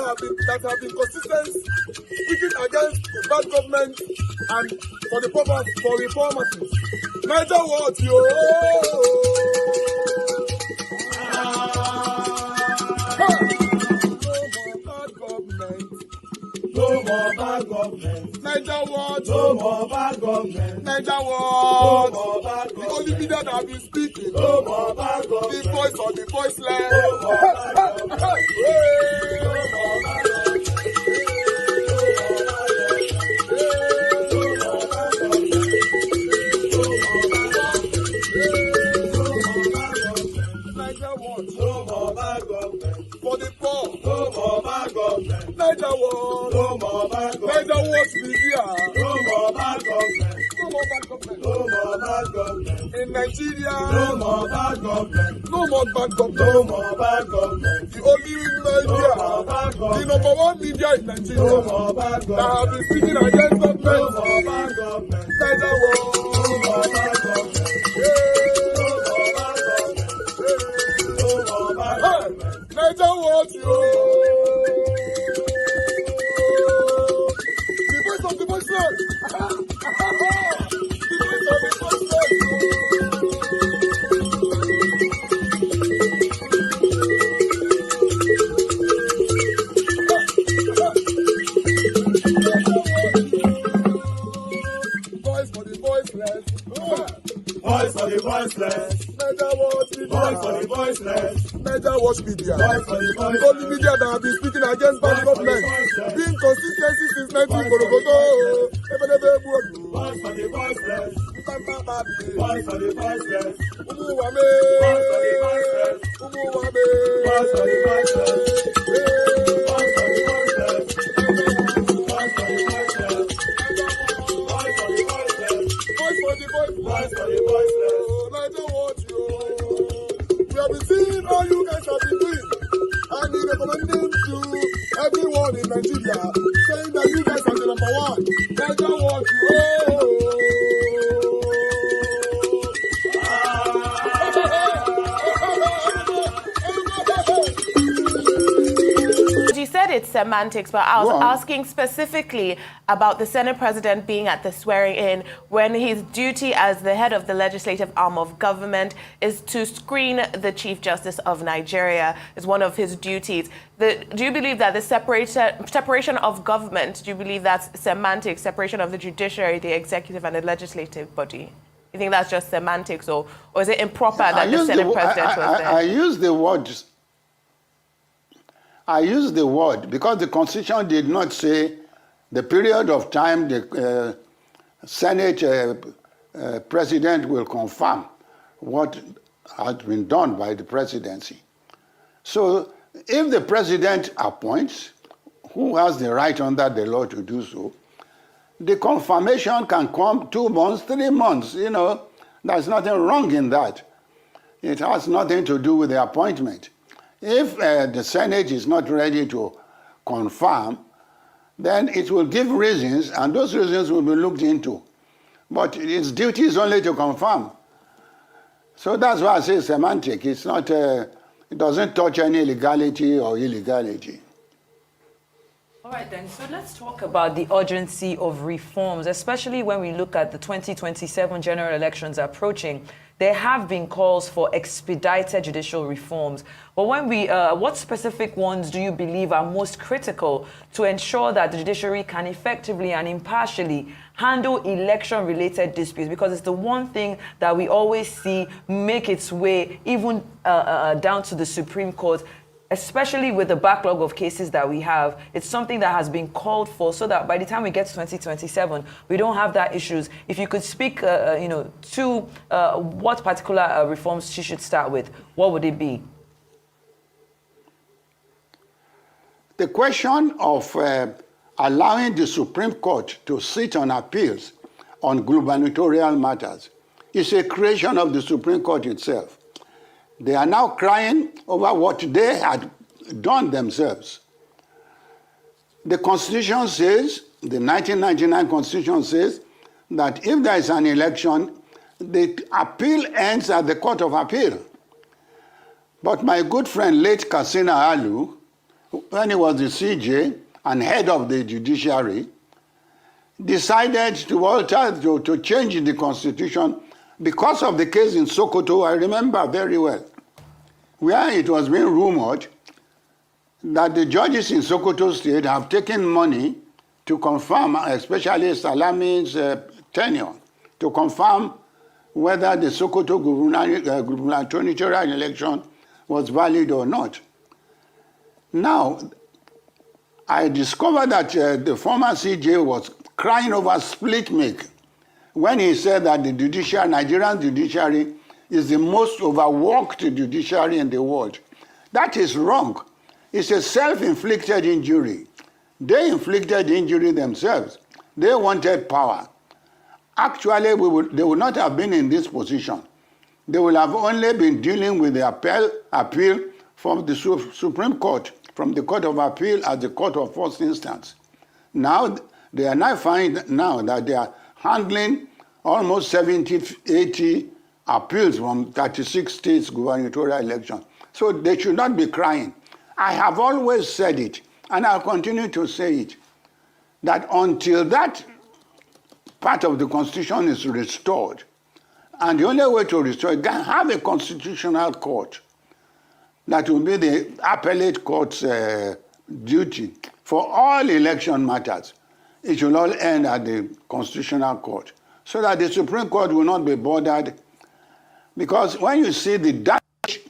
that have been consistent, speaking against the bad government and for the purpose for reformers. Niger what yo? No more bad government. Niger what? No more bad government. Niger what? No more bad government. The only media that have been speaking. No more bad government. The voice of the voiceless. No more bad government. No more bad government. Niger what? No more bad government. For the poor. No more bad government. Niger what? No more bad government. Niger what media? No more bad government. No more bad government. No more bad government. In Nigeria. No more bad government. No more bad government. No more bad government. The only media. No more bad government. The number one media in Nigeria. No more bad government. That have been speaking against government. No more bad government. Niger what? No more bad government. Niger what you? The voice of the voiceless. The voice of the voiceless. Voice for the voiceless. Voice for the voiceless. Niger what media? Voice for the voiceless. Niger watch media. Voice for the voiceless. Only media that have been speaking against bad government. Being consistency since 1944. Voice for the voiceless. Voice for the voiceless. Umuwame. Voice for the voiceless. Umuwame. Voice for the voiceless. Voice for the voiceless. Voice for the voiceless. Voice for the voiceless. Voice for the voiceless. Voice for the voiceless. Niger watch you. We have been seeing all you guys have been doing, and we recommending to everyone in Nigeria, saying that you guys are the number one. Niger what you. You said it's semantics, but I was asking specifically about the Senate President being at the swearing-in when his duty as the head of the legislative arm of government is to screen the Chief Justice of Nigeria. Is one of his duties. Do you believe that the separation of government, do you believe that's semantics, separation of the judiciary, the executive and the legislative body? You think that's just semantics, or is it improper that the Senate President was there? I use the word because the Constitution did not say the period of time the Senate President will confirm what has been done by the presidency. So if the President appoints, who has the right under the law to do so, the confirmation can come 2 months, 3 months, you know, there's nothing wrong in that. It has nothing to do with the appointment. If the Senate is not ready to confirm, then it will give reasons, and those reasons will be looked into. But its duty is only to confirm. So that's why I say semantic. It's not, it doesn't touch any legality or illegality. All right, then, so let's talk about the urgency of reforms, especially when we look at the 2027 general elections approaching. There have been calls for expedited judicial reforms. But when what specific ones do you believe are most critical to ensure that the judiciary can effectively and impartially handle election-related disputes? Because it's the one thing that we always see make its way even down to the Supreme Court, especially with the backlog of cases that we have. It's something that has been called for so that by the time we get to 2027, we don't have that issues. If you could speak to what particular reforms she should start with, what would it be? The question of allowing the Supreme Court to sit on appeals on gubernatorial matters is a creation of the Supreme Court itself. They are now crying over what they had done themselves. The Constitution says, the 1999 Constitution says, that if there is an election, the appeal ends at the Court of Appeal. But my good friend, late Katsina Alu, when he was the CJ and head of the judiciary, decided to alter, to change the constitution because of the case in Sokoto, I remember very well, where it was being rumored that the judges in Sokoto State have taken money to confirm, especially Salami's tenure, to confirm whether the Sokoto gubernatorial election was valid or not. Now, I discovered that the former CJ was crying over split make when he said that the judiciary, Nigerian judiciary, is the most overworked judiciary in the world. That is wrong. It's a self-inflicted injury. They inflicted injury themselves. They wanted power. Actually, they would not have been in this position. They will have only been dealing with the appeal from the Supreme Court, from the Court of Appeal as the Court of First Instance. Now, they are now finding now that they are handling almost 70, 80 appeals from 36 states gubernatorial election. So they should not be crying. I have always said it, and I'll continue to say it, that until that part of the Constitution is restored, and the only way to restore it, can have a constitutional court that will be the appellate court's duty for all election matters. It should all end at the Constitutional Court, so that the Supreme Court will not be bothered. Because when you see the damage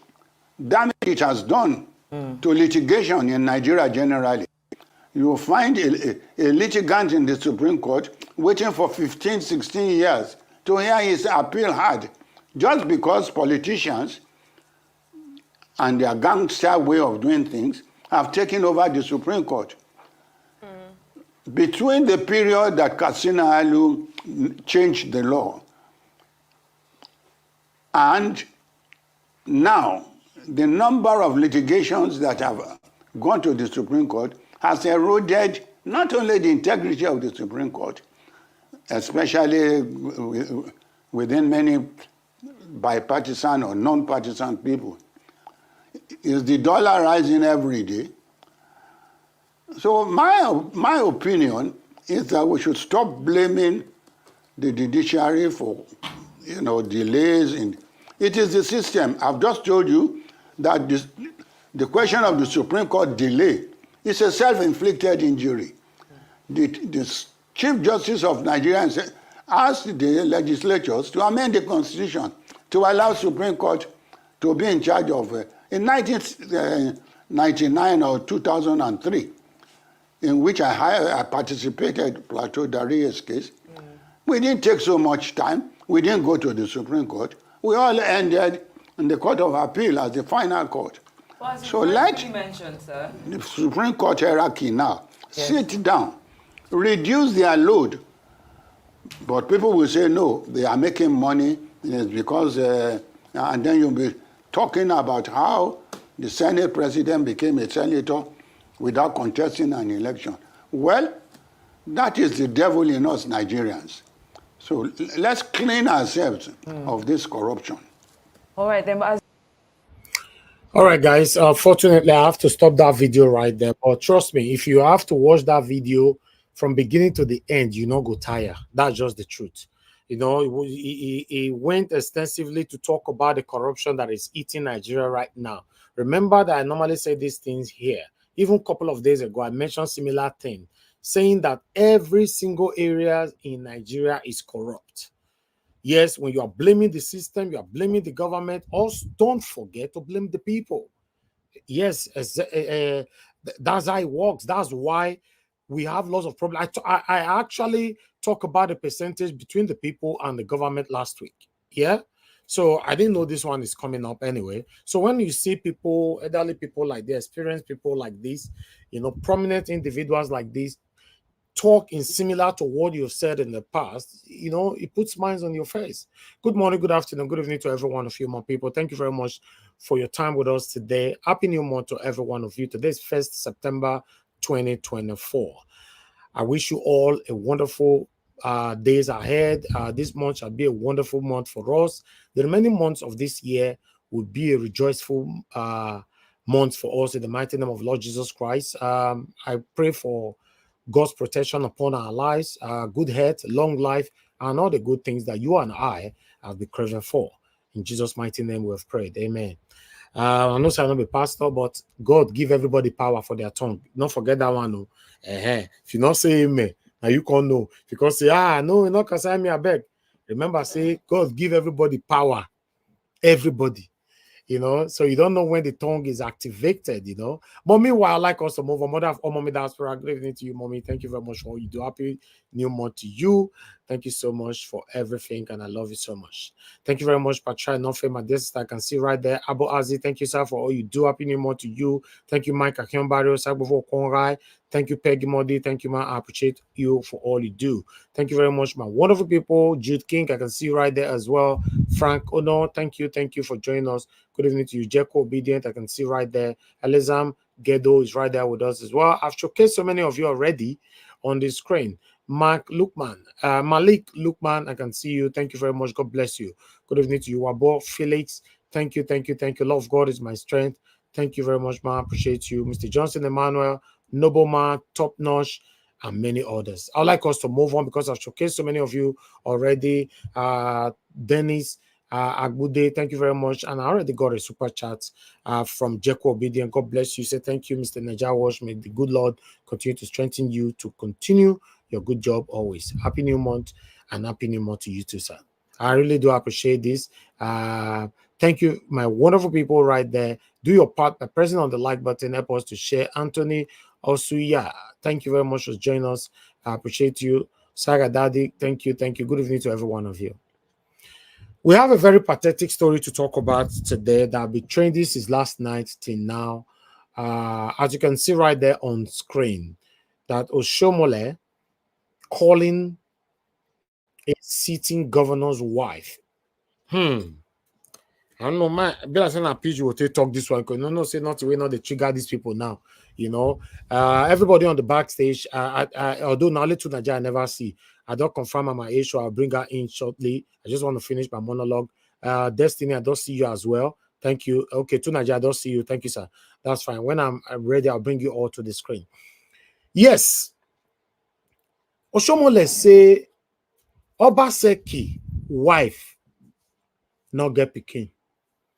it has done to litigation in Nigeria generally, you will find a litigant in the Supreme Court waiting for 15, 16 years to hear his appeal heard, just because politicians and their gangster way of doing things have taken over the Supreme Court. Between the period that Katsina Alu changed the law and now, the number of litigations that have gone to the Supreme Court has eroded not only the integrity of the Supreme Court, especially within many bipartisan or non-partisan people, is the dollar rising every day. So my opinion is that we should stop blaming the judiciary for, delays in. It is the system. I've just told you that the question of the Supreme Court delay is a self-inflicted injury. The Chief Justice of Nigeria asked the legislatures to amend the Constitution to allow Supreme Court to be in charge of, in 1999 or 2003, in which I participated, Plateau Darius case. We didn't take so much time. We didn't go to the Supreme Court. We all ended in the Court of Appeal as the final court. Well, so let mentioned, sir, the Supreme Court hierarchy now sit down, reduce their load. But people will say, no, they are making money. It's because, and then you'll be talking about how the Senate president became a senator without contesting an election. Well, that is the devil in us Nigerians. So let's clean ourselves of this corruption. All right, then. All right, guys. Fortunately, I have to stop that video right there. But trust me, if you have to watch that video from beginning to the end, you not go tire. That's just the truth. He went extensively to talk about the corruption that is eating Nigeria right now. Remember that I normally say these things here. Even a couple of days ago, I mentioned similar thing, saying that every single area in Nigeria is corrupt. Yes, when you are blaming the system, you are blaming the government. Also, don't forget to blame the people. Yes, that's how it works. That's why we have lots of problems. I actually talked about the percentage between the people and the government last week. Yeah. So I didn't know this one is coming up anyway. So when you see people, elderly people like this, experienced people like this, prominent individuals like this, talk in similar to what you've said in the past, it puts smiles on your face. Good morning, good afternoon, good evening to every one of you, my people. Thank you very much for your time with us today. Happy New Month to every one of you. Today is 1st September 2024. I wish you all a wonderful days ahead. This month shall be a wonderful month for us. The remaining months of this year will be a rejoiceful month for us in the mighty name of Lord Jesus Christ. I pray for God's protection upon our lives, good health, long life, and all the good things that you and I have been craving for. In Jesus' mighty name we have prayed. Amen. I know I'm not a pastor, but God give everybody power for their tongue. Don't forget that one. No. If you not say amen, now you can't know. If you can't say, no, you're not concern me, I beg. Remember, say God give everybody power. Everybody. So you don't know when the tongue is activated, But meanwhile, I like us to move on. Mother of all, Mommy, that's great evening to you, Mommy. Thank you very much for all you do. Happy new month to you. Thank you so much for everything, and I love you so much. Thank you very much, Patra. Nothing, my dear sister, I can see right there. Abu Azi, thank you, sir, for all you do. Happy new month to you. Thank you, Mike Akyombario, Sagbofo Konrai. Thank you, Peggy Modi. Thank you, man. I appreciate you for all you do. Thank you very much, my wonderful people. Jude King, I can see right there as well. Frank Ono, thank you for joining us. Good evening to you, Jeko Obedient. I can see right there. Elizam Gedo is right there with us as well. I've showcased so many of you already on the screen. Malik Lukman, I can see you. Thank you very much. God bless you. Good evening to you, Wabo Felix. Thank you. Love of God is my strength. Thank you very much, man. I appreciate you. Mr. Johnson Emmanuel, Nobleman, Top Notch, and many others. I'd like us to move on because I've showcased so many of you already. Dennis Agbude, thank you very much. And I already got a super chat from Jeko Obedient. God bless you. Say thank you, Mr. Najawash. May the good Lord continue to strengthen you to continue your good job always. Happy new month and happy new month to you too, sir. I really do appreciate this. Thank you, my wonderful people right there. Do your part by pressing on the like button. Help us to share. Anthony Osuya, thank you very much for joining us. I appreciate you. Saga Daddy, thank you. Good evening to every one of you. We have a very pathetic story to talk about today that I've been trending since last night till now. As you can see right there on screen, that Oshiomhole calling a sitting governor's wife. I don't know, man. Be like saying a PG will talk this one because no, say not way not they trigger these people now. Everybody on the backstage. Although now to Naja I never see. I don't confirm at my age, so I'll bring her in shortly. I just want to finish my monologue. Destiny, I don't see you as well. Thank you. Okay, to Naja, I don't see you. Thank you, sir. That's fine. When I'm ready, I'll bring you all to the screen. Yes. Oshiomhole say Obaseki wife not get pikin.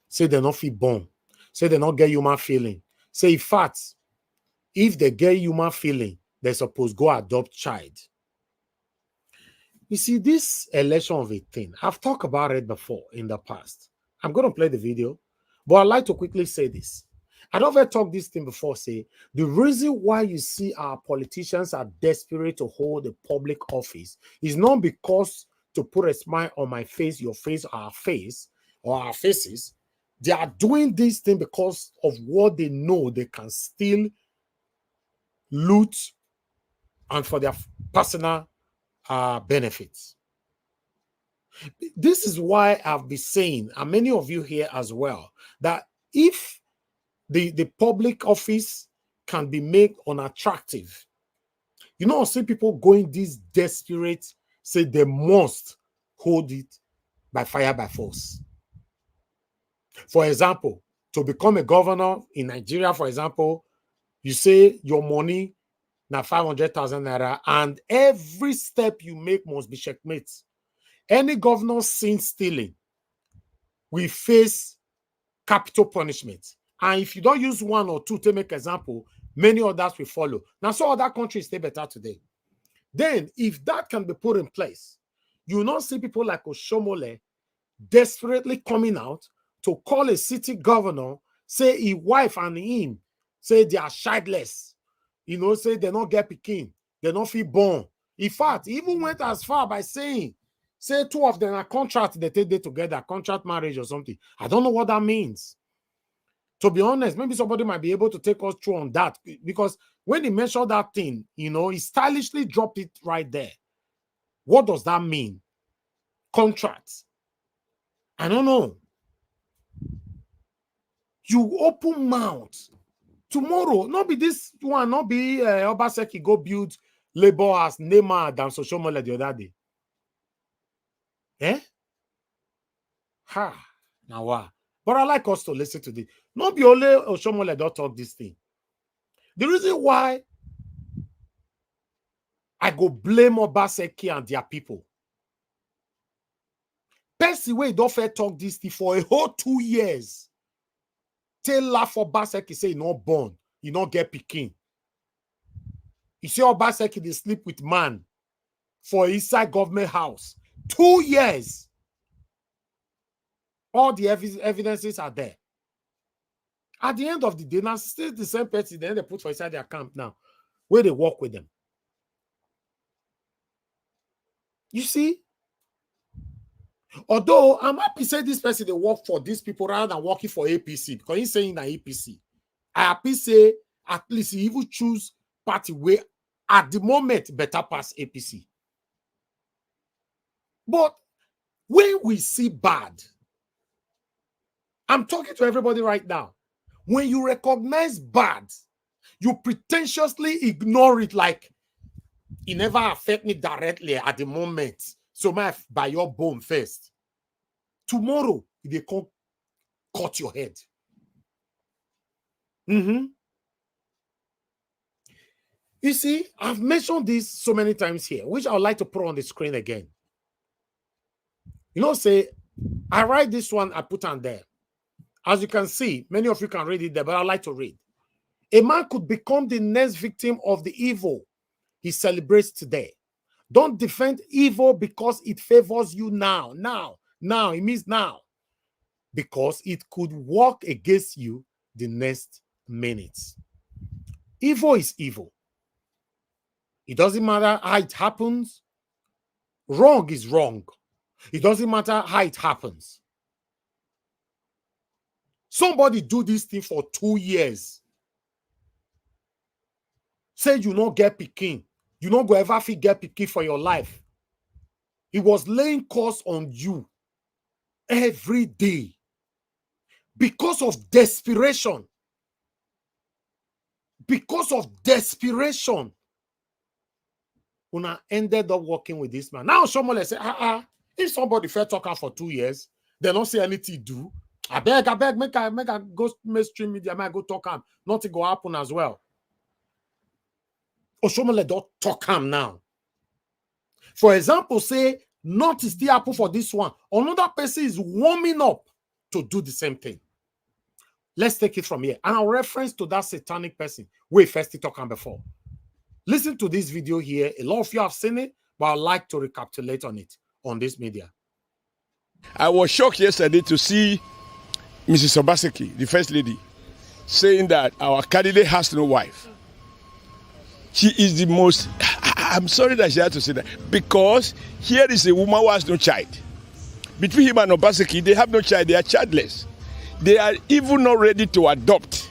Say they not feel born. Say they not get human feeling. Say in fact, if they get human feeling, they're supposed to go adopt child. You see, this election of a thing, I've talked about it before in the past. I'm going to play the video, but I'd like to quickly say this. I don't ever talk this thing before, say, the reason why you see our politicians are desperate to hold a public office is not because to put a smile on my face, your face, our face, or our faces. They are doing this thing because of what they know they can still loot and for their personal benefits. This is why I've been saying, and many of you here as well, that if the public office can be made unattractive, I see people going this desperate, say they must hold it by fire by force. For example, to become a governor in Nigeria, for example, you say your money now 500,000 naira, and every step you make must be checkmate. Any governor seen stealing will face capital punishment. And if you don't use one or two to make example, many others will follow. Now, so other countries stay better today. Then, if that can be put in place, you will not see people like Oshiomhole desperately coming out to call a city governor, say his wife and him, say they are childless. Say they not get pikin, they not feel born. In fact, he even went as far by saying, say two of them are contract, they take it together, contract marriage or something. I don't know what that means. To be honest, maybe somebody might be able to take us through on that, because when he mentioned that thing, he stylishly dropped it right there. What does that mean? Contracts. I don't know. You open mouth. Tomorrow, not be this one, not be Obaseki go build labor as Neymar than Oshiomhole the other day. Ha. Now what? But I like us to listen to this. Not be only Oshiomhole don't talk this thing. The reason why I go blame Obaseki and their people. Betsy way don't fair talk this thing for a whole 2 years. Tell laugh Obaseki say he not born, he not get pikin. You see Obaseki they sleep with man for inside government house. 2 years. All the evidences are there. At the end of the day, now still the same person, then they put for inside their camp now, where they work with them. You see? Although I'm happy to say this person they work for these people rather than working for APC, because he's saying that APC. I happy say at least he even choose party where at the moment better pass APC. But when we see bad, I'm talking to everybody right now. When you recognize bad, you pretentiously ignore it like it never affect me directly at the moment. So my by your bone first. Tomorrow, they come cut your head. You see, I've mentioned this so many times here, which I would like to put on the screen again. You know, say, I write this one, I put on there. As you can see, many of you can read it there, but I'd like to read. A man could become the next victim of the evil he celebrates today. Don't defend evil because it favors you now. Now, it means now. Because it could work against you the next minute. Evil is evil. It doesn't matter how it happens. Wrong is wrong. It doesn't matter how it happens. Somebody do this thing for 2 years. Say you not get pikin. You not go ever fit get pikin for your life. He was laying curse on you every day. Because of desperation. Because of desperation. Una ended up working with this man. Now Oshiomhole say, if somebody fair talking for 2 years, they don't see anything do. I beg, make I go mainstream media, make I go talk him. Nothing go happen as well. Oshiomhole don't talk him now. For example, say, nothing still happen for this one. Another person is warming up to do the same thing. Let's take it from here. And I'll reference to that satanic person we first talked before. Listen to this video here. A lot of you have seen it, but I'd like to recapitulate on it on this media. I was shocked yesterday to see Mrs. Obaseki, the first lady, saying that our candidate has no wife. She is the most... I'm sorry that she had to say that, because here is a woman who has no child. Between him and Obaseki, they have no child. They are childless. They are even not ready to adopt.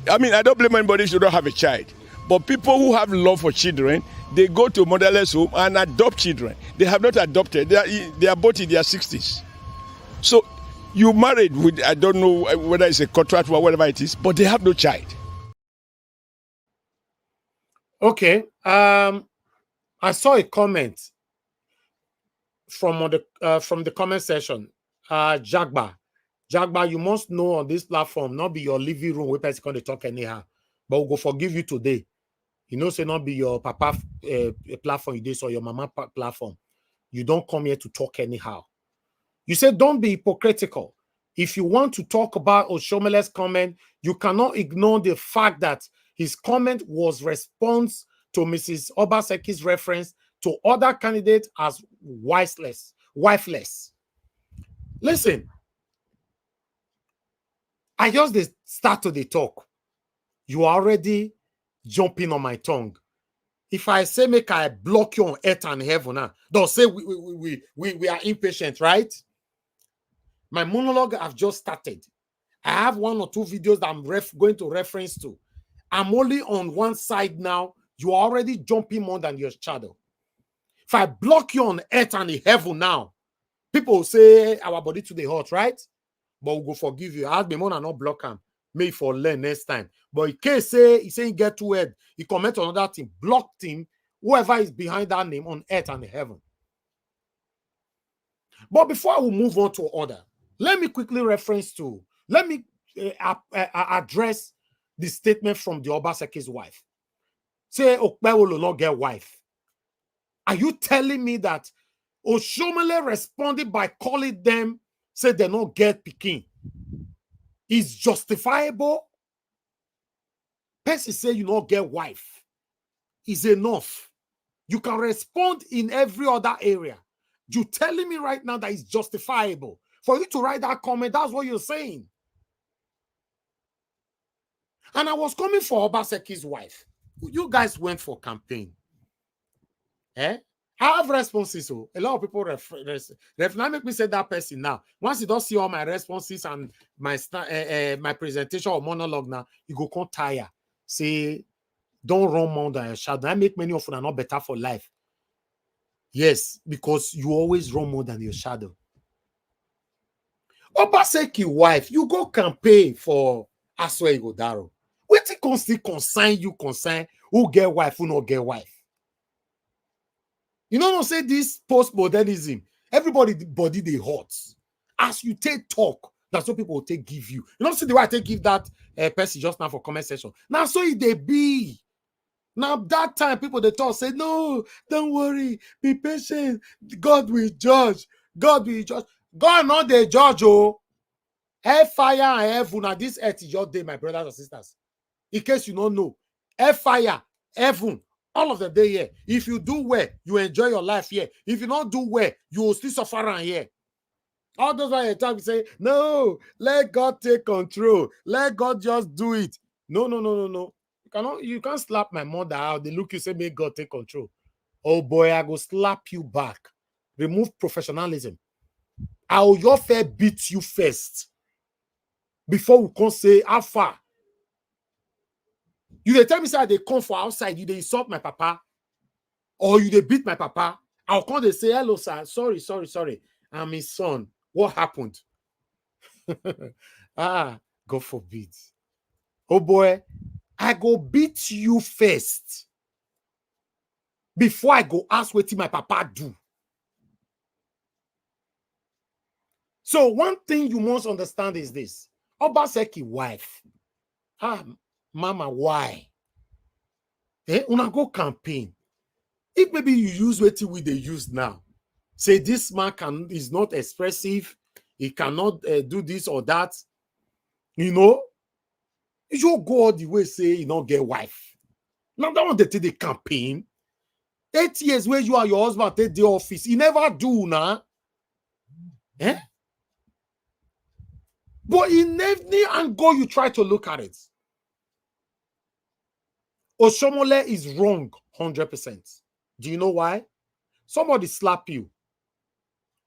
I mean, I don't blame anybody who don't have a child. But people who have love for children, they go to motherless home and adopt children. They have not adopted. They are both in their 60s. So you married with, I don't know whether it's a contract or whatever it is, but they have no child. Okay. I saw a comment from the comment section. Jagba, you must know on this platform, not be your living room where person can talk anyhow, but we'll go forgive you today. You know, say not be your papa platform you did or your mama platform. You don't come here to talk anyhow. You say don't be hypocritical. If you want to talk about Oshiomhole's comment, you cannot ignore the fact that his comment was response to Mrs. Obaseki's reference to other candidates as wifeless. Listen, I just start to the talk. You are already jumping on my tongue. If I say make I block you on earth and heaven, don't say we are impatient, right? My monologue have just started. I have 1 or 2 videos that I'm going to reference to. I'm only on one side now. You are already jumping more than your shadow. If I block you on earth and in heaven now, people will say our body to the hot, right? But we'll go forgive you. I ask me more and not block him. May for learn next time. But in case he say he get too head, he comment on another thing, blocked him, whoever is behind that name on earth and in heaven. But before I will move on to order, Let me quickly let me address the statement from the Obaseki's wife. Say, Okpebholo will not get wife. Are you telling me that Oshiomhole responded by calling them, say they not get pikin? Is justifiable? Person say you not get wife is enough. You can respond in every other area. You telling me right now that it's justifiable for you to write that comment? That's what you're saying. And I was coming for Obaseki's wife. You guys went for campaign. Eh? I have responses. So a lot of people now make me say that person now. Once you don't see all my responses and my my presentation or monologue now, you go come tire. Say, don't run more than your shadow. I make many of them are not better for life. Yes, because you always run more than your shadow. Obaseki wife, you go campaign for Aswe Igodaro. What it still concern you concern who get wife, who not get wife? You know, say this postmodernism, everybody body they hot. As you take talk, that's what people will take give you. You know, see the way I take give that person just now for comment section. Now, so it they be. Now, that time, people they talk, say, no, don't worry, be patient. God will judge. God will judge. God not the judge, oh. Hellfire and heaven, now this earth is your day, my brothers and sisters. In case you don't know, hellfire, heaven, all of the day here. If you do well, you enjoy your life here. If you don't do well, you will still suffer around here. All those why you talk, say, no, let God take control. Let God just do it. No. You can't slap my mother out. They look you say, make God take control. Oh boy, I go slap you back. Remove professionalism. I will your fair beat you first. Before we can say how far. You they tell me say they come for outside, you they insult my papa, or you they beat my papa. I'll come they say, hello, sir. Sorry. I'm his son. What happened? God forbid. Oh boy, I go beat you first before I go ask what my papa do. So one thing you must understand is this. Obaseki wife. Mama, why? Una go campaign. If maybe you use what they use now, say this man is not expressive, he cannot do this or that, you know, you should go all the way say you don't get wife. Now that one they take the campaign. 8 years where you are your husband take the office, he never do now. But in every angle you try to look at it, Oshiomhole is wrong 100%. Do you know why? Somebody slap you.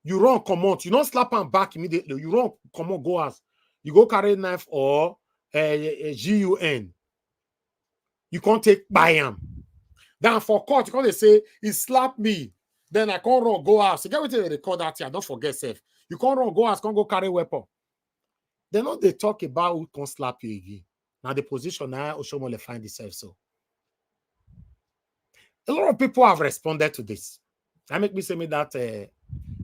You run, come out. You don't slap him back immediately. You run, come on, go ask. You go carry a knife or a gun. You can't take by him. Then for court, you can't say, he slapped me. Then I can't run, go ask. You get what they call that here. Don't forget, safe. You can't run, go ask, can't go carry a weapon. Then not they talk about who can slap you again. Now the position now Oshiomhole find itself so. A lot of people have responded to this. I make me say me that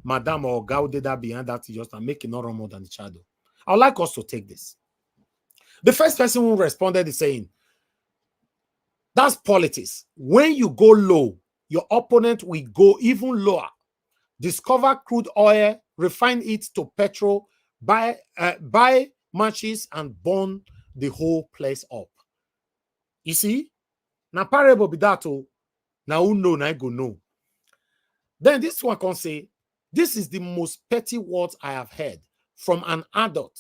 Madam or God did that behind that just and make it not run more than the shadow. I would like us to take this. The first person who responded is saying, that's politics. When you go low, your opponent will go even lower. Discover crude oil, refine it to petrol, buy matches and burn the whole place up. You see? Now parable be that oh. Now who know, now I go know. Then this one can say, this is the most petty words I have heard from an adult.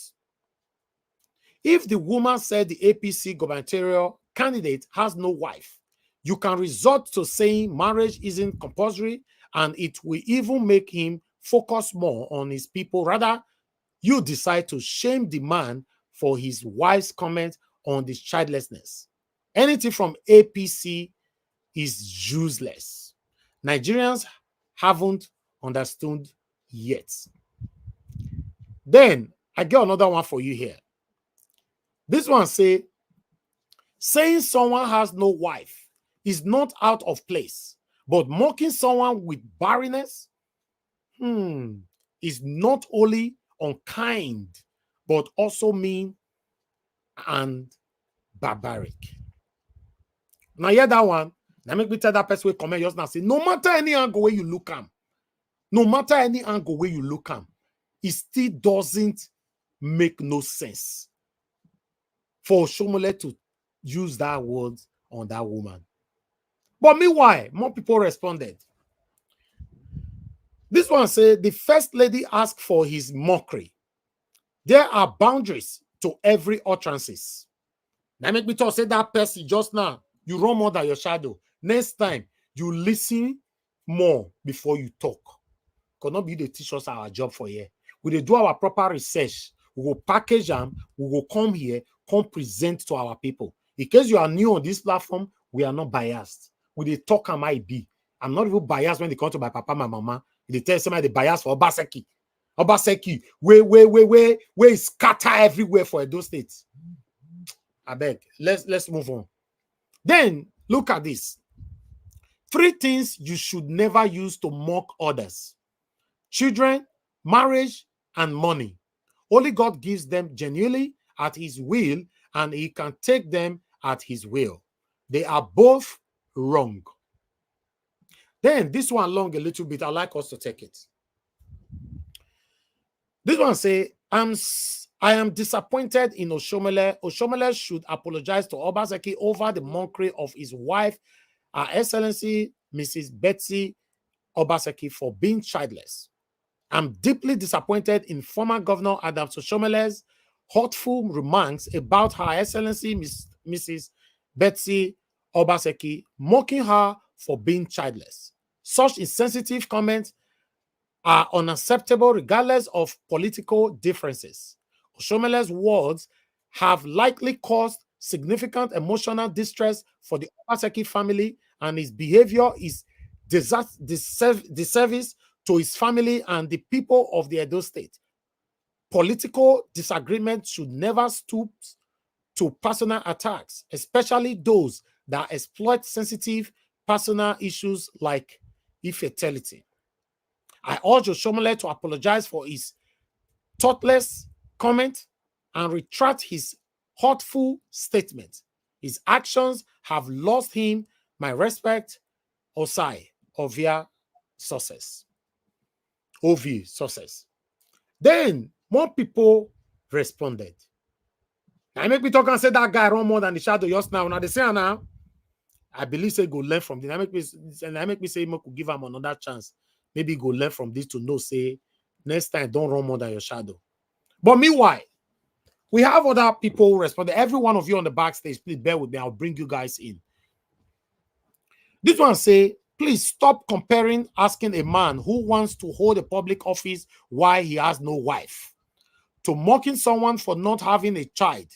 If the woman said the APC gubernatorial candidate has no wife, you can resort to saying marriage isn't compulsory and it will even make him focus more on his people. Rather, you decide to shame the man for his wife's comment on this childlessness. Anything from APC is useless. Nigerians haven't understood yet. Then I get another one for you here. This one say, saying someone has no wife is not out of place, but mocking someone with barrenness is not only unkind, but also mean and barbaric. Now hear that one. Now make me tell that person who comment just now say, no matter any angle where you look at, no matter any angle where you look at, it still doesn't make no sense for Oshiomhole to use that word on that woman. But meanwhile, more people responded. This one said the first lady asked for his mockery. There are boundaries to every utterances. Now make me talk, say that person just now, you run more than your shadow. Next time, you listen more before you talk. Because not be they teach us our job for here. We do our proper research. We will package them. We will come here, come present to our people. In case you are new on this platform, we are not biased. We they talk I might be. I'm not even biased when they come to my papa, my mama. They tell somebody they biased for Obaseki. Obaseki, where scatter everywhere for Edo State. I beg. Let's move on. Then look at this. 3 things you should never use to mock others: children, marriage, and money. Only God gives them genuinely at his will, and he can take them at his will. They are both wrong. Then this one long a little bit. I like us to take it. This one say, I am disappointed in Oshiomhole. Oshiomhole should apologize to Obaseki over the mockery of his wife, Her Excellency Mrs. Betsy Obaseki, for being childless. I'm deeply disappointed in former Governor Adam Oshiomhole's hurtful remarks about Her Excellency Mrs. Betsy Obaseki, mocking her for being childless. Such insensitive comments are unacceptable regardless of political differences. Oshiomhole's words have likely caused significant emotional distress for the Obaseki family, and his behavior is disservice to his family and the people of the Edo State. Political disagreement should never stoop to personal attacks, especially those that exploit sensitive personal issues like infertility. I urge Oshiomhole to apologize for his thoughtless comment and retract his hurtful statement. His actions have lost him my respect. Osai, Ovia success. OV success. Then more people responded. I make me talk and say that guy run more than the shadow just now. Now they say now, I believe say go learn from this. I make me say I could give him another chance. Maybe go learn from this to know, say, next time don't run more than your shadow. But meanwhile, we have other people who responded. Every one of you on the backstage, please bear with me. I'll bring you guys in. This one say, please stop comparing asking a man who wants to hold a public office why he has no wife to mocking someone for not having a child.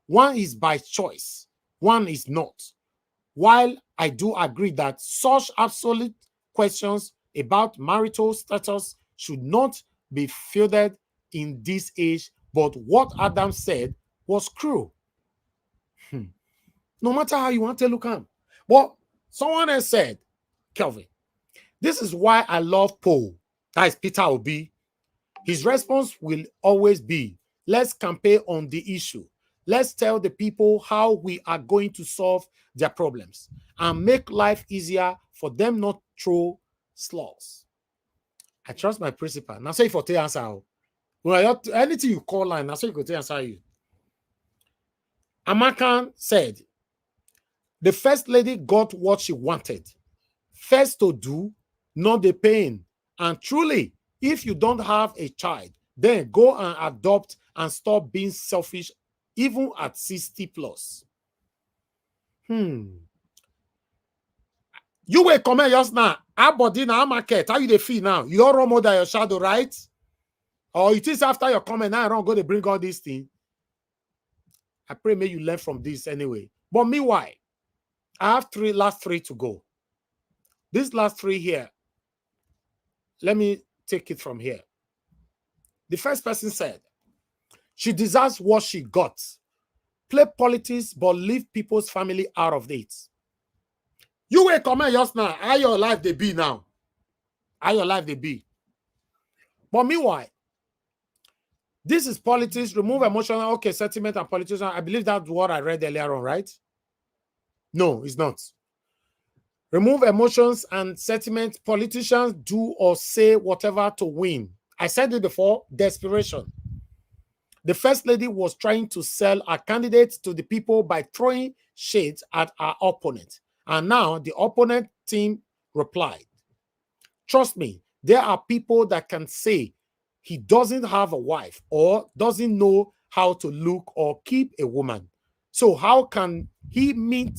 One is by choice, one is not. While I do agree that such absolute questions about marital status should not be fielded in this age, but what Adam said was cruel. No matter how you want to look at him. But someone else said, Kelvin, this is why I love Paul. That is Peter Obi. His response will always be, let's campaign on the issue. Let's tell the people how we are going to solve their problems and make life easier for them not throw slows. I trust my principal. Now say for the answer. Well, anything you call line, now say you could answer you. Amakan said, the first lady got what she wanted. First to do, not the pain. And truly, if you don't have a child, then go and adopt and stop being selfish, even at 60 plus. You will comment just now. Our body now, market. How you dey feel now? You don't run more than your shadow, right? Or it is after your comment now, I don't go to bring all these things. I pray may you learn from this anyway. But meanwhile, I have last three to go. These last 3 here, let me take it from here. The first person said, she deserves what she got. Play politics, but leave people's family out of it. You will comment just now. How your life they be now? How your life they be? But meanwhile, This is politics. Remove emotional, okay, sentiment and politician. I believe that's what I read earlier on, right? No, it's not. Remove emotions and sentiment. Politicians do or say whatever to win. I said it before, desperation. The First Lady was trying to sell a candidate to the people by throwing shades at our opponent. And now the opponent team replied. Trust me, there are people that can say he doesn't have a wife or doesn't know how to look or keep a woman. So how can he meet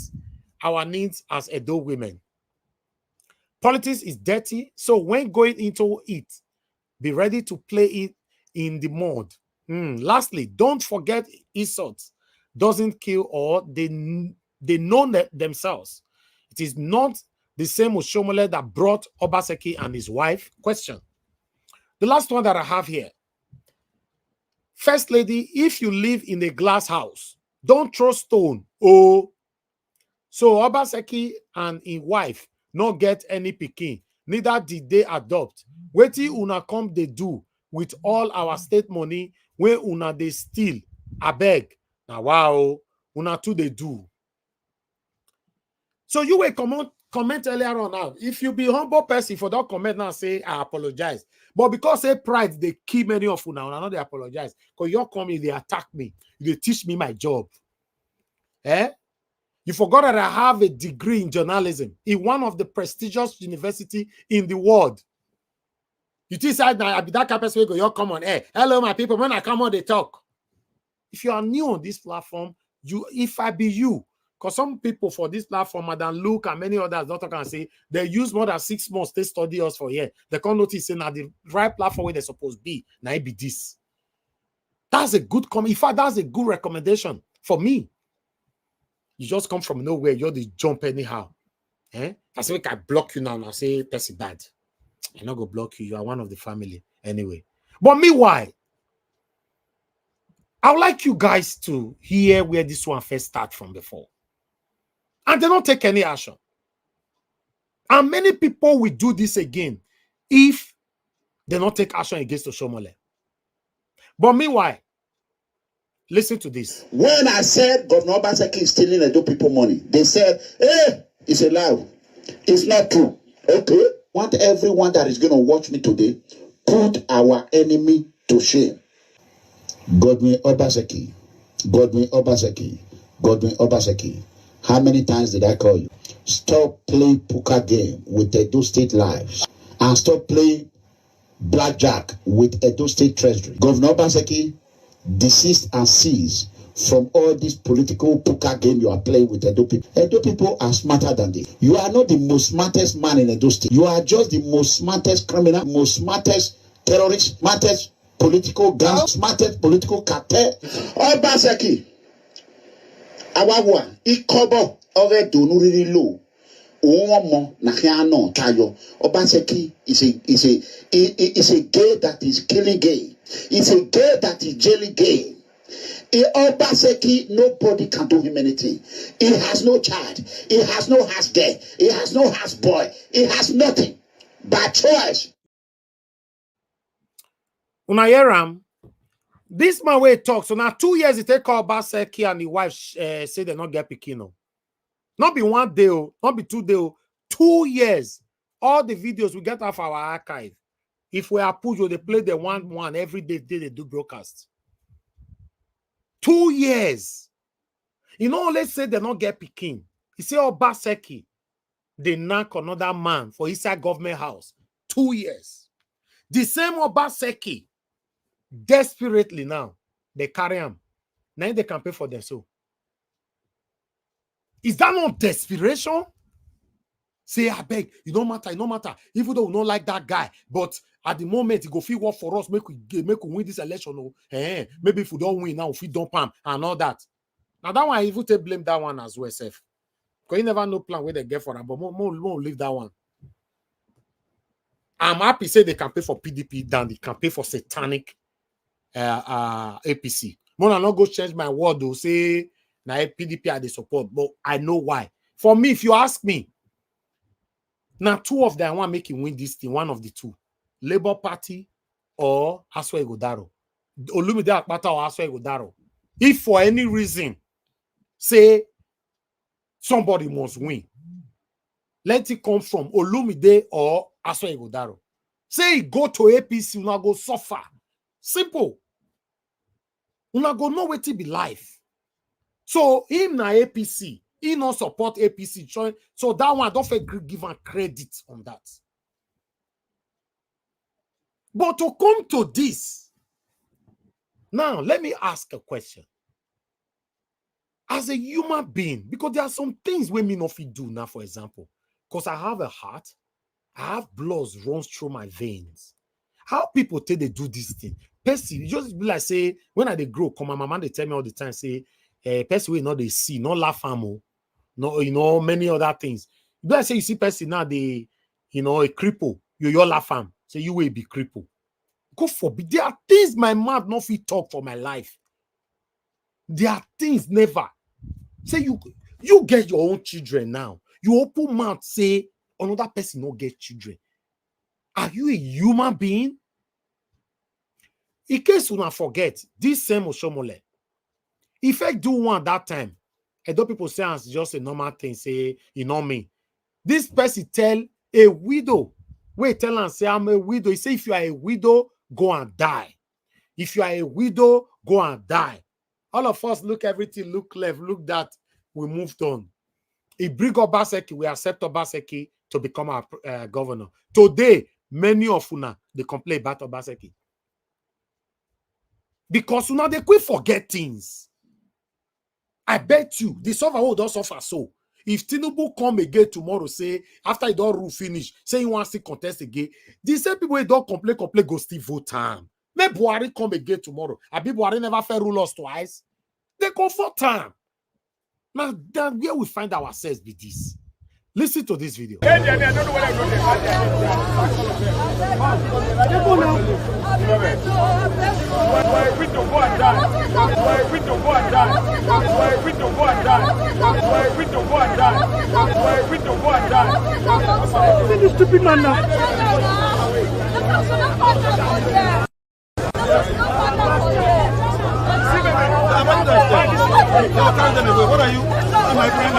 our needs as Edo women? Politics is dirty, so when going into it, be ready to play it in the mud. Lastly, don't forget insults doesn't kill, or they know themselves. It is not the same Oshiomhole that brought Obaseki and his wife. Question. The last one that I have here. First Lady, if you live in a glass house, don't throw stone. Oh, so Obaseki and his wife not get any pikin, neither did they adopt. Wetin una come they do with all our state money when una they steal? Abeg. Now wow, una too they do. So you will comment earlier on now. If you be humble person, for that comment now say I apologize. But because say pride, they kill many of you now. Now they apologize. Because you're coming, they attack me. They teach me my job. Eh? You forgot that I have a degree in journalism in one of the prestigious universities in the world. You decide now I be that kind of person who go, you come on air. Hello, my people. When I come on, they talk. If you are new on this platform, if I be you, because some people for this platform, Madam Luke and many others, don't talk and say they use more than 6 months, they study us for here. They can't notice now the right platform where they're supposed to be. Now it be this. That's a good comment. In fact, that's a good recommendation for me. You just come from nowhere, you're the jump anyhow. That's why I block you now and I say that's bad. I'm not gonna block you. You are one of the family anyway. But meanwhile, I would like you guys to hear where this one first started from before. And they don't take any action. And many people will do this again if they don't take action against Oshiomhole. But meanwhile, listen to this. When I said Governor Obaseki is stealing Edo people money, they said, hey, it's a lie. It's not true. Okay. Want everyone that is going to watch me today, put our enemy to shame. Governor Obaseki, Governor Obaseki, Governor Obaseki. How many times did I call you? Stop playing poker game with Edo State lives and stop playing blackjack with Edo State Treasury. Governor Obaseki, desist and cease from all this political poker game you are playing with Edo people. Edo people are smarter than this. You are not the most smartest man in Edo State. You are just the most smartest criminal, most smartest terrorist, smartest political gang, smartest political cartel. Obaseki, Awawa, Ikobo, Ore Donuri Low. Obaseki is a gay that is killing gay. It's a gay that is jailing gay. Obaseki, nobody can do him anything. He has no child. He has no house girl. He has no house boy. He has nothing. By choice. Unayeram, this man way talks. So now 2 years it take Obaseki and the wife say they not get pikino. Not be 1 day, not be 2 days, 2 years. All the videos we get off our archive. If we are pushed, they play the one every day they do broadcast. 2 years. You know, let's say they not get pikin. You say Obaseki, they knock another man for inside government house. 2 years. The same Obaseki, desperately now, they carry him. Now they can pay for them. So, is that not desperation? Say, I beg, it don't matter, it don't matter. Even though we don't like that guy, but at the moment, he go feel work for us, make we win this election. Oh, maybe if we don't win now, if we don't pam and all that. Now that one, I even take blame that one as well, self. Because you never know plan where they get for them, but more leave that one. I'm happy say they can pay for PDP than they can pay for satanic APC. More than not go change my word though, say now PDP are the support, but I know why. For me, if you ask me, now 2 of them I want to make him win this thing, one of the 2. Labour Party or Aswa Igodaro. Olumide Akpata or Aso Ighodaro, if for any reason, say somebody must win, let it come from Olumide or Aso Ighodaro. Say go to APC, una go suffer. Simple. Una go know what it be life. So him na APC, he not support APC. So that one, don't give him credit on that. But to come to this, now let me ask a question. As a human being, because there are some things we may not do now, for example, because I have a heart, I have blood runs through my veins. How people tell they do this thing? Percy, just be like say, when I they grow, come my mama, they tell me all the time, say, Percy, we not they see, not laugh amo, no, you know, many other things. Be like say you see Percy now, they, you know, a cripple, you laugh am, say you will be cripple. Go forbid. There are things my mouth not fit talk for my life. There are things never. Say you get your own children now. You open mouth, say another person not get children. Are you a human being? In case you not forget, this same Oshiomhole, if I do one that time, I don't people say it's just a normal thing, say, you know me. This person tell a widow, wait, tell and say, I'm a widow. He say, if you are a widow, go and die. If you are a widow, go and die. All of us look everything, look left, look that. We moved on. He bring Obaseki, we accept Obaseki to become our governor. Today, many of una they complain about Obaseki. Because now they quit forget things. I bet you the suffer who don't suffer so. If Tinubu come again tomorrow, say after he don't rule finish, say he wants to contest again, the same people who don't complain, go still vote time. May Buhari come again tomorrow. Abi Buhari never fair rule us twice. They comfort time. Now that where we find ourselves be this. Listen to this video. Stupid man now. What are you? My friend,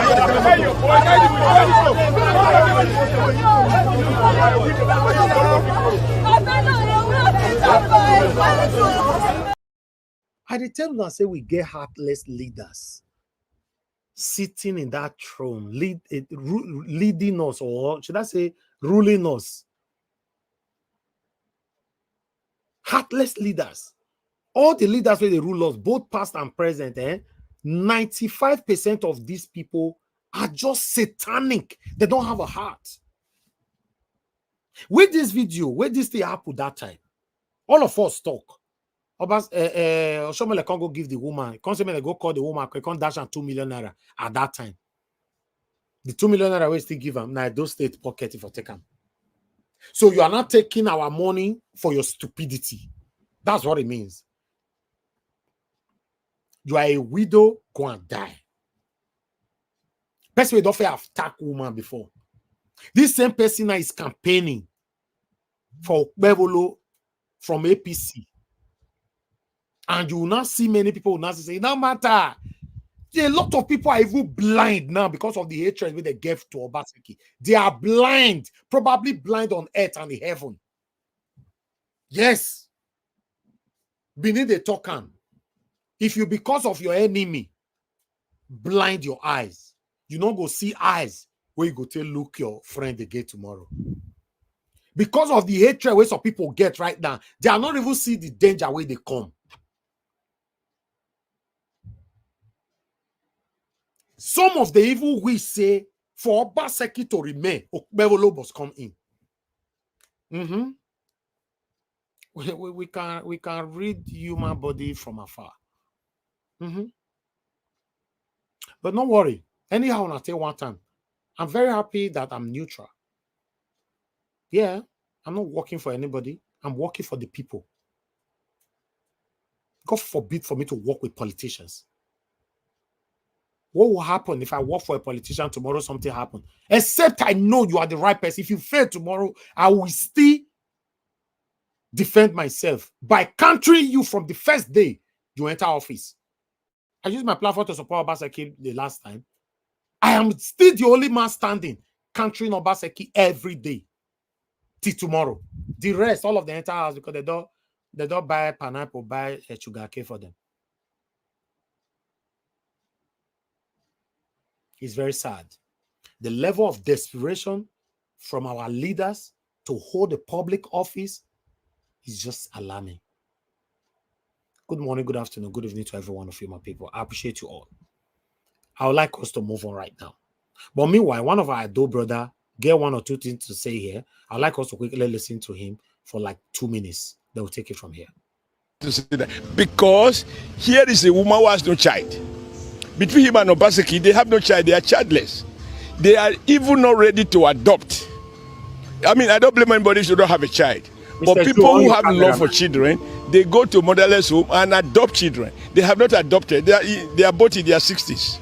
I tell you, I say we get heartless leaders sitting in that throne, leading us, or should I say, ruling us. Heartless leaders. All the leaders where they rule us, both past and present, 95% of these people are just satanic. They don't have a heart. With this video, where this thing happened that time, all of us talk. Oshiomhole can't go give the woman, can't say they go call the woman, can't dash and 2 million naira at that time. The 2 million naira we still give them, now those state pocket if I take them. So you are not taking our money for your stupidity. That's what it means. You are a widow, go and die. Person we don't have attacked woman before. This same person now is campaigning for Bevolo from APC. And you will not see many people will not say, no matter. A lot of people are even blind now because of the hatred they gave to Obaseki. They are blind, probably blind on earth and in heaven. Yes. Beneath the token. If you, because of your enemy, blind your eyes, you don't go see eyes where you go tell look your friend again tomorrow. Because of the hatred where some people get right now, they are not even see the danger where they come. Some of the evil we say for Obaseki to remain, Okpebolo must come in. We can read human body from afar. But don't worry. Anyhow, I'll tell you one time. I'm very happy that I'm neutral. Yeah, I'm not working for anybody. I'm working for the people. God forbid for me to work with politicians. What will happen if I work for a politician tomorrow, something happens? Except I know you are the right person. If you fail tomorrow, I will still defend myself by countering you from the first day you enter office. I used my platform to support Obaseki the last time. I am still the only man standing, countering Obaseki every day till tomorrow. The rest, all of the entire house, because they don't buy pineapple, buy a sugar cane for them. It's very sad. The level of desperation from our leaders to hold a public office is just alarming. Good morning, good afternoon, good evening to every one of you, my people. I appreciate you all. I would like us to move on right now. But meanwhile, one of our Ado brother get one or two things to say here. I'd like us to quickly listen to him for like 2 minutes. They will take it from here. To say that because here is a woman who has no child. Between him and Obaseki, they have no child. They are childless. They are even not ready to adopt. I mean, I don't blame anybody who don't have a child. But people who have love for children, they go to motherless home and adopt children. They have not adopted. They are both in their 60s.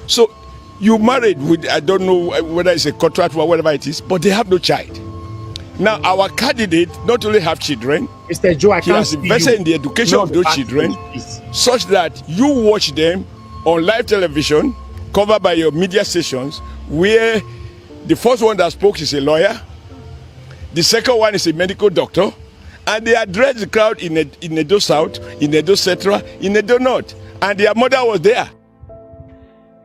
So you married with, I don't know whether it's a contract or whatever it is, but they have no child. Now, our candidate not only have children, Mr. Joe, he has invested in the education of those children such that you watch them on live television, covered by your media stations, where the first one that spoke is a lawyer, the second one is a medical doctor, and they address the crowd in Edo South, in Edo Central, in Edo North, and their mother was there.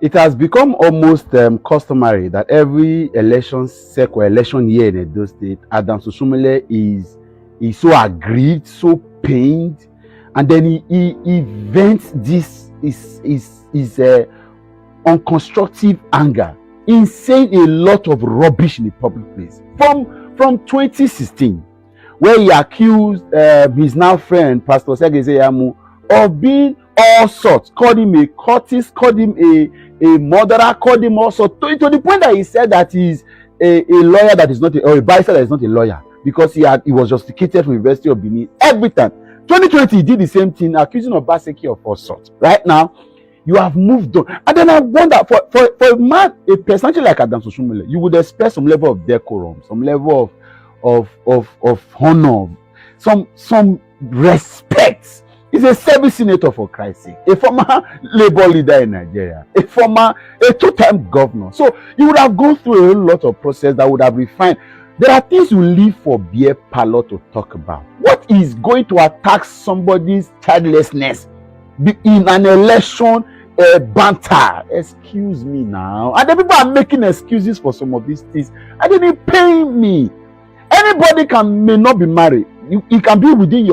It has become almost customary that every election year in Edo State, Adams Oshiomhole is so aggrieved, so pained, and then he vents this unconstructive anger in saying a lot of rubbish in the public place. From 2016, where he accused his now friend, Pastor Segezeyamu, of being all sorts, called him a cultist, called him a murderer, called him all sorts, to the point that he said that he's a lawyer that is not or a barrister that is not a lawyer, because he was justificated from University of Benin every time. 2020, he did the same thing, accusing Obaseki of all sorts. Right now, you have moved on. And then I wonder, for a man, a personality like Adams Oshiomhole, you would expect some level of decorum, some level of honor, some respect. He's a service senator, for Christ's sake, a former labor leader in Nigeria, a two-time governor. So you would have gone through a lot of process that would have refined. There are things you leave for beer parlor to talk about. What is going to attack somebody's childlessness in an election banter? Excuse me now. And the people are making excuses for some of these things. I didn't pay me. Anybody may not be married. You can be within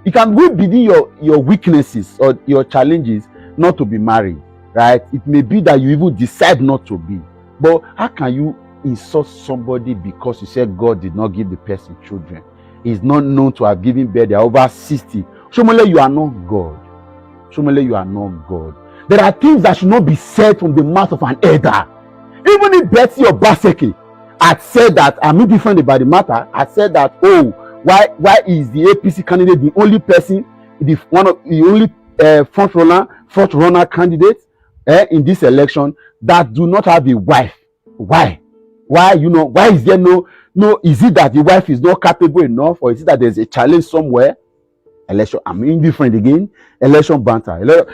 it can be within your weaknesses or your challenges not to be married, right? It may be that you even decide not to be. But how can you insult somebody because you said God did not give the person children? He's not known to have given birth. They are over 60. Oshiomhole, you are not God. Oshiomhole, you are not God. There are things that should not be said from the mouth of an elder. Even if Betsy Obaseki had said that, I'm indifferent about the matter, had said that, oh, why is the APC candidate the only person, the only front runner candidate in this election that do not have a wife? Why? Why is there no? Is it that the wife is not capable enough, or is it that there's a challenge somewhere? Election, I'm indifferent again. Election banter. Her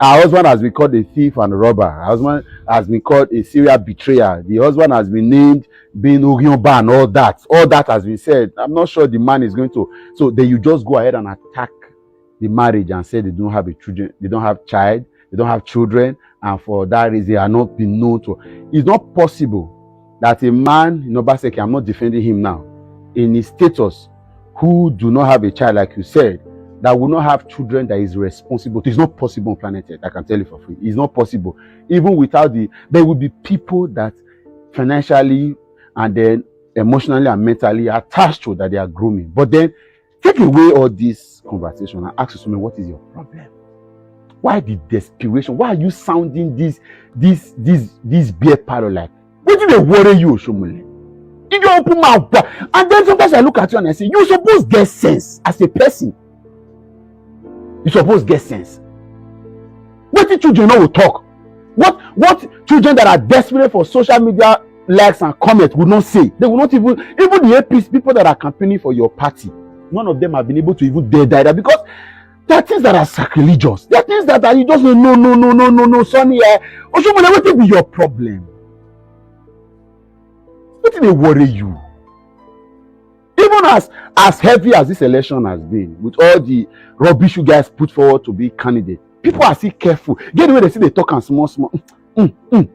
husband has been called a thief and a robber. Her husband has been called a serial betrayer. The husband has been named being Ogionba and all that. All that has been said. I'm not sure the man is going to. So then you just go ahead and attack the marriage and say they don't have they don't have child, they don't have children, and for that reason they are not being known to. It's not possible that a man in Obaseki, I'm not defending him now, in his status, who do not have a child, like you said, that will not have children, that is responsible. It's not possible on planet Earth. I can tell you for free. It's not possible. Even without there will be people that financially and then emotionally and mentally attached to that they are grooming. But then take away all this conversation and ask yourself, what is your problem? Why the desperation? Why are you sounding this beer parlor like? What do they worry you, Oshiomhole? You don't open mouth. And then sometimes I look at you and I say, you supposed get sense as a person. You suppose get sense. What the children will talk? What children that are desperate for social media likes and comments will not say. They will not even the APC people that are campaigning for your party, none of them have been able to even dare that, because there are things that are sacrilegious. There are things that are, you just say, no, Sonny. Oshiomhole, what will be your problem? What did they worry you? Even as heavy as this election has been, with all the rubbish you guys put forward to be candidate, people are still careful. Get the way they see they talk and small. You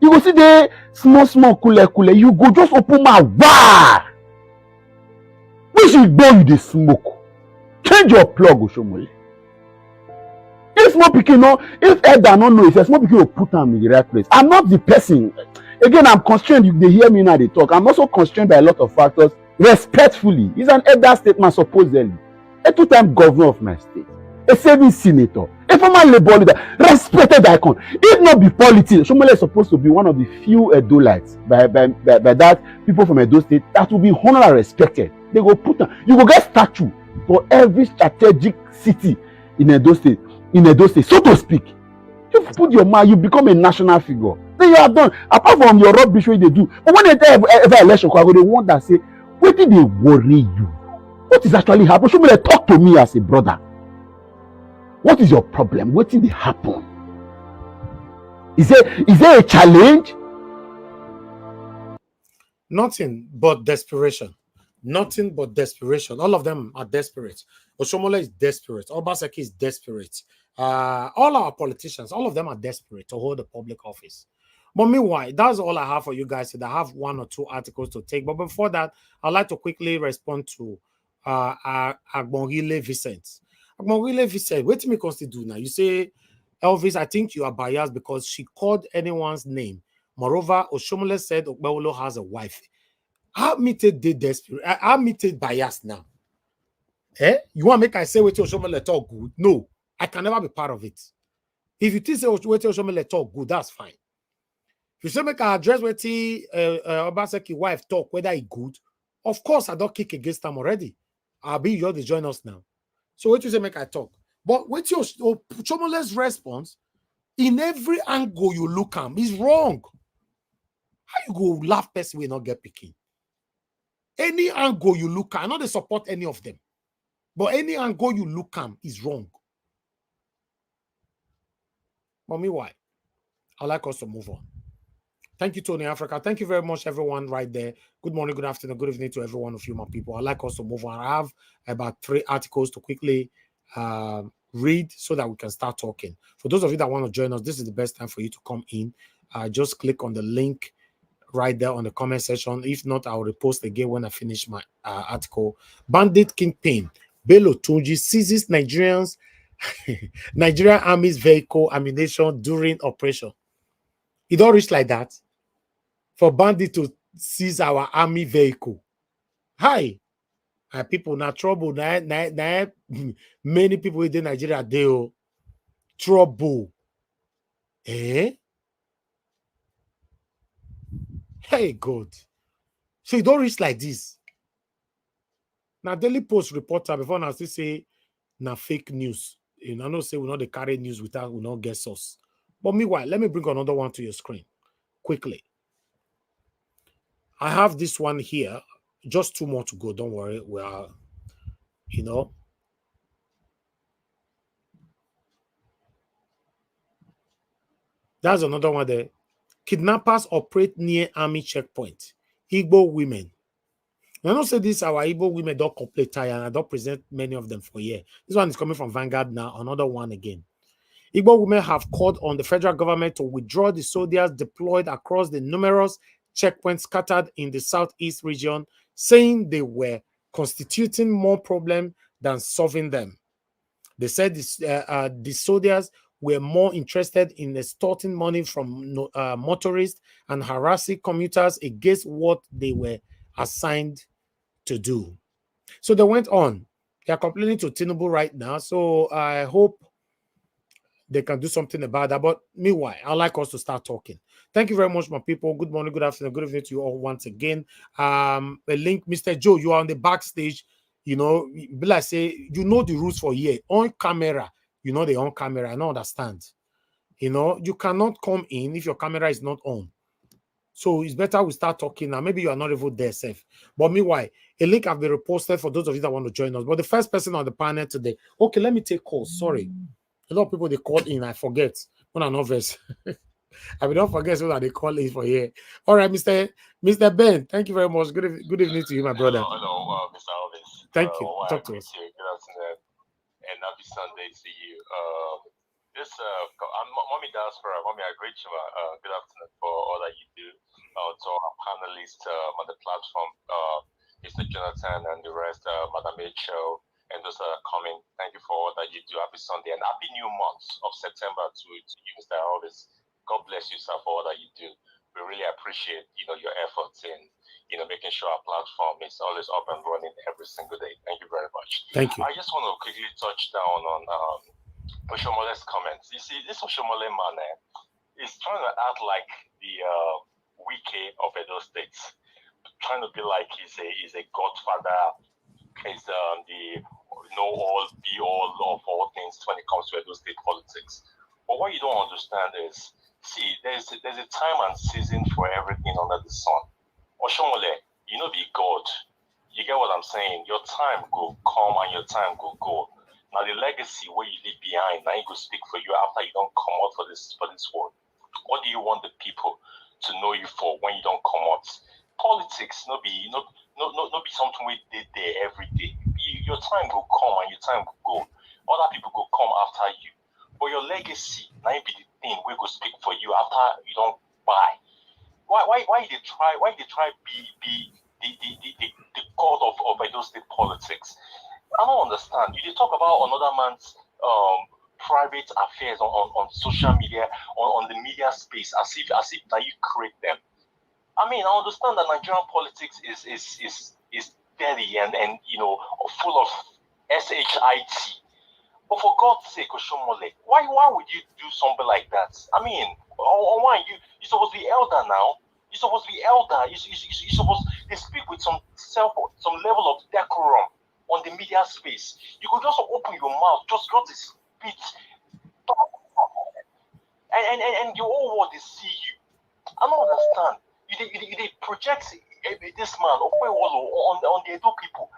go see the small, cool. You go just open my wow. We should go with the smoke. Change your plug, Oshiomhole. If small pikin no, if elder no know, if a small pikin will put them in the right place. I'm not the person. Again, I'm constrained. They hear me now, they talk. I'm also constrained by a lot of factors. Respectfully, he's an elder statesman, supposedly, a two-time governor of my state, a serving senator, a former labor leader, respected icon. If not be politics, Oshiomhole is supposed to be one of the few Edolites by that people from Edo State that will be honored and respected. They go put them. You go get statue for every strategic city in Edo State, so to speak. You put your mind, you become a national figure. Then you have done. Apart from your rubbish way they do, but when they tell every election, they want that say, what did they worry you? What is actually happening? Oshiomhole, talk to me as a brother. What is your problem? What did happen? Is there a challenge? Nothing but desperation. Nothing but desperation. All of them are desperate. Oshiomhole is desperate. Obaseki is desperate. All our politicians, all of them are desperate to hold a public office. But meanwhile, that's all I have for you guys. I have one or two articles to take. But before that, I'd like to quickly respond to Agbonrile Vincent. Agbonrile Vincent, what do you consider do now? You say, Elvis, I think you are biased because she called anyone's name. Moreover, Oshiomhole said Okpebholo has a wife. How meted they desperate? How meted biased now? You want to make I say what Oshiomhole talk good? No, I can never be part of it. If you think say what Oshiomhole talk good, that's fine. If you say make I address what Obaseki wife talk, whether he good, of course I don't kick against them already. I'll be you to join us now. So what you say make I talk? But with your Oshiomhole's response, in every angle you look at, is wrong. How you go laugh person will not get picking? Any angle you look at, I know they support any of them, but any angle you look at is wrong. But meanwhile, I'd like us to move on. Thank you, Tony Africa. Thank you very much, everyone right there. Good morning, good afternoon, good evening to every one of you, my people. I'd like us to move on. I have about 3 articles to quickly read so that we can start talking. For those of you that want to join us, this is the best time for you to come in. Just click on the link right there on the comment section. If not, I'll repost again when I finish my article. Bandit Kingpin Bello Tunji seizes Nigerian Army's vehicle ammunition during operation. It don't reach like that for bandit to seize our army vehicle. Hi, people now trouble. Many people in Nigeria they trouble. Hey, God. So it don't reach like this. Now, Daily Post reporter before now still say na fake news. You know, say we not the carry news without we not get source. But meanwhile, let me bring another one to your screen quickly. I have this one here. Just 2 more to go. Don't worry. We are, That's another one there. Kidnappers operate near army checkpoint. Igbo women. I don't say this, our Igbo women don't complete tire, and I don't present many of them for here. This one is coming from Vanguard now. Another one again. Igbo women have called on the federal government to withdraw the soldiers deployed across the numerous checkpoints scattered in the southeast region, saying they were constituting more problem than solving them. They said the soldiers were more interested in extorting money from motorists and harassing commuters against what they were assigned to do. So they went on. They are complaining to Tinubu right now. So I hope they can do something about that. But meanwhile, I'd like us to start talking. Thank you very much, my people. Good morning, good afternoon, good evening to you all once again. A link, Mr. Joe, you are on the backstage. Be like say, you know the rules for here. On camera, the on camera. I don't understand. You cannot come in if your camera is not on. So it's better we start talking now. Maybe you are not even there, safe. But meanwhile, a link have been reposted for those of you that want to join us. But the first person on the panel today. Okay, let me take calls. Sorry. A lot of people they call in. I forget. When I'm not verse. I will not forget what they call in for here. All right, Mr. Ben. Thank you very much. Good evening to you, my brother. Hello, Mr. Elvis. Thank you. Talk to us. Good afternoon and happy Sunday to you. Mommy Diaspora, Mommy Agrichima, good afternoon for all that you do. To our panelists on the platform, Mr. Jonathan and the rest, Madam H.O., and those that are coming. Thank you for all that you do. Happy Sunday and happy new month of September to you, Mr. Elvis. God bless you, sir, for all that you do. We really appreciate, your efforts in, making sure our platform is always up and running every single day. Thank you very much. Thank you. I just want to quickly touch down on Oshiomhole's comments. You see, this Oshiomhole man is trying to act like the wiki of Edo State, trying to be like he's a godfather, he's the know-all, be-all of all things when it comes to Edo State politics. But what you don't understand is, see, there's a time and season for everything under the sun. Oshiomhole, be God. You get what I'm saying? Your time go come and your time go go. Now the legacy where you leave behind, now you go speak for you after you don't come out for this world. What do you want the people to know you for when you don't come out? Politics no be something we did there every day. Your time will come and your time will go. Other people will come after you. But your legacy now be the thing we go speak for you after you don't buy. Why they try be the god of Edo State politics? I don't understand. You talk about another man's private affairs on social media, on the media space, as if that you create them. I mean, I understand that Nigerian politics is dirty and full of shit. But for God's sake, Oshiomhole, why would you do something like that? I mean, why you're supposed to be elder now? You're supposed to be elder. You're supposed to speak with some level of decorum on the media space. You could just open your mouth, just speak, and your whole world is see you. I don't understand. You project this man on the Edo people.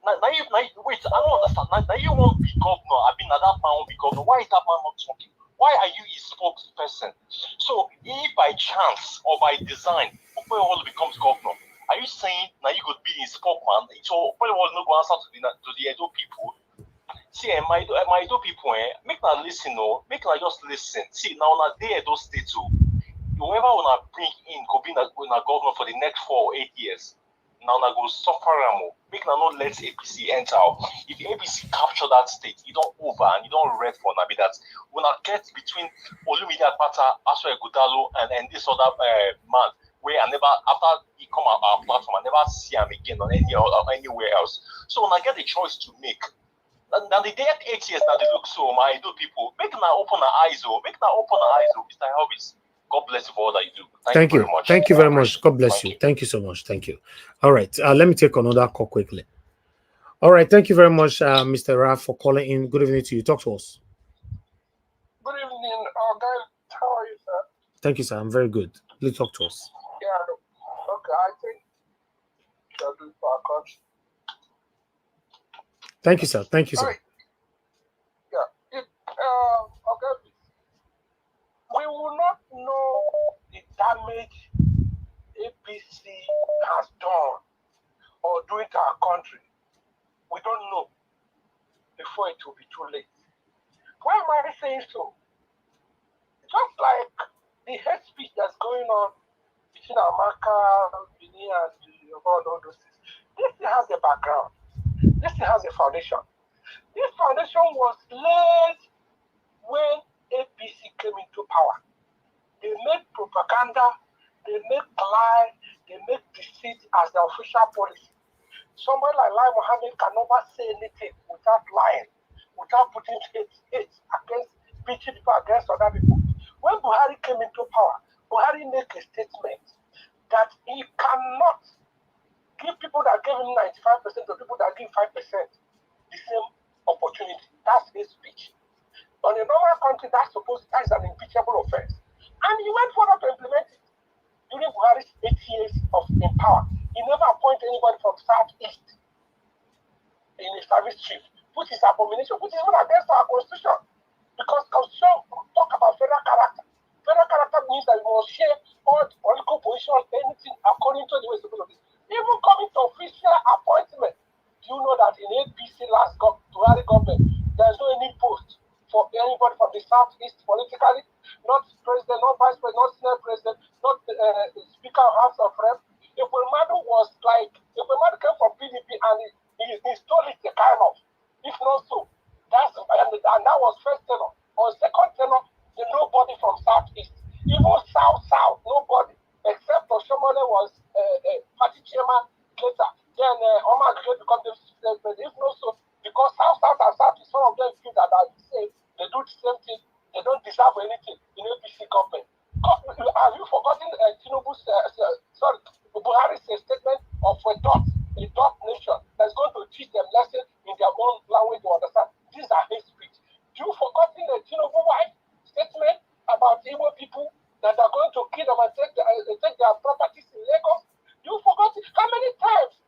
Now you wait. I don't understand. Now you won't be governor. I mean, that man won't be governor. Why is that man not talking? Why are you his spokesperson? So if by chance or by design, Okpewolo becomes governor, are you saying now you could be his spokesman? So Okpewolo no go answer to the Edo people? See, my Edo people, make na listen, make na just listen. See, now they Edo State too. Whoever wanna bring in could be na governor for the next 4 or 8 years. Now go suffer make na not let APC enter. If the APC capture that state, you don't over and you don't red for be that when I get between Olumide Akpata, Aswa Egudalo, and this other man, where I never after he come on our platform, I never see him again on anywhere else. So when I get a choice to make, now the day 8 years now they look so my Edo people, make now open our eyes, Mr. Elvis. God bless you for all that you do. Thank you very much. Thank you very much. God bless you. Thank you so much. Thank you. All right. Let me take another call quickly. All right. Thank you very much, Mr. Raf, for calling in. Good evening to you. Talk to us. Good evening, guys. How are you, sir? Thank you, sir. I'm very good. Please talk to us. Yeah. Okay. I think you're doing for our country. Thank you, sir. Thank you, sir. Right. Yeah. Okay. We will not know the damage APC has done or doing to our country. We don't know before it will be too late. Why am I saying so? Just like the hate speech that's going on between Amaka, Bini, and all those things. This has a background. This has a foundation. This foundation was laid when APC came into power. They make propaganda, they make lie, they make deceit as the official policy. Somebody like Lai Mohammed can never say anything without lying, without putting hate against pitching people against other people. When Buhari came into power, Buhari made a statement that he cannot give people that gave him 95% to people that give 5% the same opportunity. That's his speech. On a normal country, that is an impeachable offense. And he went further to implement it. during Buhari's 8 years in power, he never appointed anybody from Southeast in a service chief, which is abomination, which is even against our constitution. Because constitution talk about federal character. Federal character means that you must share all the political positions, anything according to the way it's supposed to be. Even coming to official appointment, do you know that in APC Buhari government, there's no any post for anybody from the Southeast politically, not president, not vice president, not senate president, not speaker of House of Reps. If Madu was like, if Madu came from PDP and he stole it the kind of, if not so, and that was first tenor. On second tenor, nobody from Southeast, even South, nobody, except Oshiomhole was party chairman later. Then Omar became the president. If not so, because South and Southeast, some of them feel that say they do the same thing, they don't deserve anything in APC government. Have you forgotten Tinubu's, Buhari's statement of a dot nation that's going to teach them lesson in their own language to understand? These are hate speech. You forgotten the Tinubu wife statement about Igbo people that are going to kill them and take their properties in Lagos? You forgot it. How many times?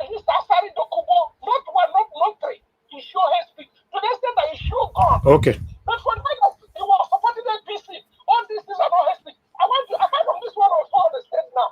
He's Asari Dokubo, not one, not three. He show hate speech. To the extent that he show God. Okay. But for the fact that he was supporting the APC, all these things are not hate speech. I want to, apart from this one, also understand now.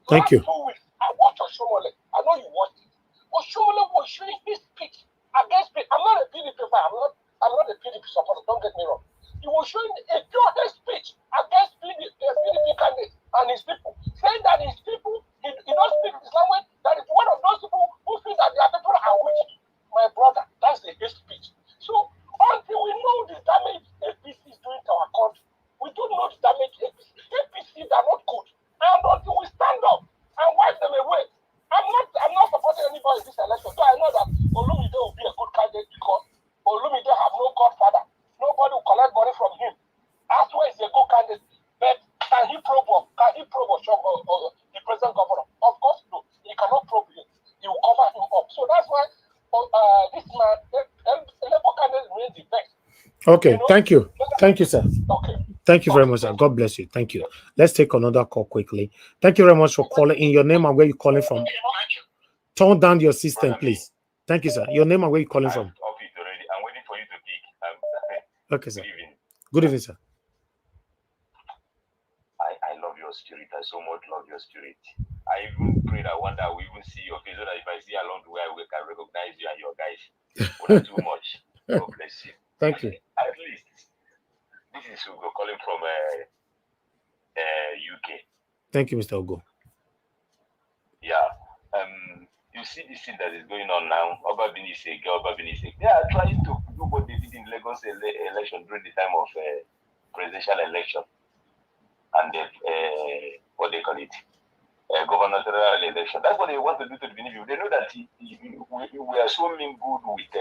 Thank you. 2 weeks, I watched Oshiomhole. I know you watched it. Oshiomhole was showing his speech against me. I'm not a PDP fan. I'm not a PDP supporter. Don't get me wrong. He was showing a pure hate speech against PDP candidates and his people, saying that his people, he don't speak his language. That is one of those people who feel that their people are witches. My brother, that's the hate speech. So until we know the damage APC is doing to our country, we don't know the damage APC. APC, they're not good. And until we stand up and wipe them away, I'm not supporting anybody in this election. So I know that Olumide will be a good candidate because Olumide have no godfather. Nobody will collect money from him. That's why he's a good candidate. But can he probe the present governor? Of course, no. He cannot probe him. He will cover him up. So that's why this man, the Labour candidate remains the best. Okay, thank you. Thank you, sir. Okay. Thank you very much, sir. God bless you. Thank you. Let's take another call quickly. Thank you very much for calling in. Your name and where you're calling from. Turn down your system, please. Thank you, sir. Your name and where you're calling from. I'm waiting for you to pick. Okay, sir. Good evening. Good evening, sir. I love your spirit. I so much love your spirit. I even prayed, I wonder, I will even see your face so that if I see along the way, I can recognize you and your guys. But too much. God bless you. Thank you. At least. This is Ugo calling from UK. Thank you, Mr. Ugo. Yeah. You see this thing that is going on now. Obaseki, they are trying to do what they did in Lagos election during the time of presidential election. And what they call it, gubernatorial election. That's what they want to do to the Benin people. They know that we are so mingled with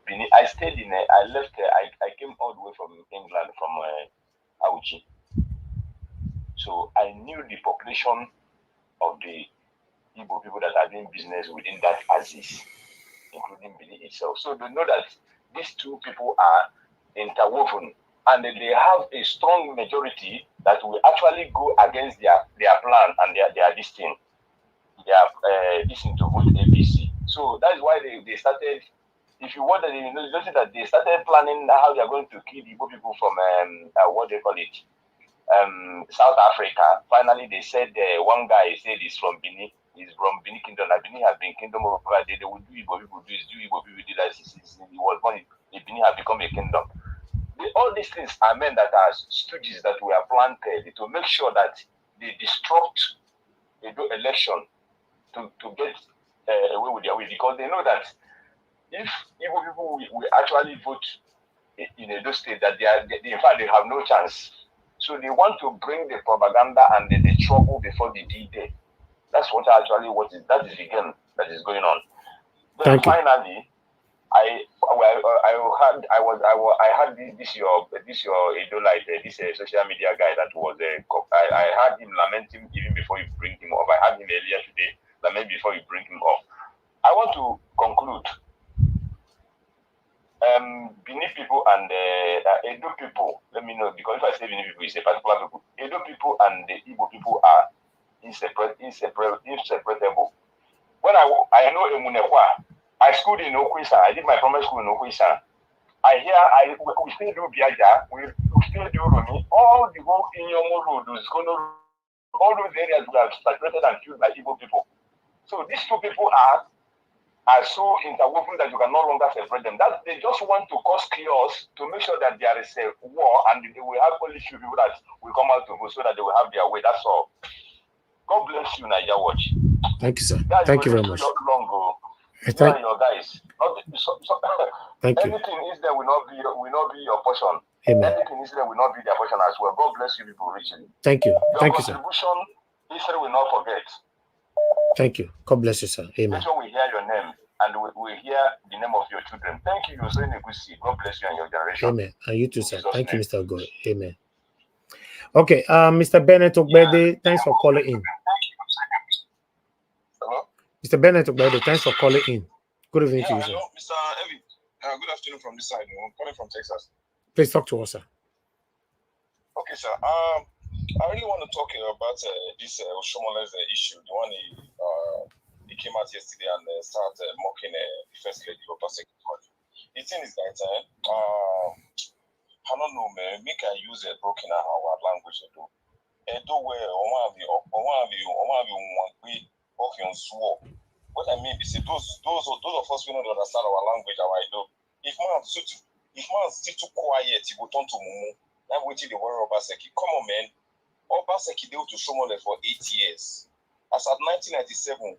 Benin. I stayed in, I left, I came all the way from England, from Auchi. So I knew the population of the Igbo people that are doing business within that axis, including Benin itself. So they know that these two people are interwoven and they have a strong majority that will actually go against their plan and their this thing to vote APC. So that is why they started. If you want, you notice that they started planning how they are going to kill the Igbo people from what they call it, South Africa. Finally, they said one guy said he's from Benin. He's from Benin Kingdom. Like Benin has been kingdom over there. They will do Igbo people do this, do Igbo people do that. He was born. Benin has become a kingdom. All these things are men that are stooges that were planted to make sure that they disrupt the election to get away with their way, because they know that if Igbo people will actually vote in Edo State, that in fact they have no chance. So they want to bring the propaganda and the trouble before the D-Day. That's what that is the game that is going on. Then finally, I had this your Idolite, this social media guy that was I had him lamenting even before you bring him up. I had him earlier today, lament before you bring him up. I want to conclude. Benin people and Edo people, let me know, because if I say Benin people, it's a particular people. Edo people and the Igbo people are inseparable. When I know Emunekwa, I schooled in Okwisa. I did my primary school in Okwisa. We still do Biaja, we still do Rumi. All the whole Inyomo Road, all those areas were saturated and filled by Igbo people. So these two people are so interwoven that you can no longer separate them. That they just want to cause chaos to make sure that there is a war and they will have only few people that will come out to vote so that they will have their way. That's all. God bless you, Niger Watch. Thank you, sir. That's Thank you very much. You and your guys. Thank you. Anything is there will not be your portion. Amen. Anything is there will not be their portion as well. God bless you people richly. Thank you. Thank you, sir. Your contribution, history will not forget. Thank you. God bless you, sir. Amen. Make sure we hear your name and we hear the name of your children. Thank you. You're saying a good seed. God bless you and your generation. Amen. And you too, sir. Thank you, name. Mr. God. Amen. Okay, Mr. Bennett Ogbede, thanks for calling in. Hello? Mr. Bennett Ogbede, thanks for calling in. Good evening to you, sir. Hello, Mr. Evi. Good afternoon from this side. I'm calling from Texas. Please talk to us, sir. Okay, sir. I really want to talk about this Oshiomhole issue. The one he came out yesterday and started mocking the First Lady Obaseki. The thing is that I don't know, man. Make I use a broken our language to do. What I mean is, those of us who don't understand our language, how I do. If man still too quiet, he will turn to Mumu. Now waiting the word Obaseki. Come on, man. Obaseki dealt to Oshiomhole for 8 years. As at 1997,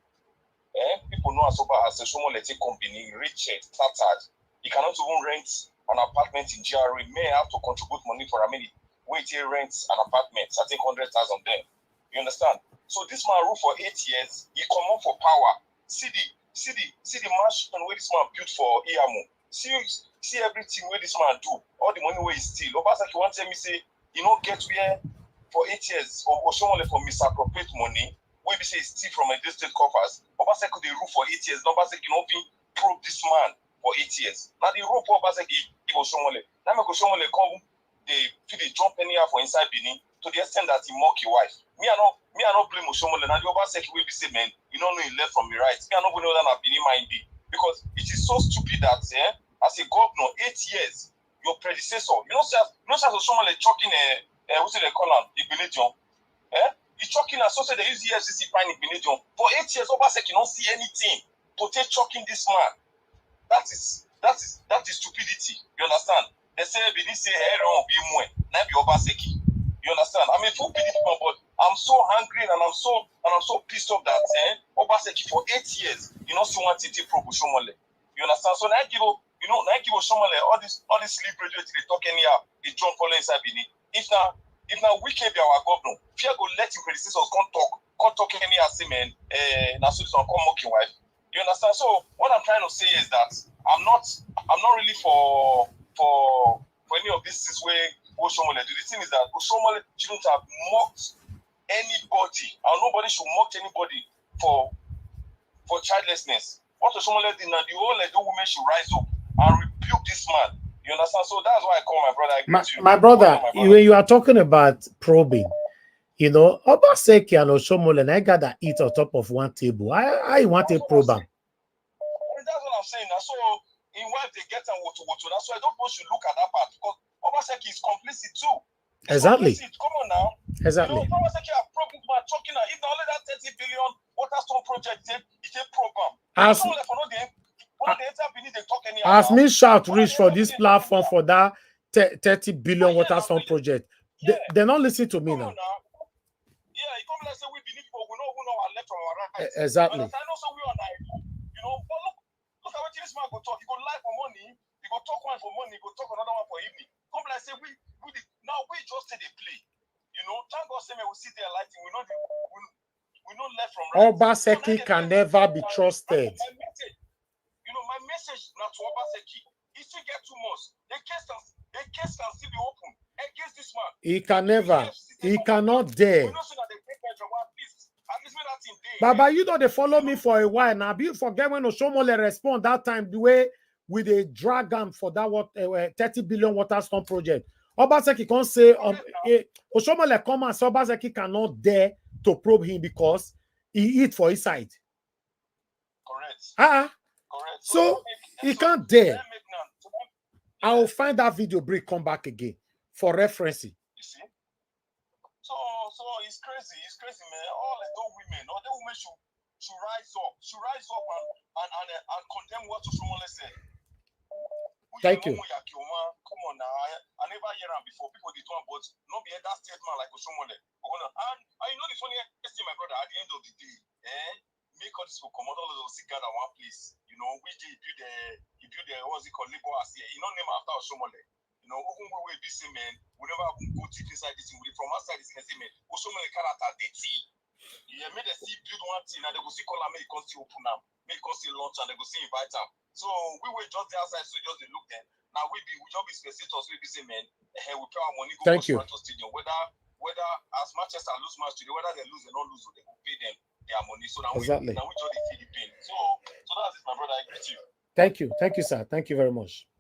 people know as Oshiomhole company rich, started. He cannot even rent an apartment in GRA. May have to contribute money for a minute. Wait, he rents an apartment. I think 100,000 there. You understand? So this man ruled for 8 years. He come up for power. See the mansion where this man built for Iyamu. See everything where this man do. All the money where he steal. Obaseki want tell me say you know get where for 8 years of Oshiomhole for misappropriate money. Where we say he steal from a district coffers. Obaseki they rule for 8 years. Obaseki not being probe this man for 8 years. Now the rule for Obaseki give Oshiomhole. Now make Oshiomhole come they jump anyhow for inside Benin to the extent that he mock your wife. Me I not blame Oshiomhole. Now the Obaseki will be say man, you don't know he left from the right. Me I not know that Benin mind be because it is so stupid that as a governor 8 years your predecessor you know Oshiomhole choking what they call him Igbinedion. He choking as so say they use EFCC fine Igbinedion for 8 years. Obaseki don't see anything to take choking this man. That is stupidity. You understand? They say Benin say hey wrong be more. Now be Obaseki. You understand? I'm a full PDP man, but I'm so hungry and I'm so pissed off that Obaseki for 8 years, you know, see one to probe Oshiomhole. You understand? So now I give Oshiomhole all this sleep radio they talk anyhow, they jump all inside Benin. If now we can be our governor, if you go let him predecessors come talk anyhow, say man, now so come mocking wife. You understand? So what I'm trying to say is that I'm not really for any of this way Oshiomhole do. The thing is that Oshiomhole shouldn't have mocked anybody, and nobody should mock anybody for childlessness. What Oshiomhole did now, the whole women should rise up and rebuke this man. You understand? So that's why I call my brother. My brother, when you are talking about probing, you know, Obaseki and Oshiomhole and I got that eat on top of one table. I want a probe. That's what I'm saying. So in what they get and what. That's why don't should look at that part because Obaseki is complicit too. Exactly. Complicit. Come on now. Exactly. You know, Obaseki are probing about talking. If not only that 30 billion Waterstone project, it's a program. As me shout reach for this platform for that 30 billion Waterstone project, they don't listen to me now. Yeah, he come and say we believe people we know our left from our right. Exactly. I know so we are like, you know, but look at what this man go talk. He go lie for money, he go talk one for money, he go talk another one for evening. Come and say we just say they play. You know, thank God say we sit there lighting. We know left from right. Obaseki can never be trusted. My message now to Obaseki is to get 2 months. The case can still be open against this man. He can never. He cannot dare. Baba, you know they follow me for a while now. You forget when Oshiomhole respond that time the way with a dragon for that 30 billion Waterstone project. Obaseki can't say Oshiomhole come and say Obaseki cannot dare to probe him because he eat for his side. Correct. Correct. So he can't dare. I'll find that video break, come back again for reference. You see? So it's crazy. It's crazy, man. All the women should rise up. Should rise up and condemn what Oshiomhole said. Thank you. Come on now. I never hear him before. People did one, but not be that statement like Oshiomhole. And I know this one here, my brother, at the end of the day, make all this people come out, all of those sit at one place. You know, which he build the what's it called, labor as here. You know, name after Oshiomhole. You know, who we be say, man, we never go deep inside this thing. From outside this thing, man, Oshiomhole character dirty. Yeah, made the see build one thing, and they go see call and make it see open now, make it see launch, and they go see invite them. So we were just the outside, so just they look then. Now we just be spectators, we be say, man, we pay our money, go to Toronto Stadium. Whether as Manchester lose match today, whether they lose or not lose, they will pay them their money. So now we just feel the pain. So that's it, my brother. I greet you. Thank you, sir. Thank you very much.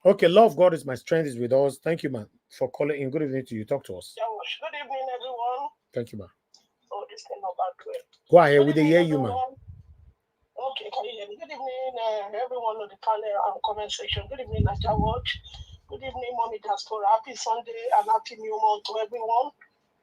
Okay, love God is my strength is with us. Thank you, man, for calling in. Good evening to you. Talk to us. Good evening, everyone. Thank you, man. Oh, this thing not bad. Go ahead, we hear you, man. Okay, can you hear me? Good evening, everyone on the panel and comment section. Good evening, Naija Watch. Good evening, Mommy Diaspora. Happy Sunday and happy new month to everyone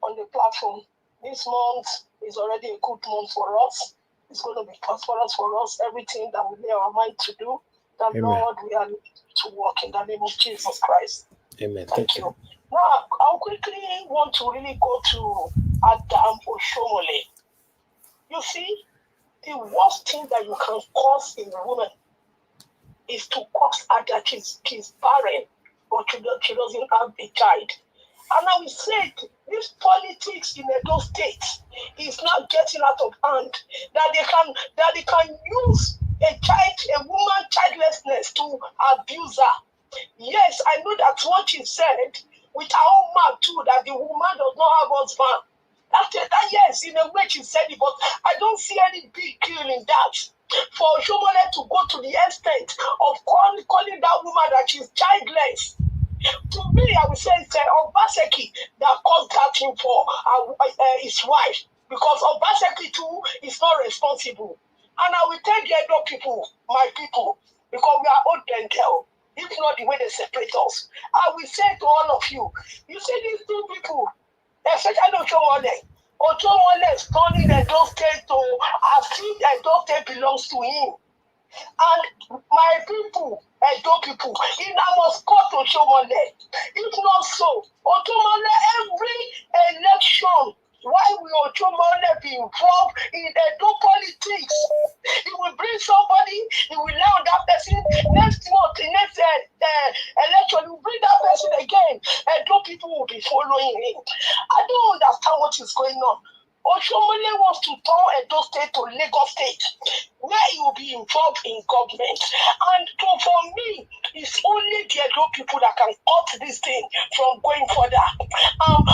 on the platform. This month is already a good month for us. It's going to be prosperous for us. Everything that we lay our mind to do, the Lord, we are to work in the name of Jesus Christ. Amen. Thank you. Now, I'll quickly want to really go to Adam Oshiomhole. You see, the worst thing that you can cause in a woman is to cause her that she's barren or she doesn't have a child. And I will say this politics in Edo State is not getting out of hand. That they can use a woman childlessness to abuse her. Yes, I know that's what she said with her own mouth too, that the woman does not have husband. That yes, in a way she said it, but I don't see any big deal in that. For Oshiomhole to go to the extent of calling that woman that she's childless. To me, I would say it's Obaseki that caused that thing for his wife, because Obaseki too is not responsible. And I will tell the Edo people, my people, because we are old and tell, if not the way they separate us. I will say to all of you, you see these two people, especially Oshiomhole is turning Edo State to as if Edo State belongs to him. And my people, Edo people, in must cut Oshiomhole. If not so, Oshiomhole every election, why will Oshiomhole be involved in Edo politics? He will bring somebody, he will allow that person next month, the next election, he will bring that person again. Edo people will be following him. I don't understand what is going on. Oshiomhole wants to turn Edo State to Lagos State, where he will be involved in government. And so for me, it's only the Edo people that can cut this thing from going further.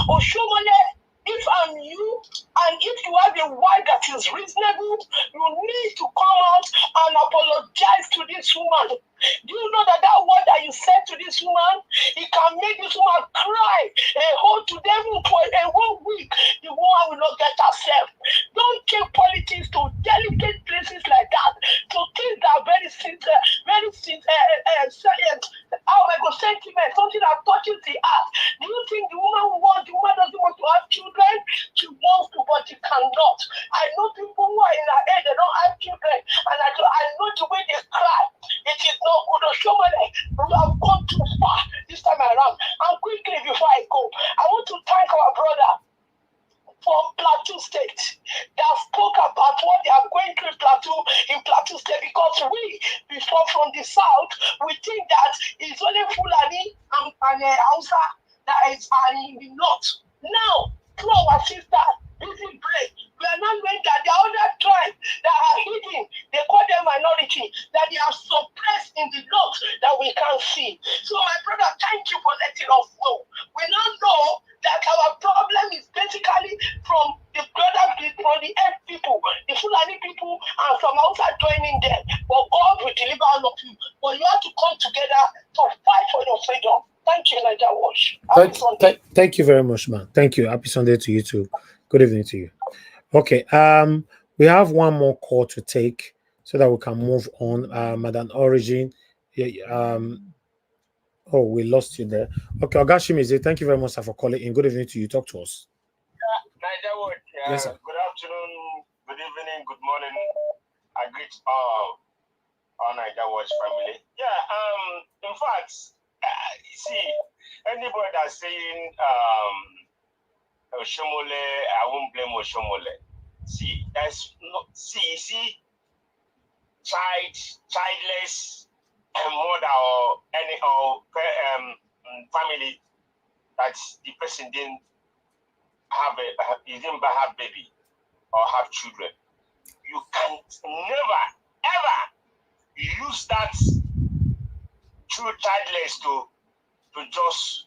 Oshiomhole, if I'm you, and if you have a wife that is reasonable, you need to come out and apologize to this woman. Do you know that word that you said to this woman, it can make this woman cry a whole to them for a whole week? The woman will not get herself. Don't take politics to delicate places like that, to things that are very sentiment, something that touches the heart. Do you think the woman doesn't want to have children? She wants to, but she cannot. I know people who are in her age, they don't have children, and I know the way they cry. It is not good. Oshiomhole, we have gone too far this time around. And quickly before I go, I want to thank our brother from Plateau State that spoke about what they are going through in Plateau State, because we, before from the south, we think that it's only Fulani and Hausa that is in the north. Now, through our sister, Betsy Obaseki, we are not knowing that the other tribes that are hidden, they call them minority, that they are suppressed in the north that we can't see. So my brother, thank you for letting us know. We now know that our problem is basically from the brothers, from the F people, the Fulani people, and some outside joining them. But God will deliver all of you. But you have to come together to fight for your freedom. Thank you, Naija Watch. Thank you very much, man. Thank you. Happy Sunday to you too. Good evening to you. Okay. We have one more call to take so that we can move on. Madam Origin. Yeah, oh, we lost you there. Okay, Ogashimize, thank you very much, sir, for calling in. Good evening to you. Talk to us. Niger Wood, Yes, sir. good afternoon, good evening, good morning. I greet all Niger Watch family. Yeah, in fact, see, anybody that's saying Oshiomhole, I won't blame Oshiomhole. See, that's not see, childless mother or any family that the person didn't he didn't have baby or have children. You can never ever use that true childless to just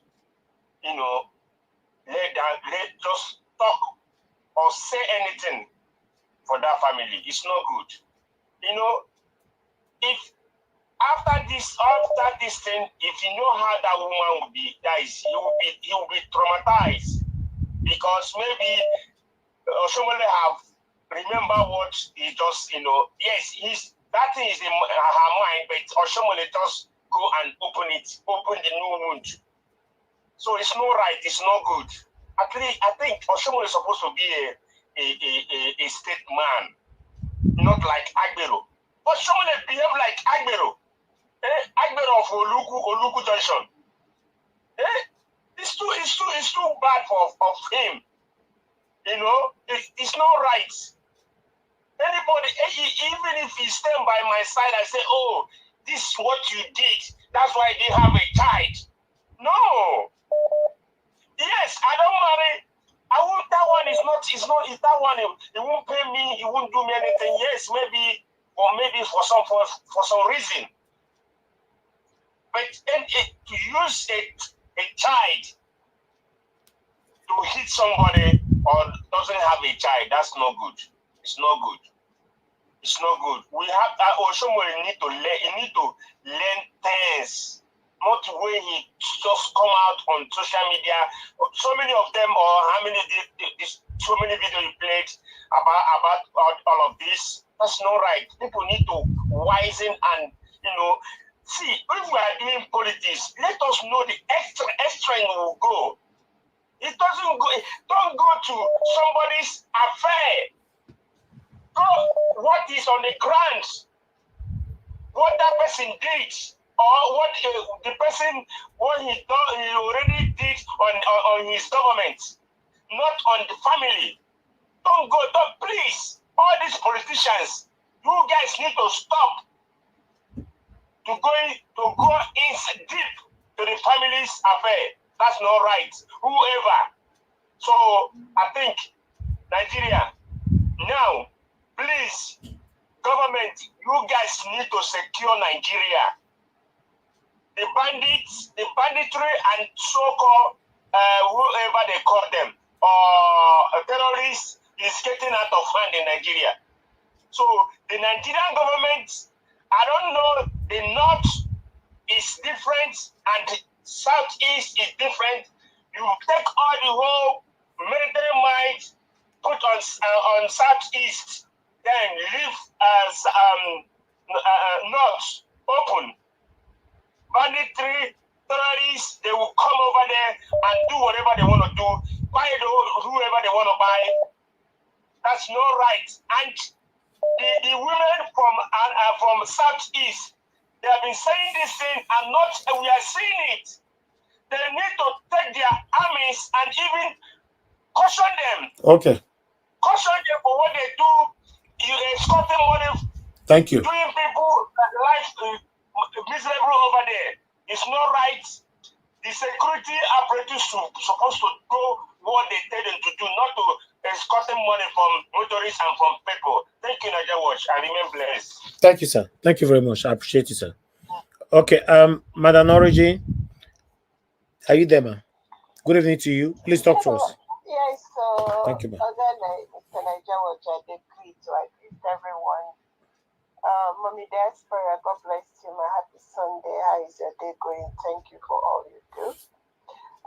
let just talk or say anything for that family. It's not good. If after this thing, if you know how that woman will be, he will be traumatized because maybe Oshiomhole have remember what he just yes, that thing is in her mind, but Oshiomhole just go and open the new wound. So it's not right, it's not good. Actually, I think Oshiomhole is supposed to be a state man, not like Agbero. But Oshiomhole behave like Agbero. Agbero of Oluku Junction. It's too bad of him. It's not right. Anybody, even if he stand by my side and say, "Oh, this is what you did. That's why they have a child." No. Yes, I don't marry. I won't. That one is not. It's not. Is that one? He won't pay me. He won't do me anything. Yes, maybe, or maybe for some reason. But to use a child to hit somebody or doesn't have a child, that's not good. It's not good. It's not good. We have Oshiomhole need to learn things, not when he just come out on social media. So many of them, or how many so many videos you played about all of this. That's not right. People need to wisen and see, if we are doing politics, let us know the extra we will go. It doesn't go. Don't go to somebody's affair. Go what is on the ground, what that person did, or what the person he already did on his government, not on the family. Don't please. All these politicians, you guys need to stop to go in deep to the family's affair. That's not right. Whoever. So I think Nigeria now, please, government, you guys need to secure Nigeria. The bandits, the banditry, and so-called whoever they call them, or terrorists, is getting out of hand in Nigeria. So the Nigerian government, I don't know, the north is different and the southeast is different. You take all the whole military might, put on southeast, then leave north open. Banditry, terrorists, they will come over there and do whatever they want to do, buy whoever they want to buy. That's not right. And the women from southeast, they have been saying this thing, and we are seeing it. They need to take their armies and even caution them. Okay. Caution them for what they do. You escorting money. Thank you. Doing people life miserable over there. It's not right. The security apparatus supposed to do what they tell them to do, not to escorting money from motorists and from people. Thank you, Niger Watch. I remain blessed. Thank you, sir. Thank you very much. I appreciate you, sir. Okay, Madam Origin, are you there, ma'am? Good evening to you. Please talk to us. Yes, thank you, ma'am. Again, Mr. Niger Watch, I agree to everyone. Mommy Desperation, God bless you. My happy Sunday. How is your day going? Thank you for all you do.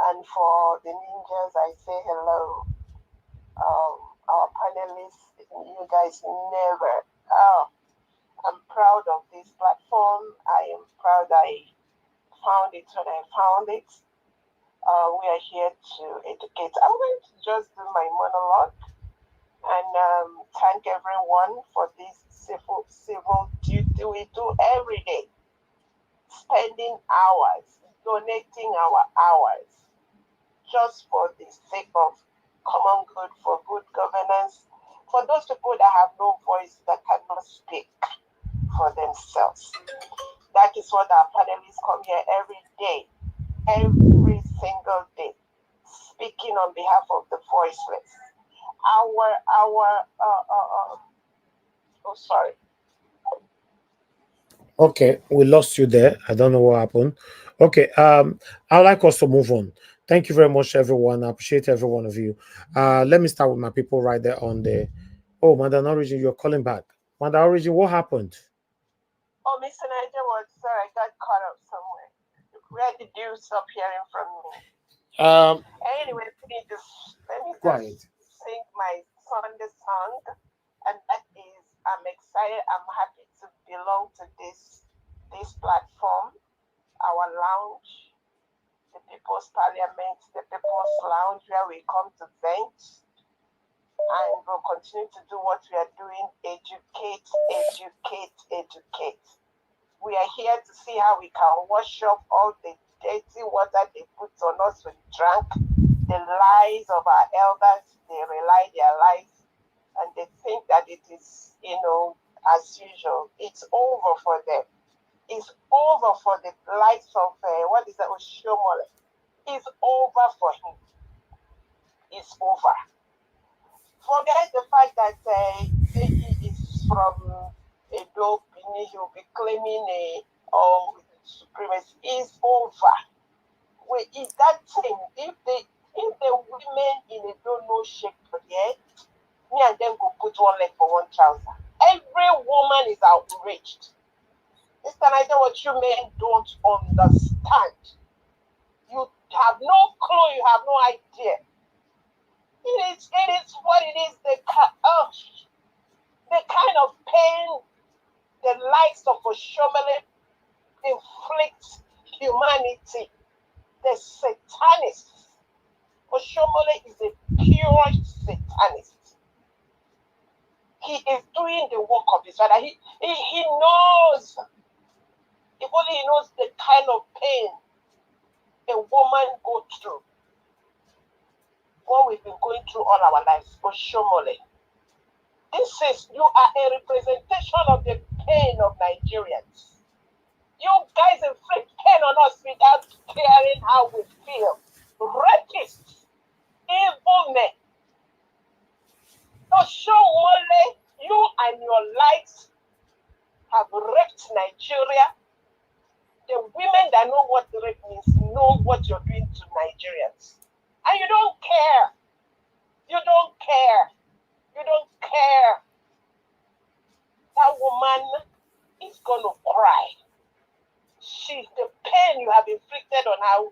And for the ninjas, I say hello. Our panelists. You guys never. Oh, I'm proud of this platform. I am proud I found it when I found it. We are here to educate. I'm going to just do my monologue and thank everyone for this civil duty we do every day. Spending hours, donating our hours, just for the sake of common good, for good governance, for those people that have no voice, that cannot speak for themselves. That is what our panelists come here every day, every single day, speaking on behalf of the voiceless. Sorry. Okay, we lost you there. I don't know what happened. Okay, I'd like us to move on. Thank you very much, everyone. I appreciate every one of you. Let me start with my people right there on the. Oh, Madam Origin, you're calling back. Madam Origin, what happened? Oh, Mr. Niger was sorry, I got caught up somewhere. Where did you stop hearing from me? Anyway, let me just sing my Sunday song, and that is, I'm excited, I'm happy to belong to this platform, our lounge, the People's Parliament, the People's Lounge, where we come to vent, and we'll continue to do what we are doing, educate, educate, educate. We are here to see how we can wash off all the dirty water they put on us when we drank, the lies of our elders. They rely their lives, and they think that it is, as usual. It's over for them. It's over for the likes of, Oshiomhole. It's over for him. It's over. Forget the fact that he is from Edo, he will be claiming supremacy. It's over. If that thing, if the women in Edo no shake for the head, me and them go put one leg for one trouser. Every woman is outraged. Mr. Niger, what you men don't understand. You have no clue, you have no idea. It is what it is. The kind of pain the likes of Oshiomhole inflict humanity. The satanists. Oshiomhole is a pure satanist. He is doing the work of his father. He knows. If only he knows the kind of pain a woman goes through. What we've been going through all our lives. Oshiomhole. You are a representation of the pain of Nigerians. You guys inflict pain on us without caring how we feel. Rapists, evil men. Oshiomhole, you and your lights have raped Nigeria. The women that know what rape means know what you're doing to Nigerians. And you don't care. You don't care. You don't care. That woman is going to cry. She's the pain you have inflicted on her.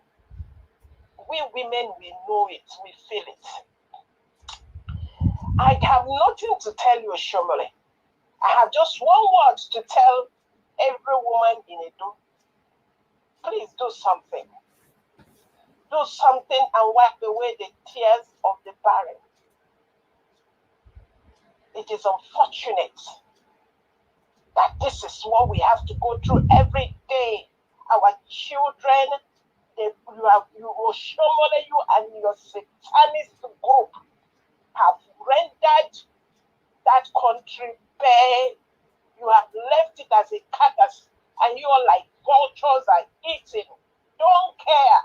We women, we know it. We feel it. I have nothing to tell you, Oshiomhole. I have just one word to tell every woman in Edo. Please do something. Do something and wipe away the tears of the barren. It is unfortunate that this is what we have to go through every day. Our children, Oshiomhole, you and your satanist group have rendered that country bare. You have left it as a carcass, and you are like vultures are eating. Don't care.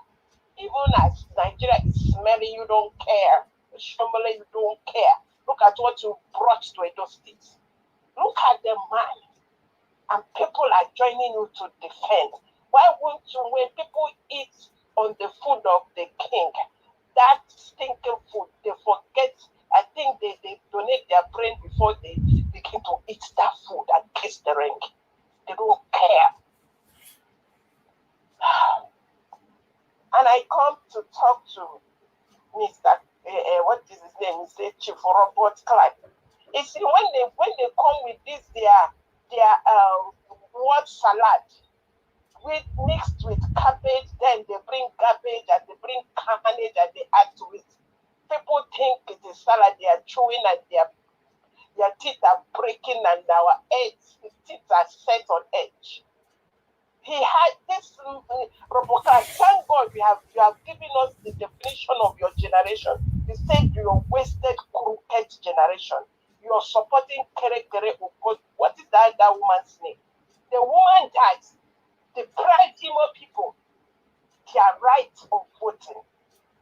Even as Nigeria is smelling, you don't care. Oshiomhole, you don't care. Look at what you brought to Edo State. Look at the man. And people are joining you to defend. Why won't you, when people eat on the food of the king, that stinking food, they forget, I think they donate their brain before they begin to eat that food and kiss the ring. They don't care. And I come to talk to Mr. What is his name? Mr. Chief Robert Clark. You see, when they come with this their word salad, mixed with cabbage, then they bring garbage and they bring carnage and they add to it. People think it is salad, they are chewing and their teeth are breaking and our teeth are set on edge. He had this Roboka. Thank God you have given us the definition of your generation. You said you're wasted, crooked generation. You're supporting Kere Okot. What is that woman's name? The woman died, deprived Imo people their right of voting,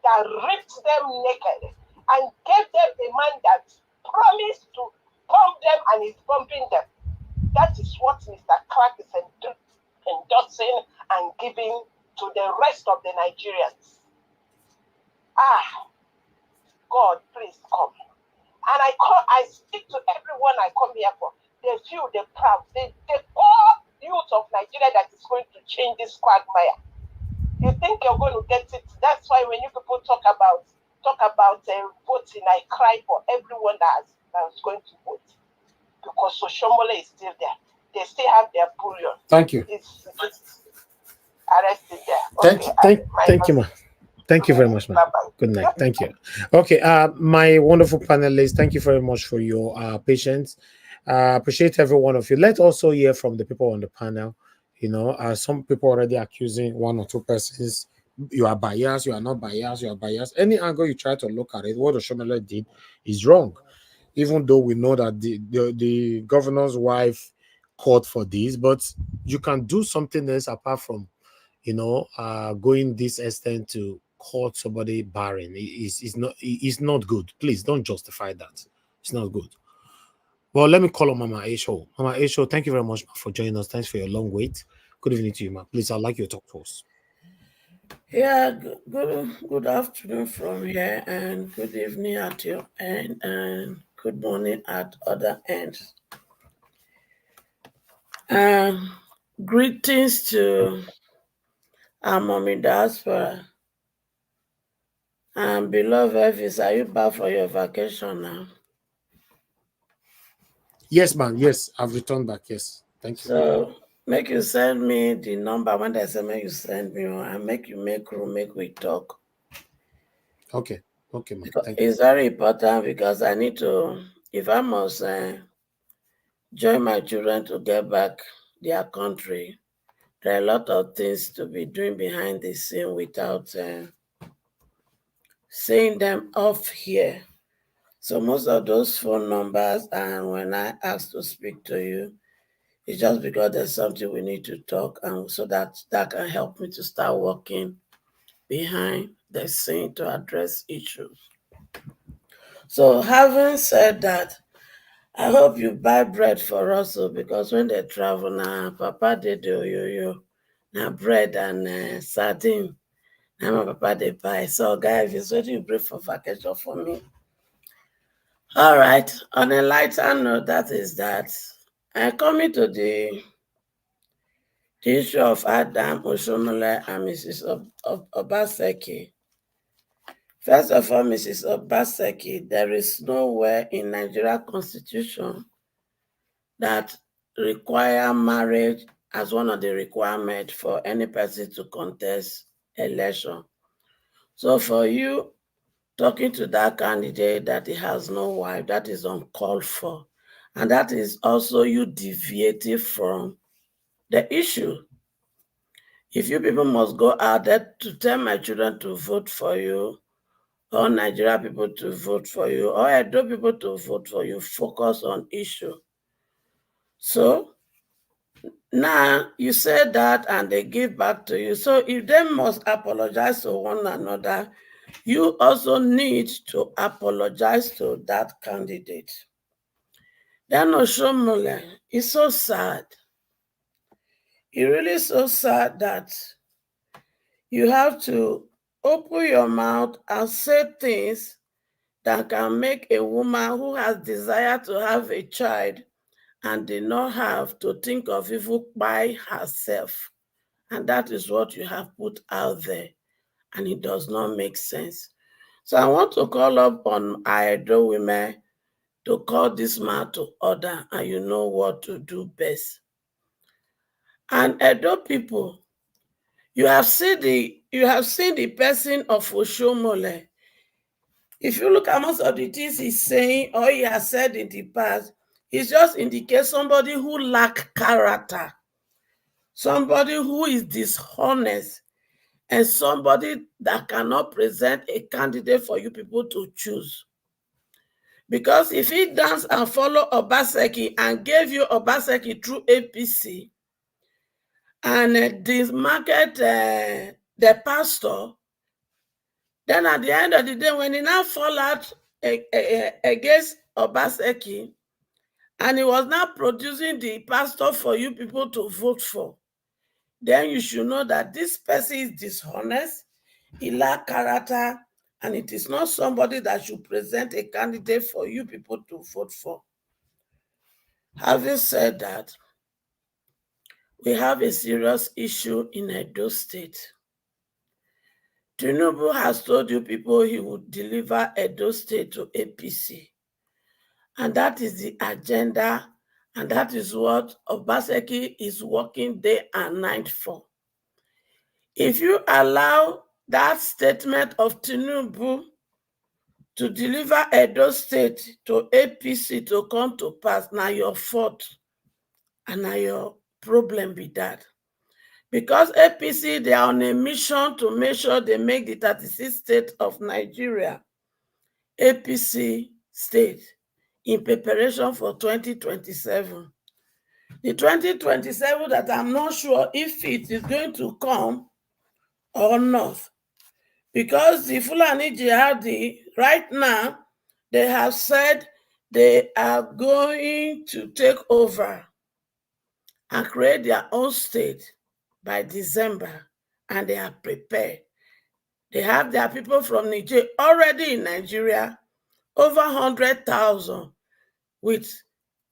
that ripped them naked and gave them a man that promised to pump them and is pumping them. That is what Mr. Clark is endorsing and giving to the rest of the Nigerians. God, please come. And I speak to everyone I come here for. They feel they're proud. They all youth of Nigeria that is going to change this quagmire. You think you're going to get it? That's why when you people talk about voting, I cry for everyone that's going to vote, because Oshiomhole is still there. They still have their bullion. Thank you. It's arrested there. Okay, thank you, ma. Thank you very much, ma. Good night. Thank you. Okay, my wonderful panelists, thank you very much for your patience. Appreciate every one of you. Let's also hear from the people on the panel. You know, some people already accusing one or two persons. You are biased, you are not biased, you are biased. Any angle you try to look at it, what Oshiomhole did is wrong. Even though we know that the governor's wife called for this, but you can do something else apart from, you know, going this extent to call somebody barren. It's not good. Please don't justify that. It's not good. Well, let me call on Mama Aisho. Mama Aisho, thank you very much for joining us. Thanks for your long wait. Good evening to you, ma. Please, I'd like you to talk to us. Yeah, good afternoon from here, and good evening at your end, and good morning at other ends. Greetings to our mommy diaspora. And beloved Elvis, are you back for your vacation now? Yes, ma'am. Yes, I've returned back. Yes, thank you. So make you send me the number. When they say make you send me, and make you make room, make we talk. Okay, okay, ma'am. Thank you. It's very important because I need to, if I must join my children to get back their country, there are a lot of things to be doing behind the scene without seeing them off here. So most of those phone numbers, and when I ask to speak to you, it's just because there's something we need to talk, and so that can help me to start working behind the scene to address issues. So having said that, I hope you buy bread for us, because when they travel now, Papa they do yo now bread and sardine. Now my Papa they buy. So guys, if it's what you bring for vacation for me. All right. On a lighter note, that is that I'm coming to the issue of Adam Oshiomhole and Mrs. Obaseki. First of all, Mrs. Obaseki, there is nowhere in Nigeria Constitution that require marriage as one of the requirements for any person to contest election. So for you talking to that candidate that he has no wife, that is uncalled for. And that is also you deviating from the issue. If you people must go out there to tell my children to vote for you, or Nigeria people to vote for you, or Edo people to vote for you, focus on issue. So now you say that and they give back to you. So if they must apologize to one another, you also need to apologize to that candidate. Then Oshiomhole is so sad. It's really so sad that you have to open your mouth and say things that can make a woman who has desire to have a child and did not have to think of even by herself. And that is what you have put out there. And it does not make sense. So I want to call up on Edo women to call this man to order, and you know what to do best. And Edo people, you have seen the person of Oshiomhole. If you look at most of the things he's saying or he has said in the past, it just indicates somebody who lacks character, somebody who is dishonest, and somebody that cannot present a candidate for you people to choose. Because if he dance and follow Obaseki and gave you Obaseki through APC and dismarket the pastor, then at the end of the day, when he now fall out against Obaseki, and he was now producing the pastor for you people to vote for, then you should know that this person is dishonest, he lacks character, and it is not somebody that should present a candidate for you people to vote for. Having said that, we have a serious issue in Edo State. Tinubu has told you people he would deliver Edo State to APC. And that is the agenda, and that is what Obaseki is working day and night for. If you allow that statement of Tinubu to deliver Edo State to APC to come to pass, now your fault and now your problem be that. Because APC, they are on a mission to make sure they make the 36 states of Nigeria APC state in preparation for 2027. The 2027 that I'm not sure if it is going to come or not. Because the Fulani Jihadi, right now, they have said they are going to take over and create their own state by December, and they are prepared. They have their people from Niger already in Nigeria, over 100,000, with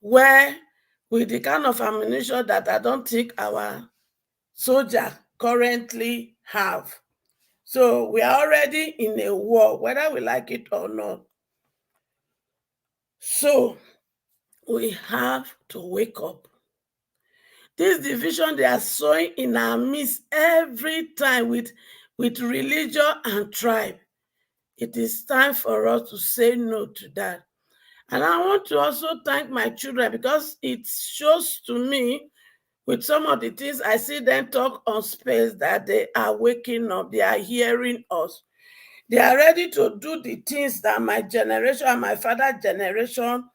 the kind of ammunition that I don't think our soldiers currently have. So we are already in a war, whether we like it or not. So we have to wake up. This division they are sowing in our midst every time with religion and tribe. It is time for us to say no to that. And I want to also thank my children, because it shows to me with some of the things I see them talk on space that they are waking up, they are hearing us. They are ready to do the things that my generation and my father's generation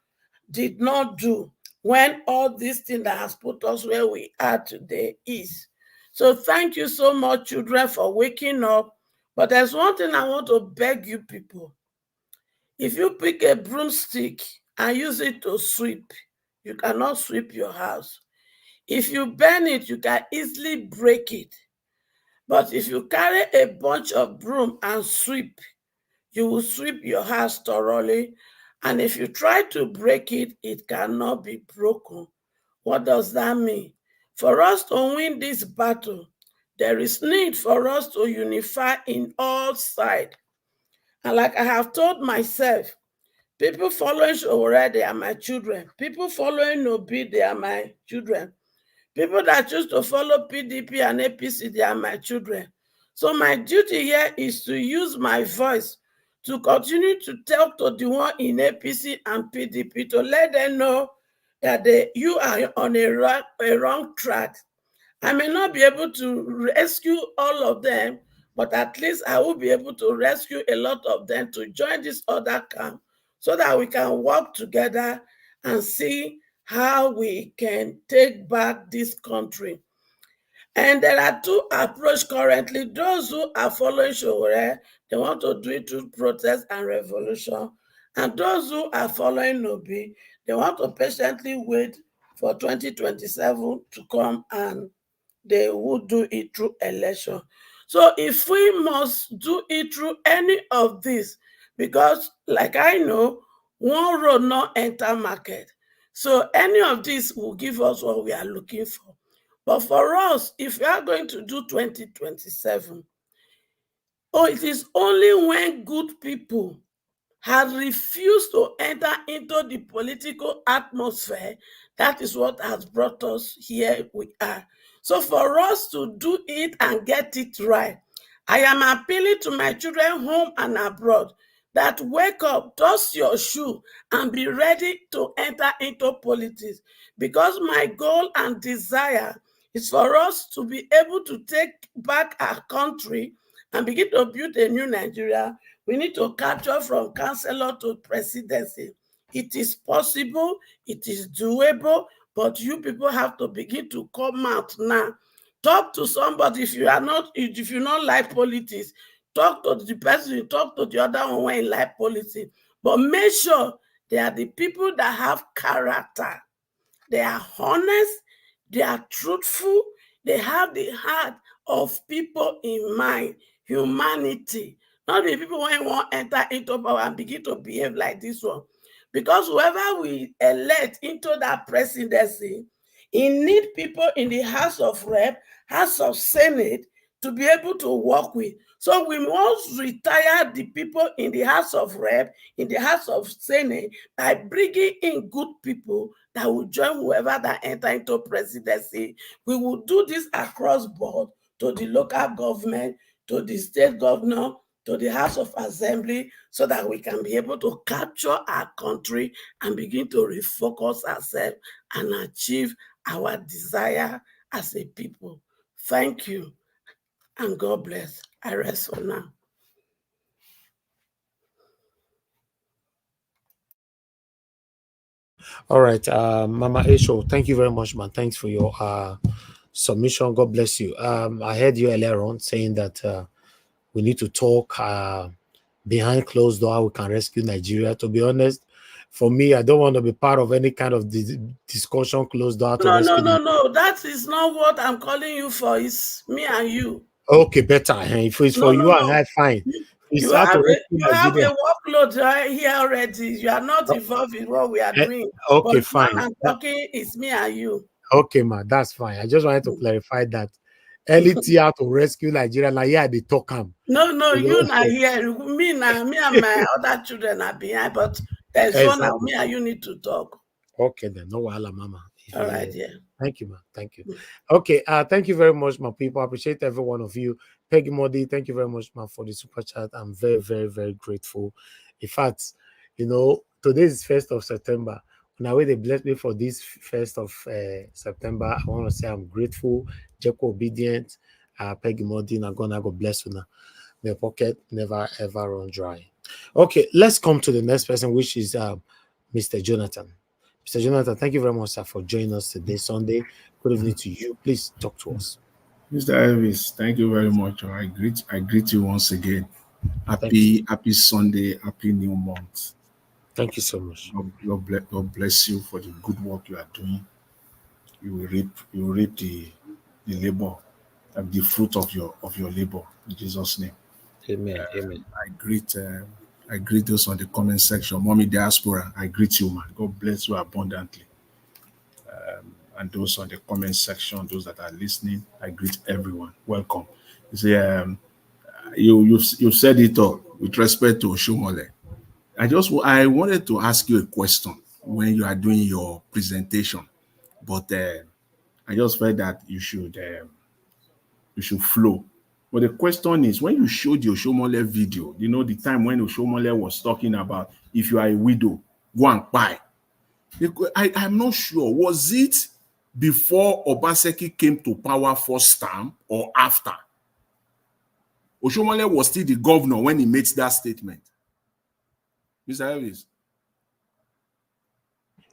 did not do when all these things that has put us where we are today is. So thank you so much, children, for waking up. But there's one thing I want to beg you people. If you pick a broomstick and use it to sweep, you cannot sweep your house. If you burn it, you can easily break it. But if you carry a bunch of broom and sweep, you will sweep your house thoroughly. And if you try to break it, it cannot be broken. What does that mean? For us to win this battle, there is need for us to unify in all sides. And like I have told myself, people following Showore, they are my children. People following Obi, they are my children. People that choose to follow PDP and APC, they are my children. So my duty here is to use my voice to continue to talk to the one in APC and PDP to let them know that you are on a wrong track. I may not be able to rescue all of them, but at least I will be able to rescue a lot of them to join this other camp so that we can work together and see how we can take back this country. And there are two approaches currently. Those who are following Showore, they want to do it through protest and revolution. And those who are following Obi, they want to patiently wait for 2027 to come, and they will do it through election. So if we must do it through any of this, because like I know, one road not enter market. So any of this will give us what we are looking for. But for us, if we are going to do 2027, it is only when good people has refused to enter into the political atmosphere. That is what has brought us here we are. So for us to do it and get it right, I am appealing to my children home and abroad that wake up, dust your shoe, and be ready to enter into politics. Because my goal and desire is for us to be able to take back our country and begin to build a new Nigeria. We need to capture from councillor to presidency. It is possible, it is doable, but you people have to begin to come out now. Talk to somebody if you don't like politics. Talk to the person, talk to the other one when you like politics. But make sure they are the people that have character. They are honest, they are truthful, they have the heart of people in mind, humanity. Not the people when want to enter into power and begin to behave like this one. Because whoever we elect into that presidency, he need people in the House of Rep, House of Senate to be able to work with. So we must retire the people in the House of Rep, in the House of Senate, by bringing in good people that will join whoever that enter into presidency. We will do this across board to the local government, to the state governor, to the House of Assembly, so that we can be able to capture our country and begin to refocus ourselves and achieve our desire as a people. Thank you, and God bless. I rest for now. All right, Mama Esho, thank you very much, man. Thanks for your submission. God bless you. I heard you earlier on saying that we need to talk behind closed door how we can rescue Nigeria. To be honest, for me, I don't want to be part of any kind of discussion closed door to rescue. No. That is not what I'm calling you for. It's me and you. Okay, better. If it's for you and I, fine. You have a workload here already. You are not involved in what we are doing. Okay, but fine. When I'm talking, it's me and you. Okay, ma, that's fine. I just wanted to clarify that. LET to rescue Nigeria. Now, yeah, they talk him. No, you not here. Me and my other children are behind, but there's one now. Me and you need to talk. Okay, then. No wahala, mama. All right, yeah. Thank you, ma. Thank you. Okay, thank you very much, my people. I appreciate every one of you. Peggy Modi, thank you very much, ma, for the super chat. I'm very, very, very grateful. In fact, today is 1st of September. Now, when they bless me for this 1st of September, I want to say I'm grateful, Jeko obedient, Peggy Modi, Nagona, God bless you now. My pocket never ever run dry. Okay, let's come to the next person, which is Mr. Jonathan. Mr. Jonathan, thank you very much, sir, for joining us today, Sunday. Good evening to you. Please talk to us. Mr. Elvis, thank you very much. I greet you once again. Happy Sunday, happy new month. Thank you so much. God bless you for the good work you are doing. You will reap the labor, the fruit of your labor in Jesus' name. Amen. Amen. I greet those on the comment section. Mommy Diaspora, I greet you, man. God bless you abundantly. And those on the comment section, those that are listening, I greet everyone. Welcome. You see, you said it all with respect to Oshiomhole. I wanted to ask you a question when you are doing your presentation, but I just felt that you should flow. But the question is, when you showed the Oshiomhole video, the time when Oshiomhole was talking about if you are a widow, go and buy. I'm not sure. Was it before Obaseki came to power first time or after? Oshiomhole was still the governor when he made that statement. Mr. Elvis.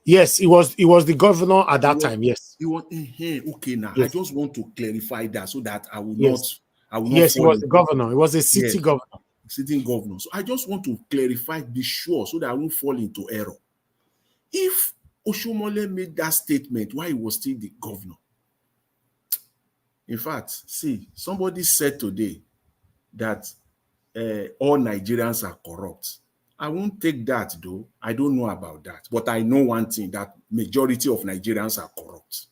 Yes, he was the governor at that time. Yes. He was okay now. Yes. I just want to clarify that so that I will not. Yes, he was the governor. He was a city governor. Sitting governor. So I just want to clarify, be sure, so that I won't fall into error. If Oshiomhole made that statement while he was still the governor, in fact, see, somebody said today that all Nigerians are corrupt. I won't take that, though. I don't know about that. But I know one thing, that majority of Nigerians are corrupt.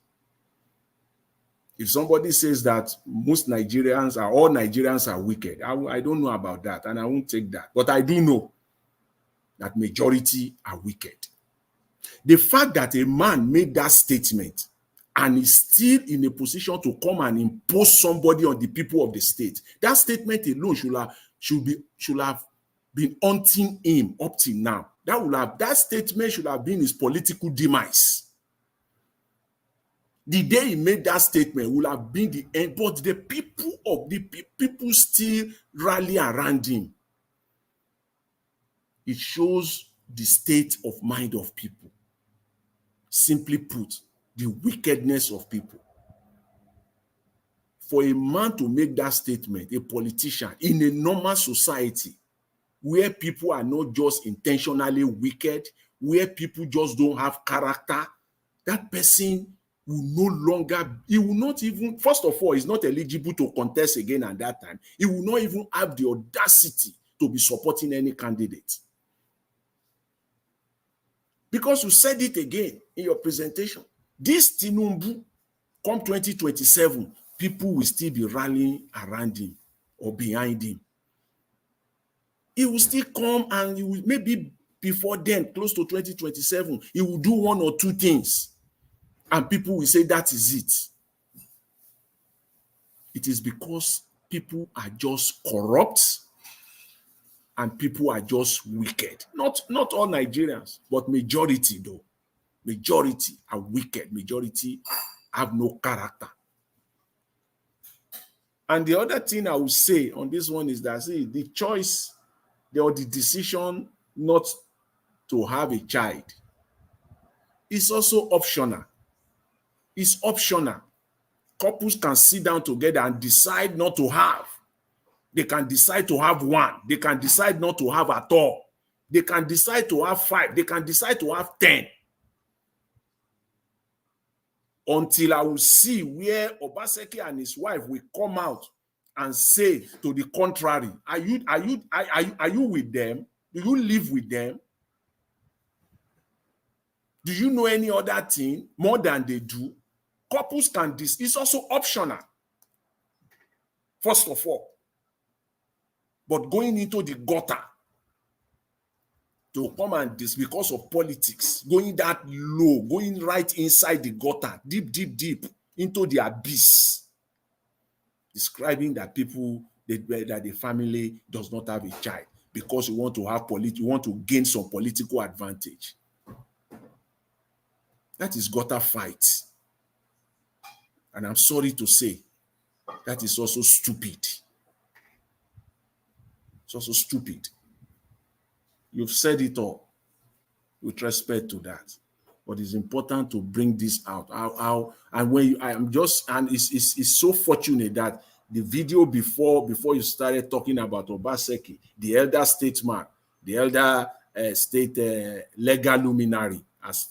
If somebody says that most Nigerians all Nigerians are wicked, I don't know about that, and I won't take that. But I do know that majority are wicked. The fact that a man made that statement and is still in a position to come and impose somebody on the people of the state, that statement alone should have been haunting him up till now. That statement should have been his political demise. The day he made that statement would have been the end, but the people still rally around him. It shows the state of mind of people. Simply put, the wickedness of people. For a man to make that statement, a politician, in a normal society, where people are not just intentionally wicked, where people just don't have character, that person will no longer, he will not even, first of all, he's not eligible to contest again at that time. He will not even have the audacity to be supporting any candidate. Because you said it again in your presentation. This Tinubu, come 2027, people will still be rallying around him or behind him. He will still come and he will, maybe before then, close to 2027, he will do one or two things. And people will say that is it. It is because people are just corrupt and people are just wicked. Not all Nigerians, but majority though. Majority are wicked. Majority have no character. And the other thing I will say on this one is that, see, the choice or the decision not to have a child is also optional. It's optional. Couples can sit down together and decide not to have. They can decide to have one. They can decide not to have at all. They can decide to have 5. They can decide to have 10. Until I will see where Obaseki and his wife will come out and say to the contrary. Are you with them? Do you live with them? Do you know any other thing more than they do? Couples can it's also optional. First of all. But going into the gutter to come and this because of politics, going that low, going right inside the gutter, deep into the abyss, describing that that the family does not have a child because you want to have you want to gain some political advantage. That is gutter fight. And I'm sorry to say, that is also stupid. It's also stupid. You've said it all with respect to that. But it's important to bring this out. It's so fortunate that the video before you started talking about Obaseki, the elder statesman, the elder state legal luminary, as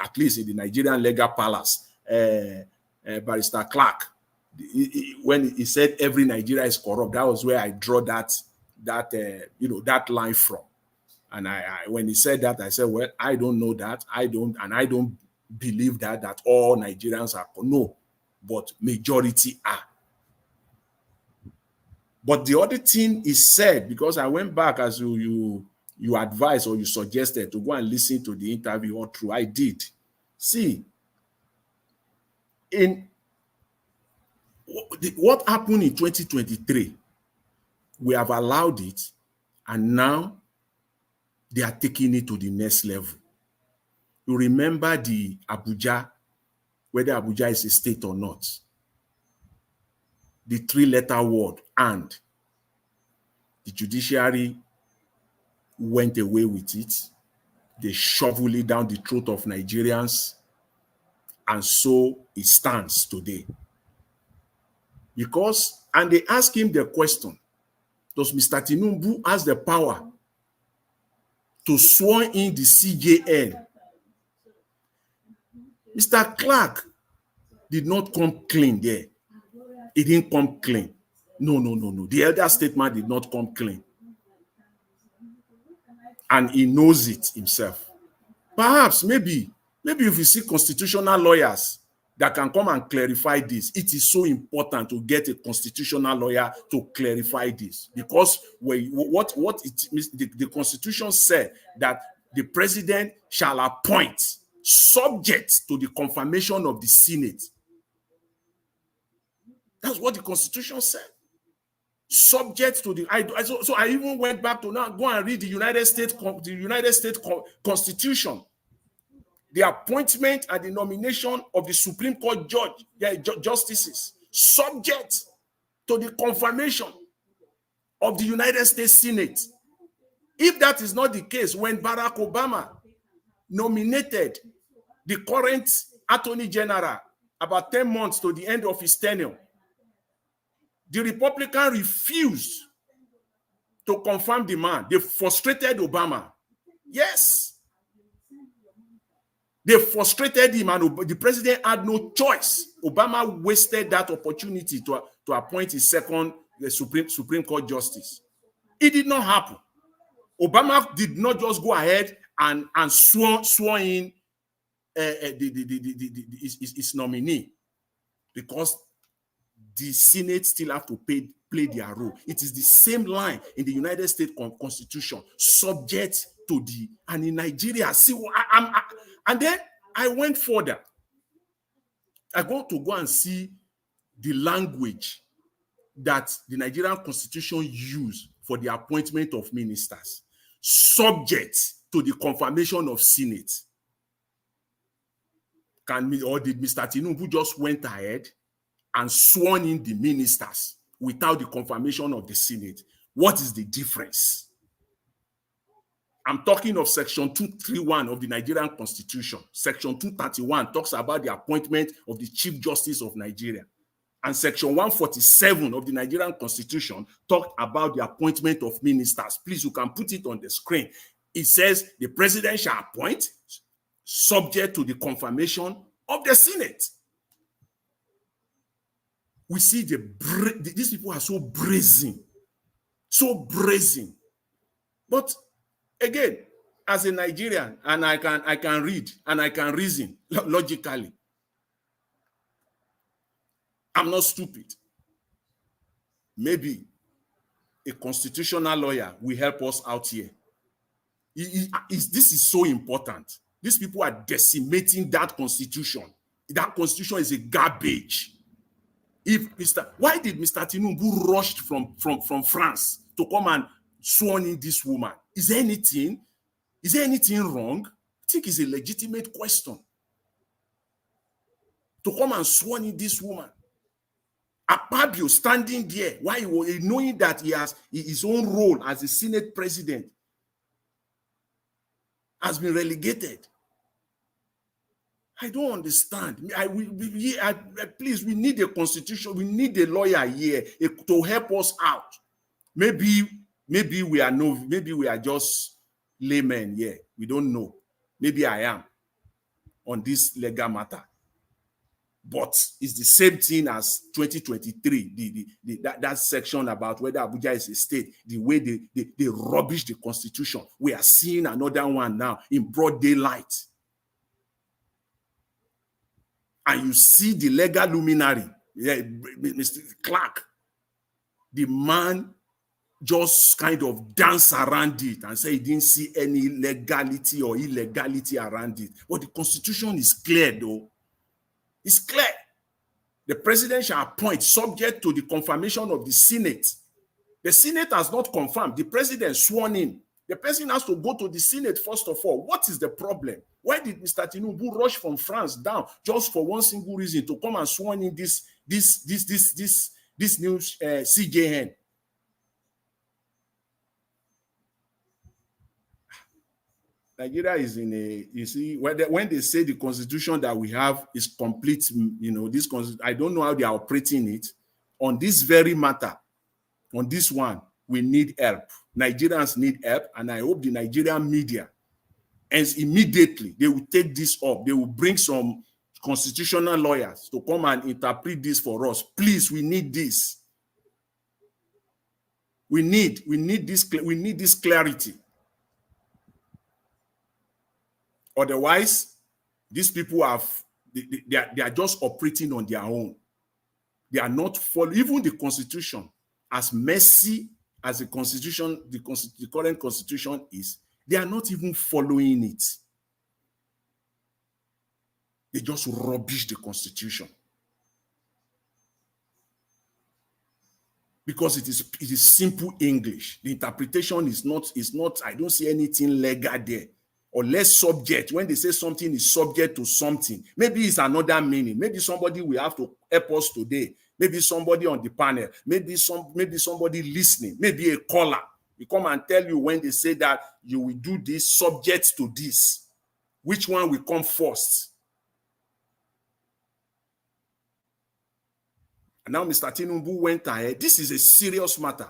at least in the Nigerian legal palace, Barrister Clark, when he said every Nigeria is corrupt, that was where I draw that line from. And when he said that, I said, well, I don't know that. I don't believe that all Nigerians are. No, but majority are. But the other thing is said, because I went back as you advised or you suggested to go and listen to the interview all through. I did. See, in what happened in 2023, we have allowed it, and now they are taking it to the next level. You remember the Abuja, whether Abuja is a state or not, the 3-letter word, and the judiciary went away with it. They shoveled it down the throat of Nigerians, and so it stands today. And they asked him the question, does Mr. Tinubu has the power to swear in the CJN? Mr. Clark did not come clean there. He didn't come clean. No. The elder statesman did not come clean. And he knows it himself. Perhaps, maybe if you see constitutional lawyers, that can come and clarify this. It is so important to get a constitutional lawyer to clarify this, because the Constitution said that the president shall appoint subject to the confirmation of the Senate. That's what the Constitution said. Subject to the so I even went back to now go and read the United States Constitution. The appointment and the nomination of the Supreme Court justices subject to the confirmation of the United States Senate. If that is not the case, when Barack Obama nominated the current Attorney General about 10 months to the end of his tenure, the Republican refused to confirm the man. They frustrated Obama. Yes. They frustrated him, and the president had no choice. Obama wasted that opportunity to appoint his second Supreme Court justice. It did not happen. Obama did not just go ahead and swear in his nominee, because the Senate still have to play their role. It is the same line in the United States Constitution, subject to the, and in Nigeria, see, and then I went further. I want to go and see the language that the Nigerian Constitution used for the appointment of ministers, subject to the confirmation of Senate. Or did Mr. Tinubu just went ahead and sworn in the ministers without the confirmation of the Senate? What is the difference? I'm talking of Section 231 of the Nigerian Constitution. Section 231 talks about the appointment of the Chief Justice of Nigeria. And Section 147 of the Nigerian Constitution talked about the appointment of ministers. Please, you can put it on the screen. It says the president shall appoint subject to the confirmation of the Senate. We see these people are so brazen. So brazen. But again, as a Nigerian, and I can read and I can reason logically. I'm not stupid. Maybe a constitutional lawyer will help us out here. This is so important. These people are decimating that constitution. That constitution is a garbage. Why did Mr. Tinubu rush from France to come and sworn in this woman? Is there anything wrong? I think it's a legitimate question. To come and sworn in this woman. Akpabio standing there, why knowing that he has his own role as the Senate president has been relegated. I don't understand. Please, we need a constitution. We need a lawyer here to help us out. Maybe we are just laymen here. We don't know. Maybe I am on this legal matter. But it's the same thing as 2023, that section about whether Abuja is a state, the way they rubbish the constitution. We are seeing another one now in broad daylight. And you see the legal luminary, Mr. Clark, the man just kind of dance around it and say he didn't see any legality or illegality around it. But the constitution is clear though. It's clear. The president shall appoint subject to the confirmation of the Senate. The Senate has not confirmed. The president sworn in. The president has to go to the Senate first of all. What is the problem? Why did Mr. Tinubu rush from France down just for one single reason, to come and sworn in this new CJN? Nigeria is in a, you see, when they say the constitution that we have is complete, I don't know how they are operating it. On this very matter, on this one, we need help. Nigerians need help, and I hope the Nigerian media, and immediately they will take this up. They will bring some constitutional lawyers to come and interpret this for us. Please, we need this. We need this clarity. Otherwise, these people have They are just operating on their own. They are not following even the Constitution, as messy as the Constitution, the current Constitution is. They are not even following it. They just rubbish the Constitution. Because it is simple English. The interpretation is not, I don't see anything legal there. Or less subject. When they say something is subject to something, maybe it's another meaning. Maybe somebody will have to help us today. Maybe somebody on the panel, maybe somebody listening, maybe a caller. We come and tell you when they say that you will do this subject to this. Which one will come first? And now Mr. Tinubu went ahead. This is a serious matter.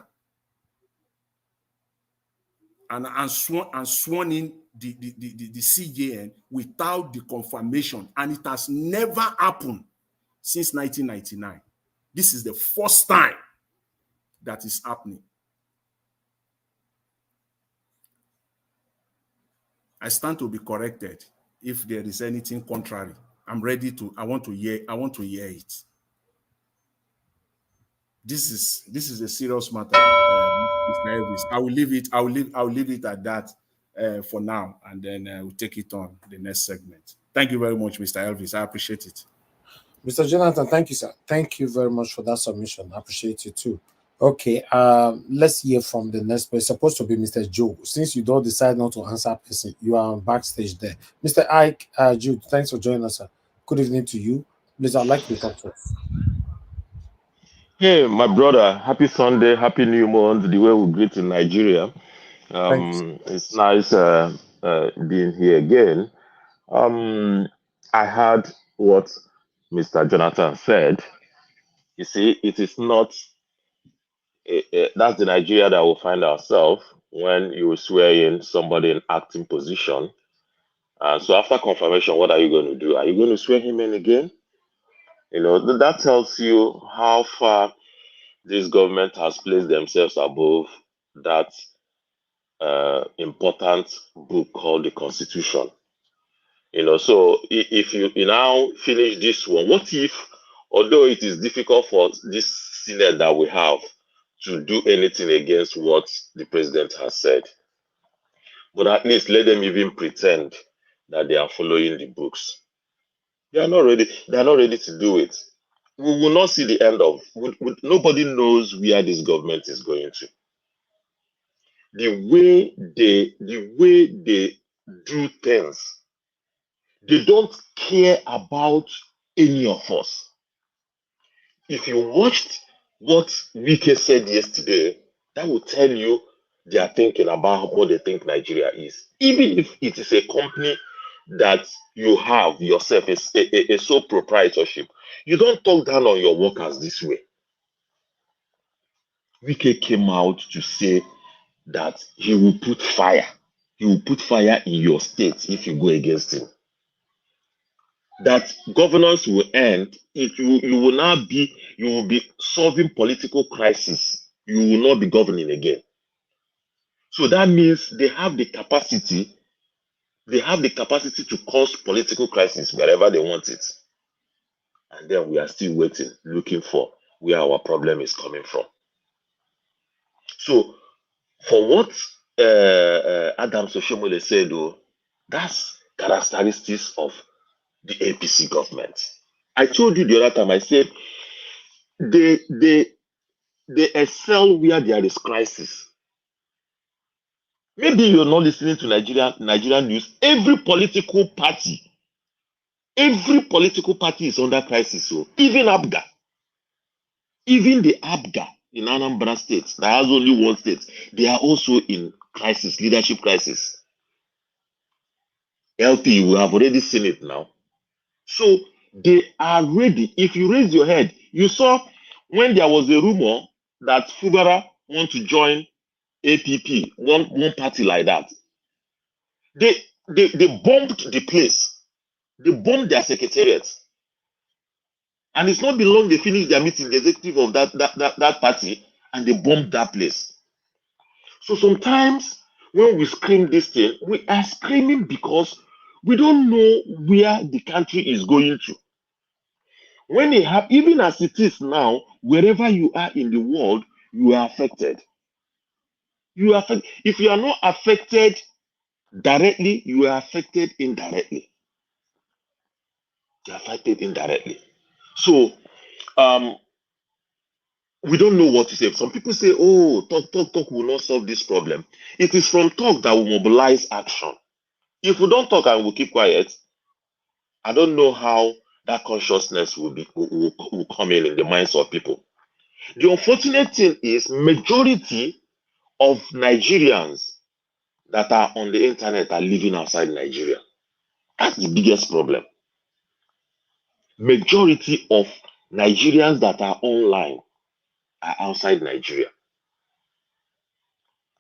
And sworn in the CJN without the confirmation. And it has never happened since 1999. This is the first time that is happening. I stand to be corrected if there is anything contrary. I'm ready to, I want to hear it. This is a serious matter, Mr. Elvis. I will leave it at that for now, and then we'll take it on the next segment. Thank you very much, Mr. Elvis. I appreciate it. Mr. Jonathan, thank you, sir. Thank you very much for that submission. I appreciate you too. Okay, let's hear from the next person. It's supposed to be Mr. Joe. Since you don't decide not to answer person, you are backstage there. Mr. Ike, Jude, thanks for joining us, sir. Good evening to you. Please, I'd like you to talk to us. Hey, my brother. Happy Sunday. Happy New Month. The way we greet in Nigeria. It's nice being here again. I heard what Mr. Jonathan said. You see, it is not that's the Nigeria that we'll find ourselves when you swear in somebody in acting position. So after confirmation, what are you going to do? Are you going to swear him in again? You know, that tells you how far this government has placed themselves above that important book called the Constitution. You know, so if you now finish this one, what if, although it is difficult for this Senate that we have to do anything against what the president has said, but at least let them even pretend that they are following the books. They are not ready. They are not ready to do it. We will not see the end of. Nobody knows where this government is going to. The way they do things, they don't care about any of us. If you watched what Wike said yesterday, that will tell you they are thinking about what they think Nigeria is. Even if it is a company that you have yourself, a sole proprietorship, you don't talk down on your workers this way. Wike came out to say that he will put fire. He will put fire in your state if you go against him. That governance will end if you will be solving political crisis. You will not be governing again. So that means they have the capacity to cause political crisis wherever they want it. And then we are still waiting, looking for where our problem is coming from. So for what Adam Oshiomhole said, though, that's characteristics of the APC government. I told you the other time, I said they excel where there is crisis. Maybe you're not listening to Nigerian news. Every political party is under crisis. So even ABGA, even the ABGA in Anambra State, that has only one state, they are also in crisis, leadership crisis. LP, we have already seen it now. So they are ready. If you raise your head, you saw when there was a rumor that Fubara want to join APP, one party like that. They bombed the place. They bombed their secretariat. And it's not been long they finished their meeting, the executive of that party, and they bombed that place. So sometimes when we scream this thing, we are screaming because We don't know where the country is going to. When it even as it is now, wherever you are in the world, you are affected. You are affected. If you are not affected directly, you are affected indirectly. You are affected indirectly. So we don't know what to say. Some people say, oh, talk will not solve this problem. It is from talk that will mobilize action. If we don't talk and we keep quiet, I don't know how that consciousness will come in the minds of people. The unfortunate thing is majority of Nigerians that are on the internet are living outside Nigeria. That's the biggest problem. Majority of Nigerians that are online are outside Nigeria.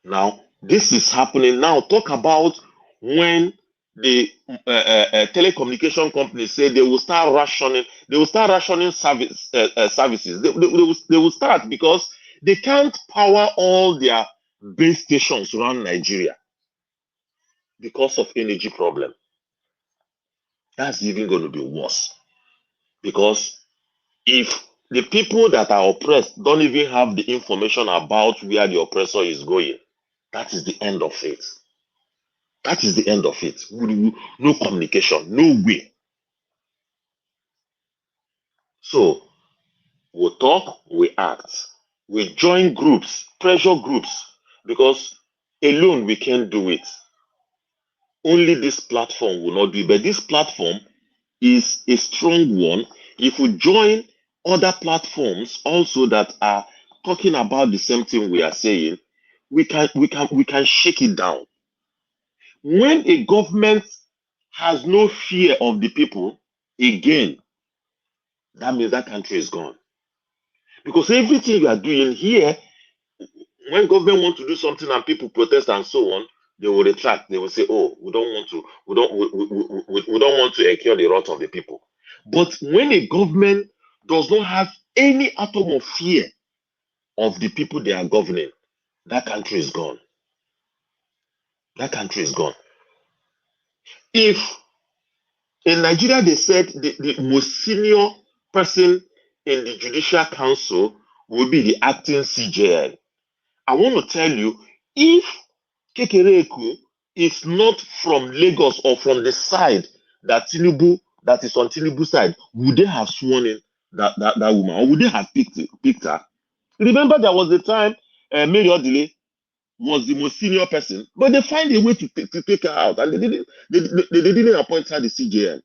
Now, this is happening now. Talk about when the telecommunication companies say they will start rationing. They will start rationing services. They will start because they can't power all their base stations around Nigeria because of energy problem. That's even going to be worse because if the people that are oppressed don't even have the information about where the oppressor is going, that is the end of it. That is the end of it. No communication, no way. So we talk, we act, we join groups, pressure groups, because alone we can't do it. Only this platform will not do it. But this platform is a strong one. If we join other platforms also that are talking about the same thing we are saying, we can shake it down. When a government has no fear of the people, again, that means that country is gone. Because everything you are doing here, when government want to do something and people protest and so on, they will retract. They will say, "Oh, we don't want to incur the wrath of the people." But when a government does not have any atom of fear of the people they are governing, that country is gone. That country is gone. If in Nigeria they said the most senior person in the Judicial Council will be the acting CJN, I want to tell you, if Kekereku is not from Lagos or from the side that is on Tinubu's side, would they have sworn in that woman, or would they have picked her? Remember, there was the time Mary Odile was the most senior person, but they find a way to take her out, and they didn't appoint her the CJN.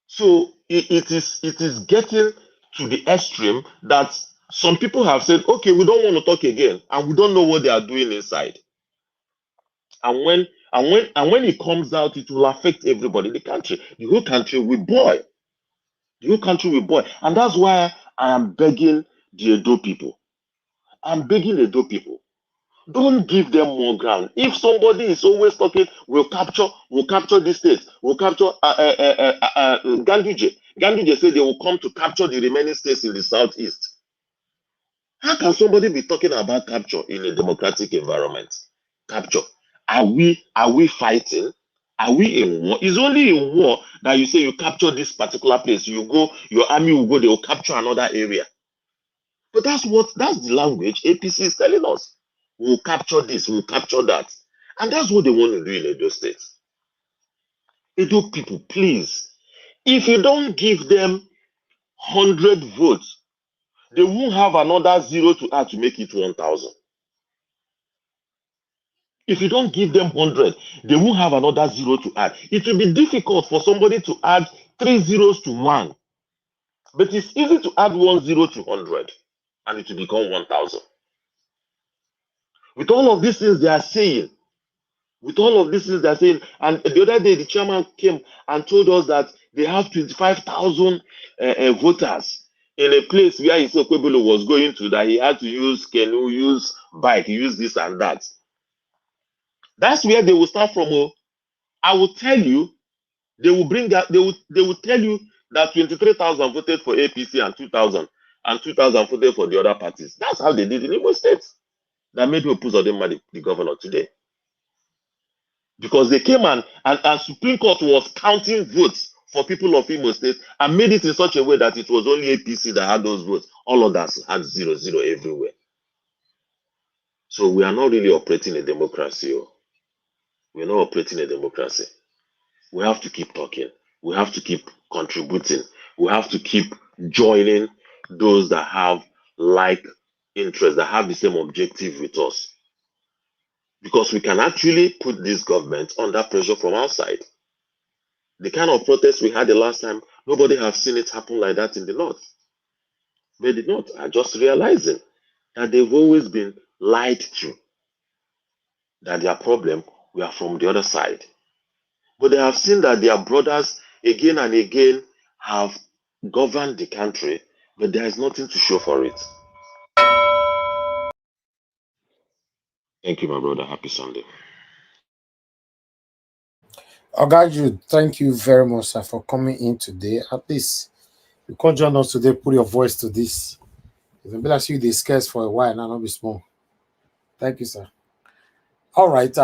So it is getting to the extreme that some people have said, okay, we don't want to talk again, and we don't know what they are doing inside. And when it comes out, it will affect everybody in the country. The whole country will boil. The whole country will boil. And that's why I am begging the Edo people. I'm begging the Edo people. Don't give them more ground. If somebody is always talking, we'll capture this state, we'll capture Ganduje. Ganduje said they will come to capture the remaining states in the southeast. How can somebody be talking about capture in a democratic environment? Capture. Are we fighting? Are we in war? It's only in war that you say you capture this particular place. You go, your army will go, they will capture another area. But that's the language APC is telling us. We'll capture this, we'll capture that. And that's what they want to do in Edo State. Edo people, please, if you don't give them 100 votes, they won't have another 0 to add to make it 1,000. If you don't give them 100, they won't have another 0 to add. It will be difficult for somebody to add 3 zeros to 1. But it's easy to add 1 0 to 100, and it will become 1,000. With all of these things they are saying, and the other day the chairman came and told us that they have 25,000 voters in a place where Isokwebolo was going to, that he had to use canoe, use bike, use this and that. That's where they will start from. I will tell you, they will bring that. They will tell you that 23,000 voted for APC and 2,000 voted for the other parties. That's how they did in Imo State. That made me oppose Odema the governor today. because they came and Supreme Court was counting votes for people of Imo State and made it in such a way that it was only APC that had those votes. All others had 0-0 everywhere. So we are not really operating a democracy. We're not operating a democracy. We have to keep talking. We have to keep contributing. We have to keep joining those that have like interests, that have the same objective with us. Because we can actually put this government under pressure from outside. The kind of protest we had the last time, nobody has seen it happen like that in the North. They did not. I just realizing that they've always been lied to. That their problem, we are from the other side. But they have seen that their brothers again and again have governed the country, but there is nothing to show for it. Thank you, my brother. Happy Sunday. Jude, thank you very much, sir, for coming in today. At least you can't join us today, put your voice to this. It's been like you discuss for a while now, not be small. Thank you, sir. All right.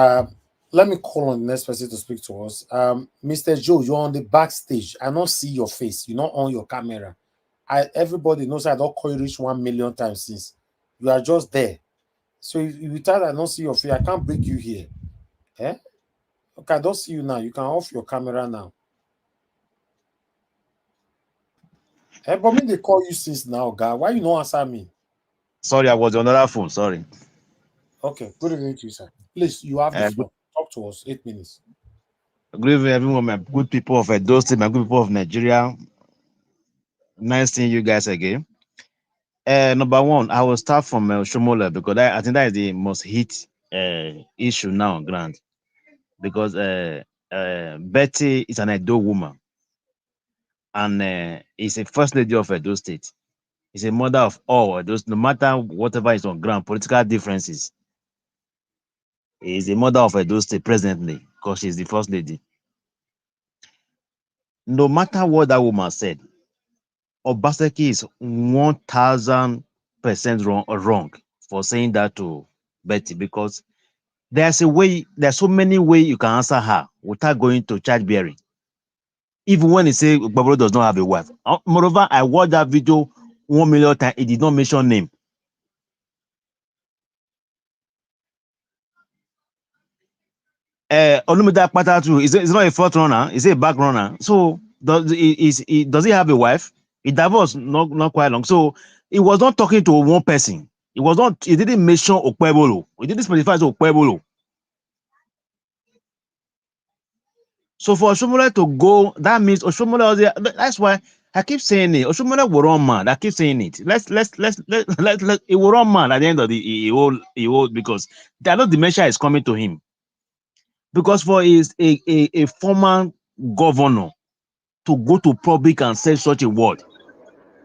Let me call on the next person to speak to us. Mr. Joe, you're on the backstage. I don't see your face. You're not on your camera. Everybody knows I don't call you reach 1 million times since. You are just there. So if you tell I don't see your face, I can't bring you here. Eh? Okay, I don't see you now. You can off your camera now. But me, they call you since now, guy. Why you not answer me? Sorry, I was on another phone. Sorry. Okay, good evening to you, sir. Please, you have the floor. Talk to us. 8 minutes. Good evening, everyone. My good people of Edo State, my good people of Nigeria. Nice seeing you guys again. Number one, I will start from Oshiomhole because I think that is the most hit issue now on ground. Because Betty is an Edo woman and is a first lady of Edo State. Is a mother of all those, no matter whatever is on ground, political differences. Is a mother of Edo State presently because she's the first lady. No matter what that woman said, Obaseki is 1000% wrong for saying that to Betty because there's so many ways you can answer her without going to childbearing. Even when he say Babalo does not have a wife. Moreover, I watched that video 1 million times. It did not mention name. Olumide Akpata is not a front runner. He's a back runner. So does he have a wife? He divorced not quite long. So he was not talking to one person. He didn't mention Okpebolo. He didn't specify Okpebolo. So for Oshiomhole to go, that means Oshiomhole. That's why I keep saying it. Oshiomhole will run mad. I keep saying it. Let's it will run mad at the end of the whole because there are no dementia is coming to him. Because for a former governor to go to public and say such a word,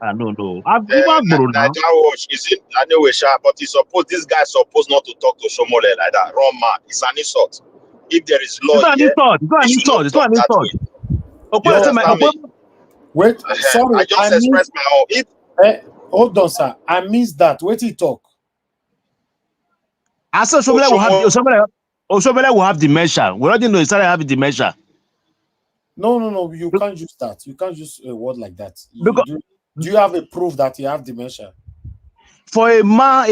I don't know. Is it anyway, but this guy supposed not to talk to Oshiomhole like that. Wrong man. It's an insult. If there is law here, it's not an insult. You understand me? Wait, sorry. I just expressed my own. Hold on, sir. I missed that. Wait till you talk. I said Oshiomhole will have dementia. We already know he started having dementia. No. You can't use that. You can't use a word like that. Do you have a proof that you have dementia? For a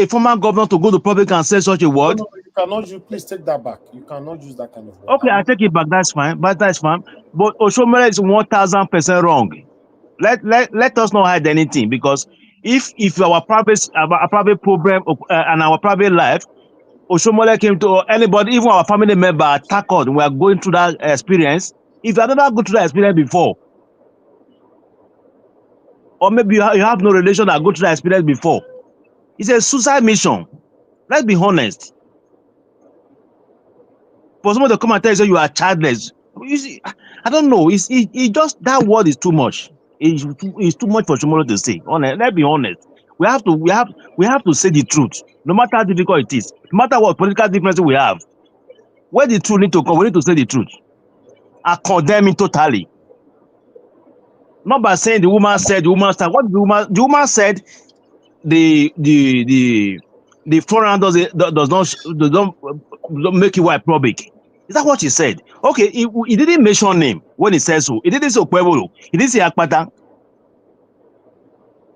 former governor to go to public and say such a word? No, you cannot use. Please take that back. You cannot use that kind of word. Okay, I take it back. That's fine. But Oshiomhole is 1000% wrong. Let us not hide anything because if our private problem and our private life, Oshiomhole came to anybody, even our family member attack us, we are going through that experience. If you have never gone through that experience before, or maybe you have no relation that go through that experience before, it's a suicide mission. Let's be honest. For someone to come and tell you you are childless, you see, I don't know. It's just that word is too much. It's too much for Oshiomhole to say. Let's be honest. We have to say the truth, no matter how difficult it is, no matter what political differences we have. Where the truth need to come, we need to say the truth. I condemn it totally. Not by saying the woman said. What the woman said? The foreigner does not make you white public. Is that what he said? Okay, he didn't mention name when he said so. He didn't say Okwebolo. He didn't say Akpata.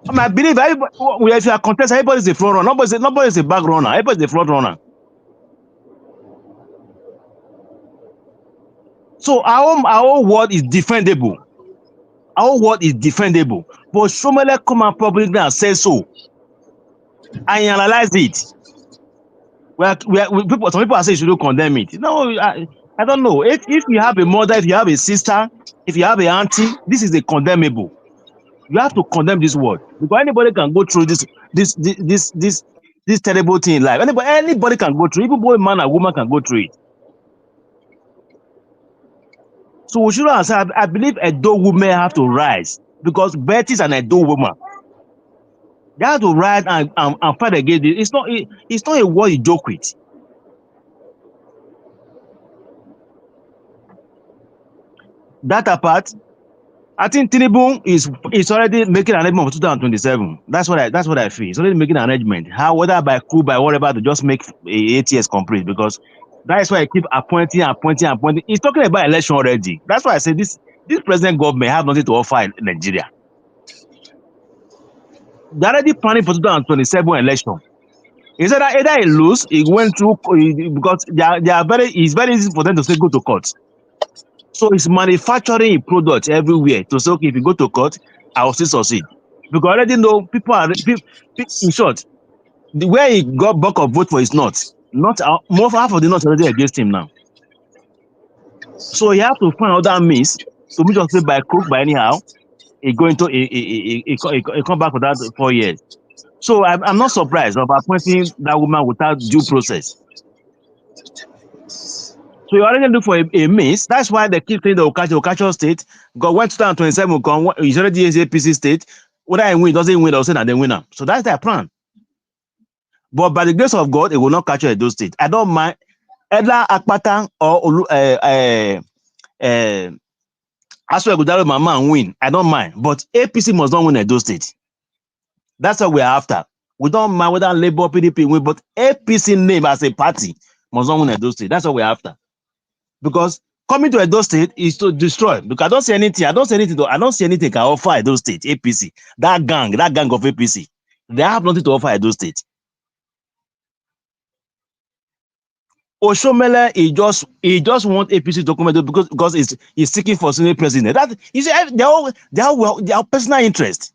I believe if you are contesting, everybody's a front runner. Nobody's a back runner. Everybody's a front runner. So our word is defendable. Our word is defendable. But Shomole come and publicly and say so. I analyze it. Some people are saying you should condemn it. No, I don't know. If you have a mother, if you have a sister, if you have an auntie, this is a condemnable. You have to condemn this word because anybody can go through this terrible thing in life. Anybody can go through. Even both man and woman can go through it. So we should answer. I believe Edo women have to rise because Betty is an Edo woman. They have to rise and fight against it. It's not a war you joke with. That apart, I think Tinubu is already making an arrangement for 2027. That's what I feel. He's already making an arrangement. How, whether by coup, by whatever, to just make 8 years complete, because that is why I keep appointing. He's talking about election already. That's why I say this present government have nothing to offer in Nigeria. They're already planning for 2027 election. He said that either he lose, he went through because it's very easy for them to say go to court. So he's manufacturing a product everywhere to say, okay, if you go to court, I will still succeed. Because I already know people, in short, the way he got bulk of vote for is not more half of the not already against him now. So he have to find other means to make sure by crook, by anyhow, he come back for that 4 years. So I'm not surprised of appointing that woman without due process. So you already look for a means. That's why they keep saying the Okacho state. God went 2027, he's already in the APC state. Whether he win, doesn't win, they'll say that they win. So that's their plan. But by the grace of God, it will not capture Edo State. I don't mind either Akpata or Aswegudaro Mama and win. I don't mind. But APC must not win Edo State. That's what we're after. We don't mind whether Labour, PDP win, but APC name as a party must not win Edo State. That's what we're after. Because coming to Edo State is to destroy. Because I don't see anything can offer Edo State, APC. That gang of APC. They have nothing to offer Edo State. Oshiomhole, he just want APC to come because he's seeking for Senate president. That you see, they are personal interest.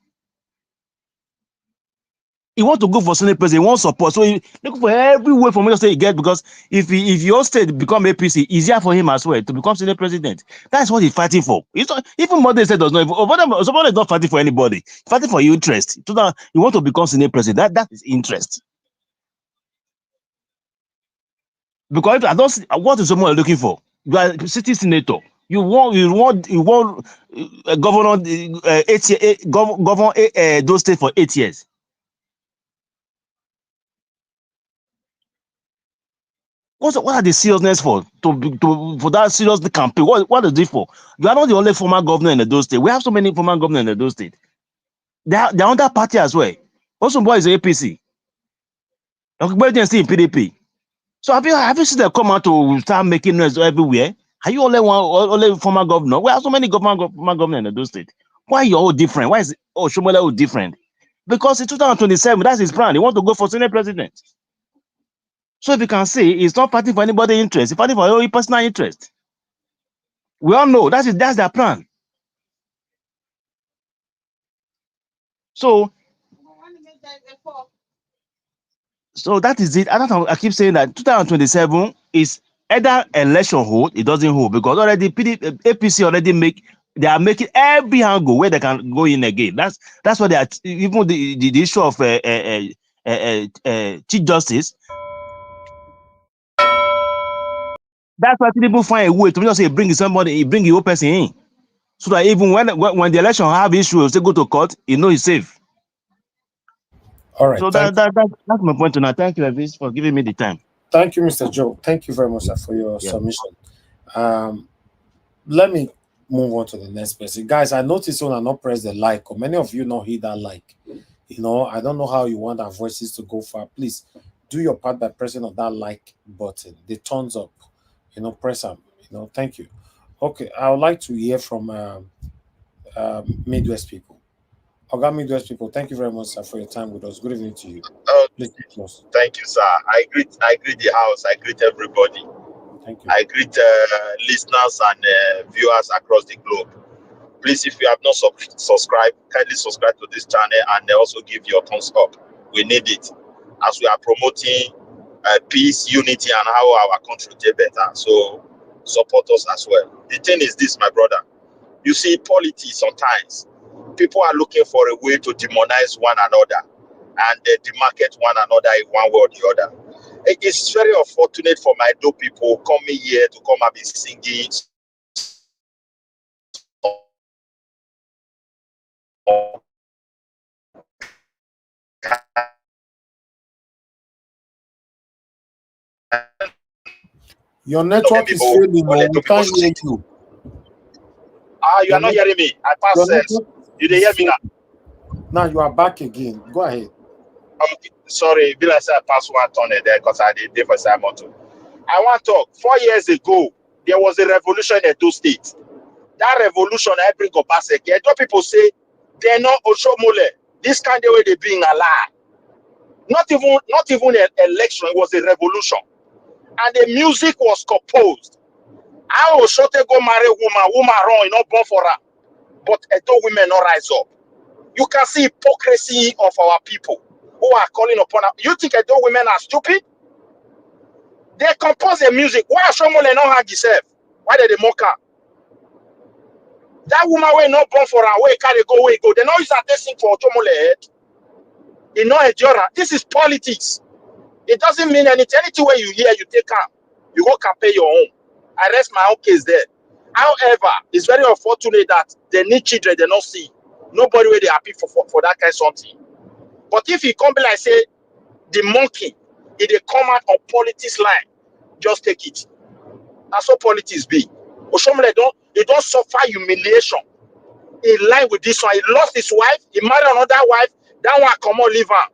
He want to go for Senate president, he wants support. So he look for every way for me to say he get, because if your state become APC, easier for him as well to become Senate president. That's what he's fighting for. He's not, even Modern State does not even, somebody is not fighting for anybody. He's fighting for your interest. So you want to become Senate president. That is interest. Because I don't see what is someone looking for. You are a city senator. You want governor those states for 8 years. What are the seriousness for? For that serious campaign? What is it for? You are not the only former governor in those states. We have so many former governors in those states. They are under party as well. Also, boy is APC. Everybody still in PDP. So have you seen them come out to start making noise everywhere? Are you only former governor? We have so many former governors in those states. Why are you all different? Why is Oshiomhole all different? Because in 2027, that's his plan. He wants to go for Senate president. So if you can see, he's not fighting for anybody's interest. He's fighting for your personal interest. We all know that's their plan. So that is it. I keep saying that 2027 is either election hold, it doesn't hold, because already APC already they are making every angle where they can go in again. That's what they are. Even the issue of Chief Justice. That's why people find a way to just say bring your person in, so that even when the election have issues, they go to court, he's safe. All right. So that's my point tonight. Thank you, Elvis, for giving me the time. Thank you, Mr. Joe. Thank you very much, sir, for your submission. Let me move on to the next person. Guys, I noticed when I not press the like, or many of you not hit that like. I don't know how you want our voices to go far. Please do your part by pressing on that like button, the thumbs up. press them. Thank you. Okay, I would like to hear from Midwest people. Oga Midwest people, thank you very much, sir, for your time with us. Good evening to you. Please close. Thank you, sir. I greet the house. I greet everybody. Thank you. I greet listeners and viewers across the globe. Please, if you have not subscribed, kindly subscribe to this channel and also give your thumbs up. We need it as we are promoting peace, unity, and how our country will get better. So support us as well. The thing is this, my brother. You see, politics sometimes people are looking for a way to demonize one another and demarket one another in one way or the other. It's very unfortunate for my Edo people coming here to come and be singing. Your network is failing. We can't hear you. You are not hearing me. I pass sense. You didn't hear me now. Now you are back again. Go ahead. Sorry, Bill, I said I passed one turn there because I did for Simon too. I want to talk. 4 years ago, there was a revolution in Edo State. That revolution, I bring Obaseki. Edo people say they're not Oshiomhole. This kind of way they being a lie. Not even an election. It was a revolution, and the music was composed. I was shot to go marry woman wrong, not born for her, but Edo women not rise up. You can see hypocrisy of our people who are calling upon us. You think Edo women are stupid? They compose the music. Why Oshiomhole not hang himself? Why did they mock her? That woman will not born for her. Where carry go, where go? They not use that thing for Oshiomhole head. It not endure. This is politics. It doesn't mean anything. Anything where you hear, you take her. You go campaign your own. I rest my own case there. However, it's very unfortunate that they need children they don't see. Nobody will be happy for that kind of something. But if you come be like say the monkey, if they come out on politics line, just take it. That's what politics be. Oshiomhole don't suffer humiliation in line with this one. He lost his wife, he married another wife, that one come on leave her.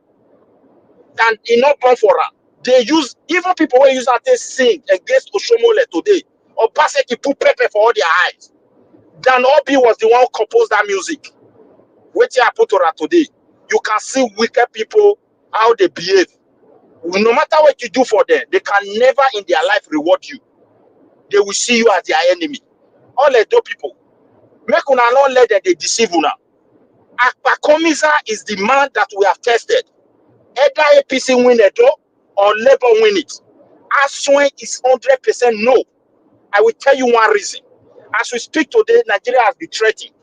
And he not born for her. They use, even people who use that they sing against Oshiomhole today. Obaseki put pepper for all their eyes. Dan Obi was the one who composed that music. Wait till I put her today. You can see wicked people, how they behave. No matter what you do for them, they can never in their life reward you. They will see you as their enemy. All Edo people. Make una not let them they deceive una. Akpakomiza is the man that we have tested. Either APC win Edo or Labour win it. Aswen is 100% no. I will tell you one reason. As we speak today, Nigeria has been threatened.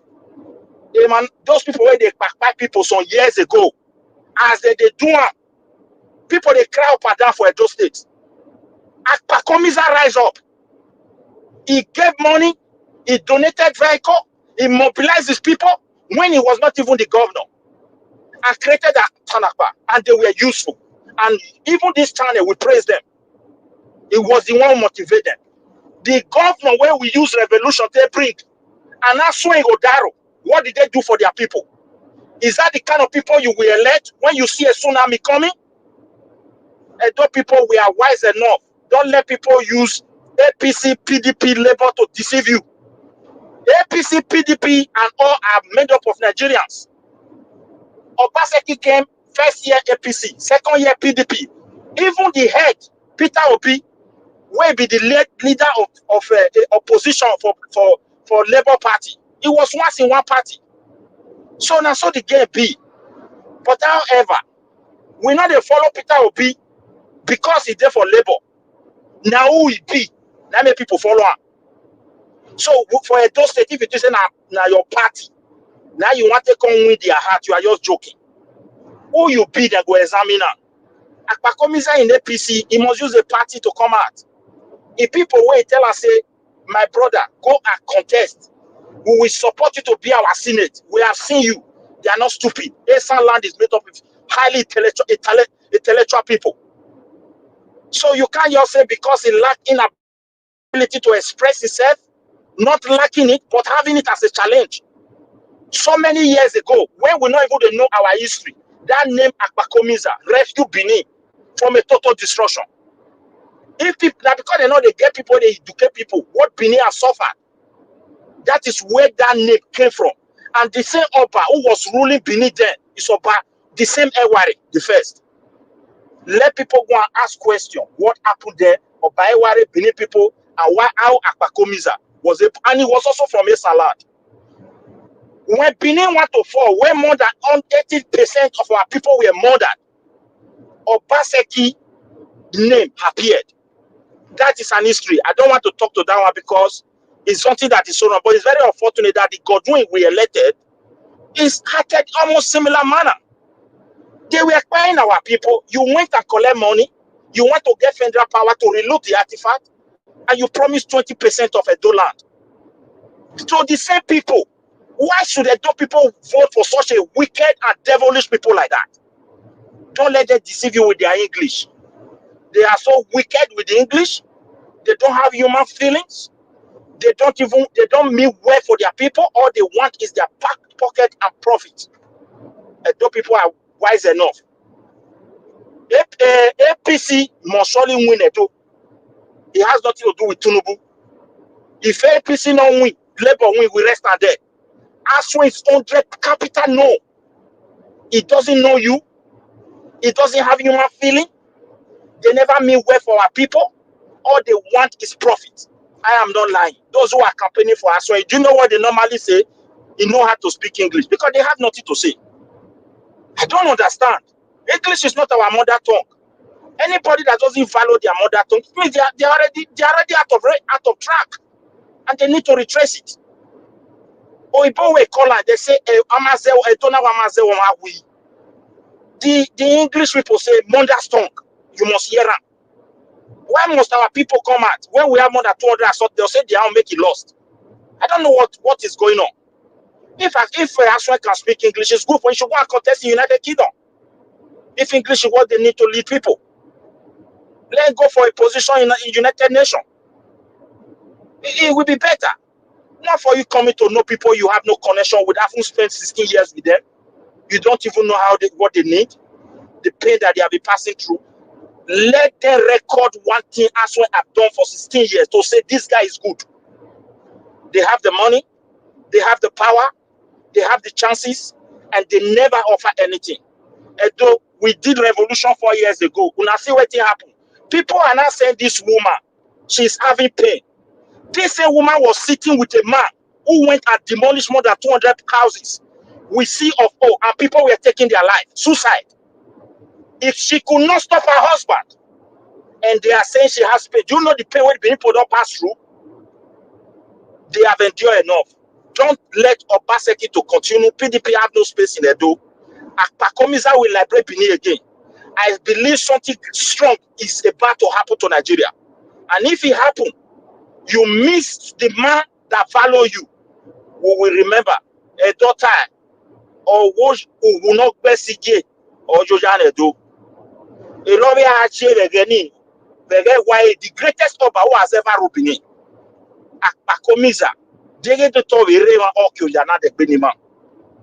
Man, those people where they back people some years ago, as they do, people they cry up and down for Edo State. Akpakomiza rise up. He gave money, he donated vehicle, he mobilized his people when he was not even the governor, and created a Tanakpa, and they were useful. And even this channel, we praise them. It was the one who motivated them. The governor where we use revolution, they bring, and now swing Odaro. What did they do for their people? Is that the kind of people you will elect when you see a tsunami coming? Edo people, we are wise enough. Don't let people use APC, PDP, Labour to deceive you. APC, PDP, and all are made up of Nigerians. Obaseki came first year APC, second year PDP. Even the head, Peter Obi, will be the leader of opposition for Labour Party. He was once in one party. So now so the game be. But however, we know they follow Peter Obi because he's there for Labour. Now who he be? Now many people follow him. So for Edo State, if it is now your party, now you want to come win their heart, you are just joking. Who you be that go examine her? Akpakomiza in APC, he must use a party to come out. If people wait, tell us, say, my brother, go and contest. We will support you to be our Senate. We have seen you. They are not stupid. Esan land is made up of highly intellectual people. So you can't just say because he lacked inability to express himself, not lacking it, but having it as a challenge. So many years ago, when we not even know our history, that name Akpakomiza rescued Benin from a total destruction. If people, now because they know they get people, they educate people, what Benin has suffered, that is where that name came from. And the same Oba who was ruling Benin then is Oba, the same Ewari, the first. Let people go and ask questions. What happened there? Oba Ewari, Benin people, and why how Akpakomiza was able, and he was also from a salad. When Benin went to fall, where more than 80% of our people were murdered, Obaseki name appeared. That is an history. I don't want to talk to that one because it's something that is so wrong. But it's very unfortunate that the Godwin we elected is acted almost similar manner. They were acquiring our people. You went and collect money. You want to get federal power to reload the artifact, and you promised 20% of Edo land. So the same people, why should Edo people vote for such a wicked and devilish people like that? Don't let them deceive you with their English. They are so wicked with the English. They don't have human feelings. They don't mean well for their people. All they want is their back pocket and profit. Edo people are wise enough. APC must surely win Edo. It has nothing to do with Tinubu. If APC not win, Labour win, we rest are there. ASWO is 100 capital no. It doesn't know you. It doesn't have human feeling. They never mean well for our people. All they want is profit. I am not lying. Those who are campaigning for ASWO, do you know what they normally say? You know how to speak English because they have nothing to say. I don't understand. English is not our mother tongue. Anybody that doesn't follow their mother tongue means they're already out of track, and they need to retrace it. Oibo we call they say the English people say mother's tongue. You must hear them. Why must our people come out when we have more than 200 assault? They'll say they will make it lost. I don't know what is going on. If Aswan can speak English, it's good for you should go and contest in the United Kingdom. If English is what they need to lead people, let's go for a position in United Nations. It will be better. Not for you coming to know people you have no connection with, having spent 16 years with them. You don't even know what they need, the pain that they have been passing through. Let them record one thing Aswan have done for 16 years to say this guy is good. They have the money, they have the power, they have the chances, and they never offer anything. And though we did revolution 4 years ago, when I see what happened, people are now saying this woman, she's having pain. This same woman was sitting with a man who went and demolished more than 200 houses. We see and people were taking their life. Suicide. If she could not stop her husband, and they are saying she has pain, do you know the pain when people don't pass through? They have endured enough. Don't let Obaseki to continue. PDP have no space in Edo. Akpakomiza will liberate Benin again. I believe something strong is about to happen to Nigeria. And if it happens, you miss the man that follow you. We will remember a daughter or who will not be Sige or Jojan Edo. A lawyer actually again, the greatest Oba who has ever ruled Benin. Akpakomiza, they get to talk with Rewa Okyojana the Benima.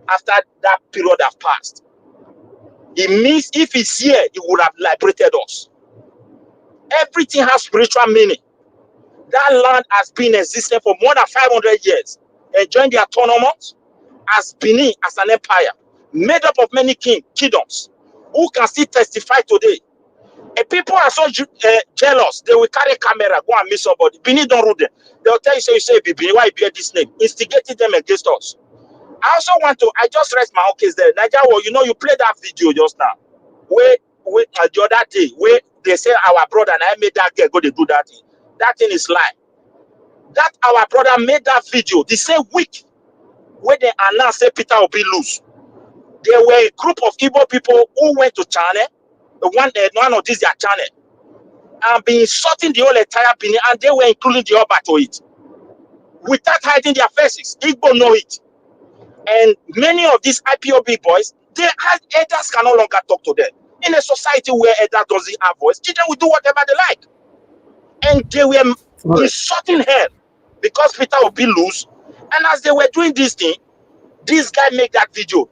After that period have passed, it means if he's here, he would have liberated us. Everything has spiritual meaning. That land has been existing for more than 500 years, enjoying the autonomy as Benin, as an empire, made up of many kingdoms, who can still testify today. And people are so jealous, they will carry camera, go and meet somebody. Benin don't rule them. They'll tell you, say Benin, why you bear this name? Instigating them against us. I also want to, I just rest my own case there. Nigeria, you played that video just now. Where the other day, where they say our brother and I made that girl go to do that thing. That thing is lie. That our brother made that video the same week where they announced say Peter will be loose. There were a group of Igbo people who went to China, one of these their channel, and been insulting the whole entire Benin, and they were including the Oba to it. Without hiding their faces, Igbo know it. And many of these IPOB boys, elders can no longer talk to them. In a society where elders doesn't have voice, children will do whatever they like. And they were insulting her because Peter will be loose. And as they were doing this thing, this guy made that video.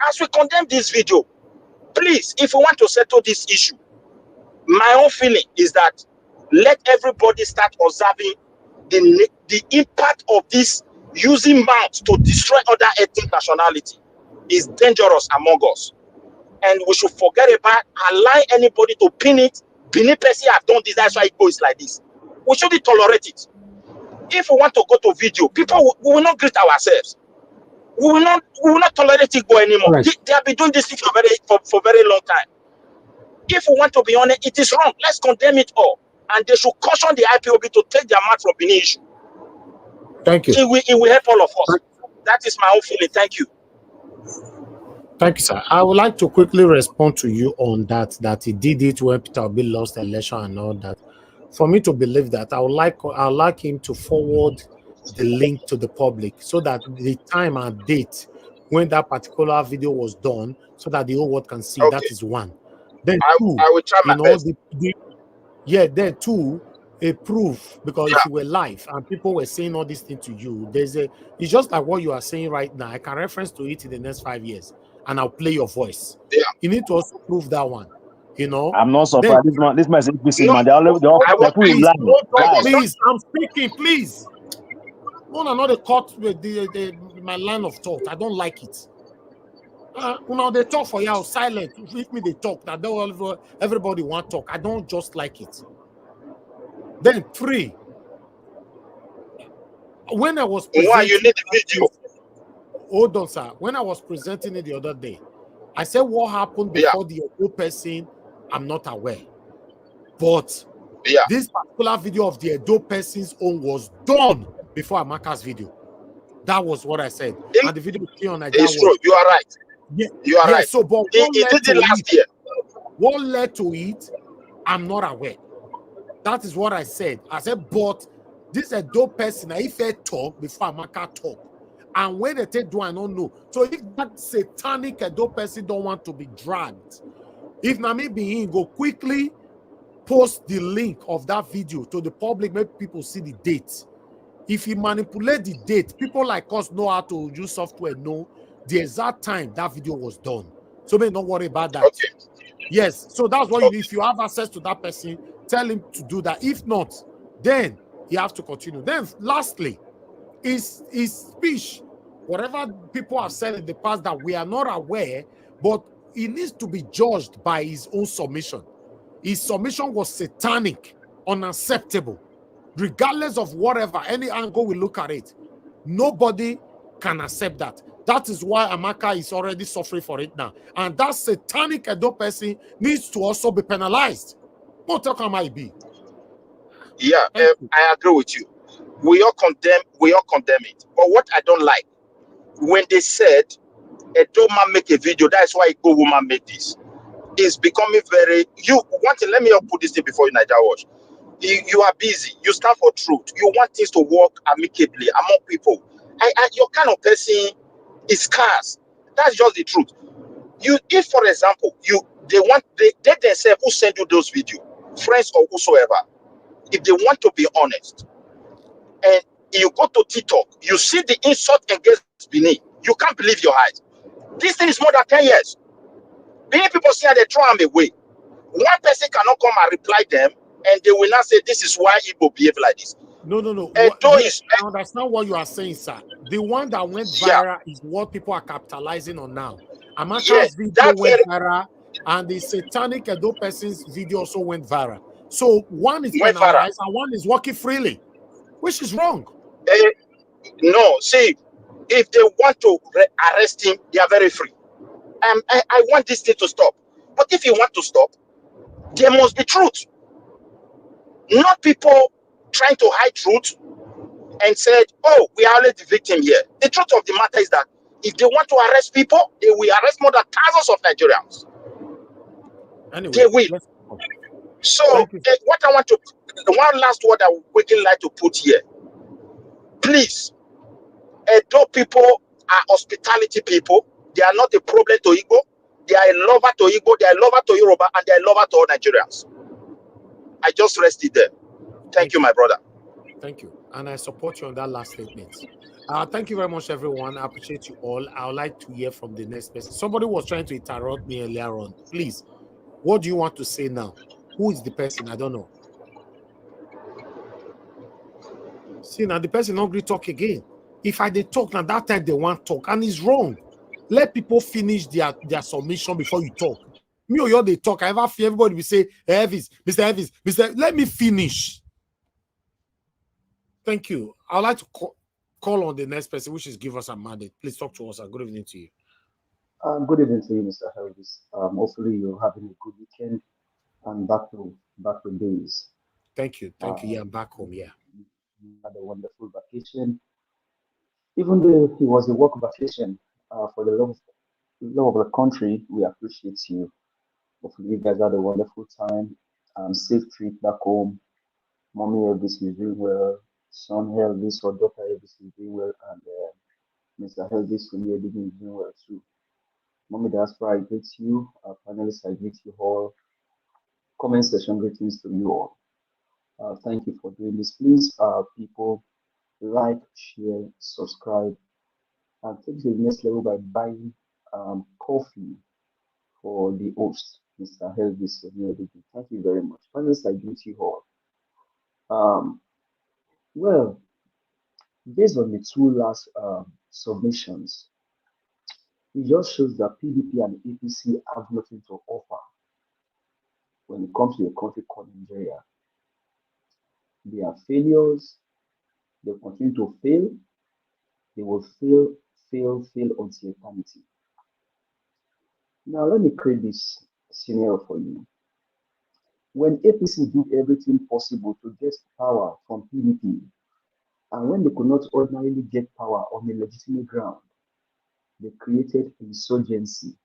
As we condemn this video, please, if we want to settle this issue, my own feeling is that let everybody start observing the impact of this using mouth to destroy other ethnic nationality is dangerous among us. And we should forget about allowing anybody to pin it. Benin Percy have done this, that's why it goes like this. We shouldn't tolerate it. If we want to go to video, people we will not greet ourselves. We will not tolerate it anymore. Right. They have been doing this thing for very long time. If we want to be honest, it is wrong. Let's condemn it all. And they should caution the IPOB to take their mouth from Benin issue. Thank you. It will help all of us. That is my own feeling. Thank you. Thank you, sir. I would like to quickly respond to you on that he did it when Peter Obi lost the election and all that. For me to believe that, I would like him to forward the link to the public so that the time and date when that particular video was done, so that the whole world can see. Okay. That is one. Then two, I will try my best. Then two, a proof, because if you were live and people were saying all these things to you, it's just like what you are saying right now. I can reference to it in the next 5 years and I'll play your voice. Yeah. You need to also prove that one. You know, I'm not surprised. This man is APC man. Please, I'm speaking, please. No, they cut my line of thought. I don't like it. They talk for you silent. If me they talk, that everybody want talk. I don't just like it. Then three. When I was presenting, you need the video. Hold on, sir. When I was presenting it the other day, I said what happened before the other person, I'm not aware. But this particular video of the Edo person's own was done before Amaka's video. That was what I said. And the video came on. It's true. You are right. Yeah, you are right. So, but he did it last year. What led to it? I'm not aware. That is what I said. I said, but this Edo person, if they talk before Amaka talk, and when they take do, I don't know. So if that satanic Edo person don't want to be dragged, if Nami be in, go quickly post the link of that video to the public, make people see the date. If you manipulate the date, people like us know how to use software, know the exact time that video was done. So may not worry about that. Okay. Yes, so that's what you need. If you have access to that person, tell him to do that. If not, then you have to continue. Then lastly, his speech, whatever people have said in the past that we are not aware, but he needs to be judged by his own submission. His submission was satanic, unacceptable. Regardless of whatever, any angle we look at it, nobody can accept that. That is why Amaka is already suffering for it now. And that satanic Edo person needs to also be penalized. What might be? Yeah, I agree with you. We all condemn it. But what I don't like, when they said Edo man make a video, that's why Igbo woman made this. It's becoming very let me put this thing before you Niger watch. You are busy. You stand for truth. You want things to work amicably among people. Your kind of person is scarce. That's just the truth. If for example, they themselves who send you those videos, friends or whosoever, if they want to be honest, and you go to TikTok, you see the insult against Benin, you can't believe your eyes. This thing is more than 10 years. Benin people see how they throw them away. One person cannot come and reply them, and they will not say this is why Igbo behave like this. No. I understand what you are saying, sir. The one that went viral is what people are capitalizing on now. Amaka's video went viral, and the satanic Edo person's video also went viral. So one is penalized and one is working freely, which is wrong. No, see, if they want to arrest him, they are very free. I want this thing to stop. But if you want to stop, there must be truth. Not people trying to hide truth and said, oh, we are only the victim here. The truth of the matter is that if they want to arrest people, they will arrest more than thousands of Nigerians. Anyway, they will. So what I want to, one last word I would quickly like to put here. Please, Edo people are hospitality people. They are not a problem to Igbo. They are a lover to Igbo. They are a lover to Yoruba, and they are a lover to all Nigerians. I just rested there. Thank you, my brother. Thank you. And I support you on that last statement. Thank you very much, everyone. I appreciate you all. I would like to hear from the next person. Somebody was trying to interrupt me earlier on. Please, what do you want to say now? Who is the person? I don't know. See, now the person not agree talk again. If I did talk, now that time they want talk, and it's wrong. Let people finish their submission before you talk. Me or you, they talk. I ever feel everybody will say, Elvis, Mr. Elvis, Mr. Let me finish. Thank you. I'd like to call on the next person, which is Give Us a Mandate. Please talk to us. Good evening to you. Good evening to you, Mr. Elvis. Hopefully you're having a good weekend and back to days. Thank you. Thank you. Yeah, I'm back home. Yeah. You had a wonderful vacation. Even though it was a work vacation, for the love of the country, we appreciate you. Hopefully you guys had a wonderful time. Safe trip back home. Mommy Elvis is doing well. Son Elvis or daughter Elvis is doing well, and Mr. Elvis from here is doing well too. Mommy Diaspora, I greet you. Panelists, I greet you all. Comment section greetings to you all. Thank you for doing this. Please, people, like, share, subscribe, and take it to the next level by buying coffee for the host, Mr. Elvis. Thank you very much. Panelists, I greet you all. Well, based on the two last submissions, it just shows that PDP and APC have nothing to offer when it comes to a country called Nigeria. They are failures. They continue to fail. They will fail until eternity. Now, let me create this scenario for you. When APC did everything possible to get power from PDP, and when they could not ordinarily get power on a legitimate ground, they created insurgency.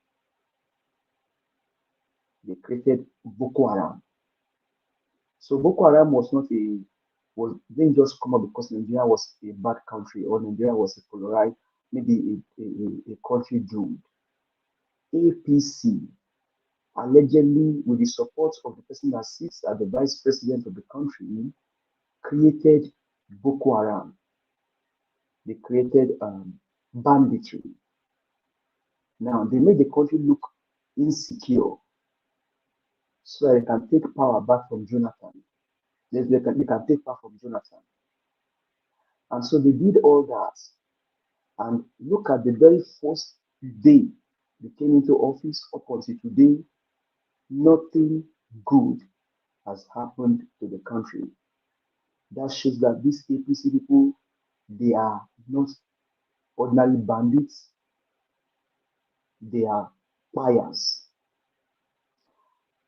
They created Boko Haram. So Boko Haram didn't just come up because Nigeria was a bad country or Nigeria was a polarized, maybe a country doomed. APC, allegedly with the support of the person that sits as the vice president of the country, created Boko Haram. They created banditry. Now, they made the country look insecure so they can take power back from Jonathan. They can take power from Jonathan. And so they did all that. And look at the very first day they came into office up until today, nothing good has happened to the country. That shows that these APC people, they are not ordinary bandits. They are buyers.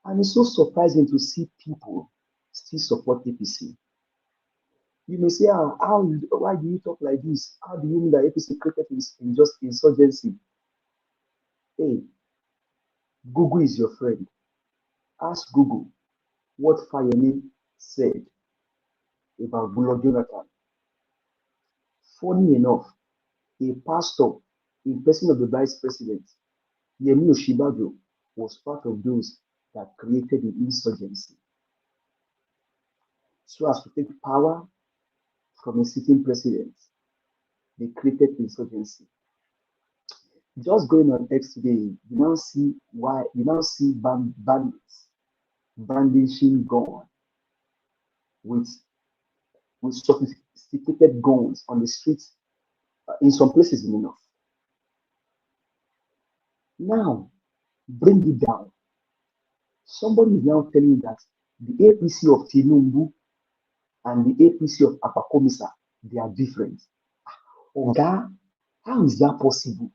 And it's so surprising to see people still support APC. You may say, why do you talk like this? How do you mean that APC created just insurgency? Hey, Google is your friend. Ask Google what Fayemi said about Goodluck Jonathan. Funny enough, a pastor in person of the vice president, Yemi Oshibajo, was part of those that created the insurgency. So as to take power from a sitting president, they created insurgency. Just going on X today, you now see bandits brandishing guns with sophisticated guns on the streets in some places in the north. Now, bring it down. Somebody is now telling you that the APC of Tinubu and the APC of Apakomisa, they are different. Oga, how is that possible?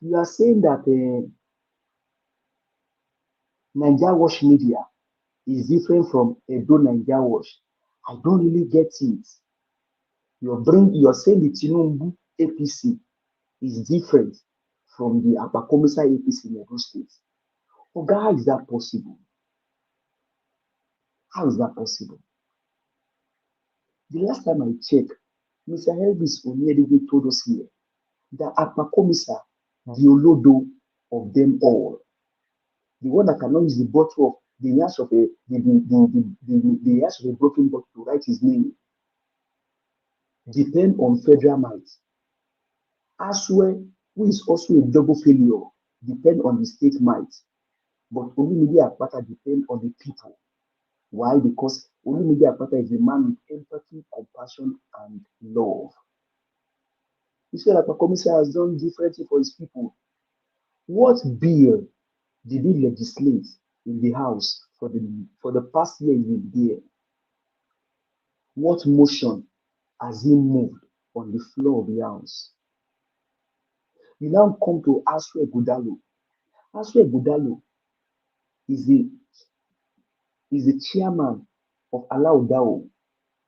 You are saying that Nigeria Watch Media is different from Edo Nigeria Watch. I don't really get it. You're saying the Tinubu APC is different from the Apakomisa APC in Edo State. Oga, how is that possible? How is that possible? The last time I checked, Mr. Elvis Onyedebe told us here that Apakomisa, the Olodo of them all, the one that cannot use the bottle of the yash of a broken bottle to write his name, depend on federal might. Aswe, who is also a double failure, depend on the state might. But only media Akpata depend on the people. Why? Because Olumide Akpata is a man with empathy, compassion, and love. You see, like Apakomisa has done differently for his people. What bill did he legislate in the House for the past year he's been there? What motion has he moved on the floor of the House? You now come to Aswe Budalo. Aswe Budalo is the chairman of Alaudao.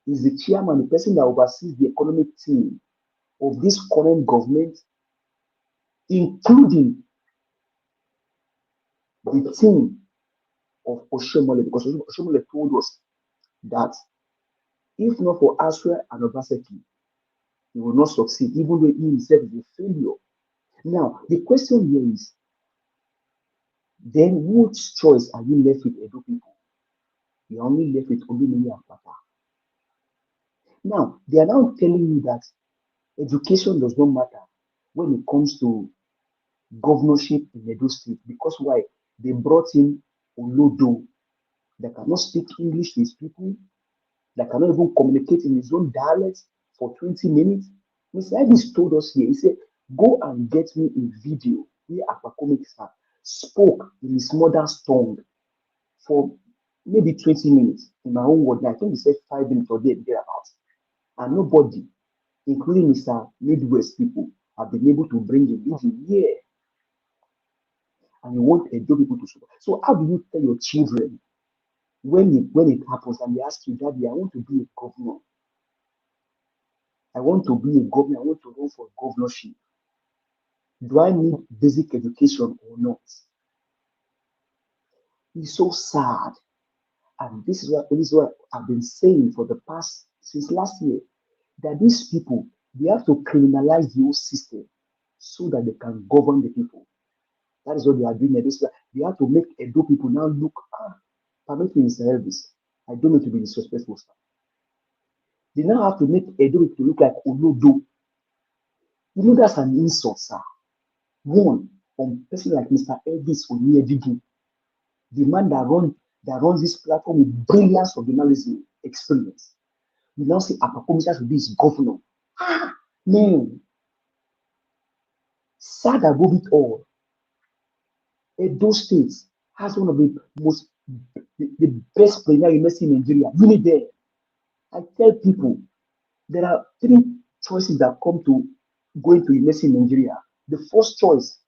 Is the chairman, the person that oversees the economic team of this current government, including the team of Oshiomhole, because Oshiomhole told us that if not for Aswe and Obaseki, he will not succeed, even though he himself is a failure. Now, the question here is, then which choice are you left with, Edo people? You're only left with Olumide Akpata. Now, they are now telling you that education does not matter when it comes to governorship in Edo State, because why? They brought in Olodo that cannot speak English to his people, that cannot even communicate in his own dialect for 20 minutes. Mr. Elvis told us here, he said, go and get me a video where Apakomisa spoke in his mother's tongue for maybe 20 minutes in my own word. I think he said 5 minutes or thereabouts. And nobody, including Mr. Midwest people, have been able to bring a video here. And you want Edo people to support. So how do you tell your children when it happens and they ask you, Daddy, I want to be a governor. I want to be a governor. I want to run for governorship. Do I need basic education or not? It's so sad. And this is what I've been saying since last year, that these people, they have to criminalize the whole system so that they can govern the people. That is what they are doing. They have to make Edo people now look, permit me, Mr. Elvis, I don't mean to be disrespectful, sir. They now have to make Edo people look like Olodo. You know, that's an insult, sir. One, on a person like Mr. Elvis Onyedigi, the man that runs this platform with brilliance of journalism experience. You now say Apakomisa should be his governor. Man, sad above it all. Edo State has one of the best premier university in Nigeria. Really there. I tell people there are 3 choices that come to going to university in Nigeria. The first choice,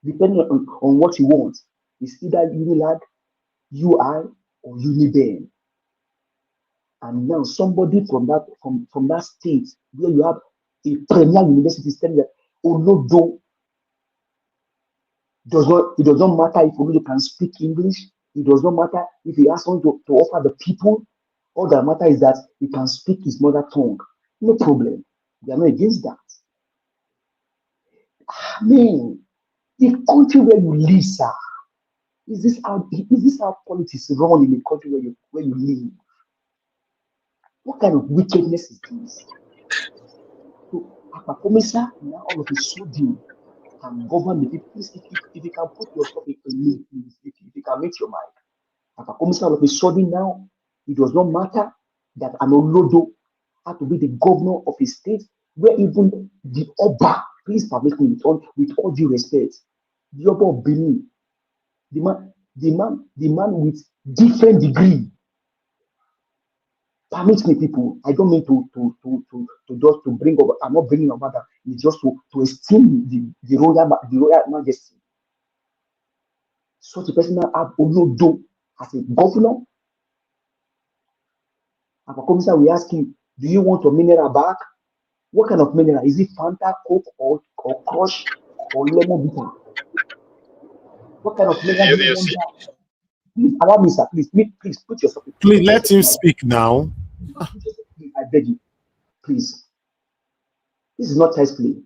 depending on what you want, is either Unilag, UI, or Uniben. And now somebody from that state where you have a premier university telling that Olodo it does not matter if Olodo can speak English. It does not matter if he has something to offer the people. All that matters is that he can speak his mother tongue. No problem. They are not against that. Man, the country where you live, sir, is this how politics run in the country where you live? What kind of wickedness is this? So, Apakomisa, now all of a sudden, can govern the people. Please, if you can put yourself in me, if you can make your mind. Apakomisa, all of a sudden now, it does not matter that an Olodo had to be the governor of a state where even the Oba, please permit me with all due respect, the Oba of Benin, the man with different degree. Permit me, people. I don't mean to bring over. I'm not bringing over that. It's just to esteem the royal majesty. Such a person now have Olodo as a governor. Apakomisa, we ask him, do you want a mineral back? What kind of mineral? Is it Fanta, Coke, or Crush, or Lemon Bitter? What kind of mineral do you want that? Please allow me, sir. Please put yourself. Please let him speak now. I beg you, please. This is not child's play.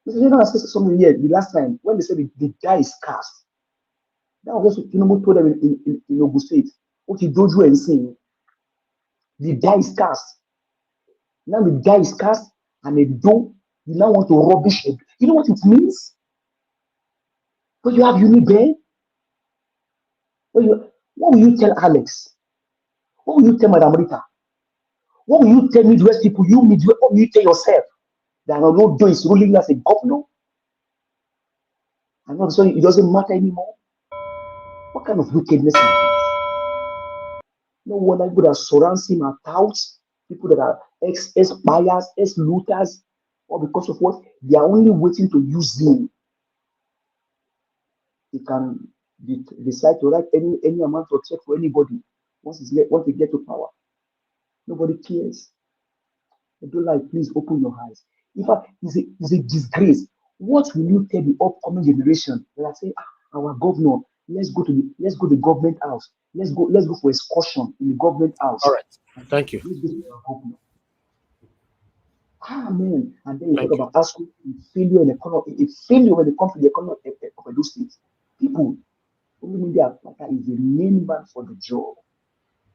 Mr. General, I said something here the last time when they said the guy is cast. That was what Tinubu told them in Ogun State. What he don't do anything. The guy is cast. Now the guy is cast and you now want to rubbish it. You know what it means? But you have Uniben. What What will you tell Alex? What will you tell Madam Rita? What will you tell Midwest people? What will you tell yourself? That Ronaldo is ruling as a governor? And all of a sudden, it doesn't matter anymore? What kind of wickedness is this? No wonder people that surround him are touts, people that are ex-buyers, ex-looters, or because of what? They are only waiting to use him. He can decide to write any amount of check for anybody once they get to power. Nobody cares. I don't like, please open your eyes. In fact, it's a disgrace. What will you tell the upcoming generation? They are saying, our governor, let's go to the government house. Let's go for excursion in the government house. All right. Thank you. Let's go to our governor. Man. And then you talk about ASCO, failure in the economy, failure when it comes to the economy of those states. People, only Media is the main man for the job.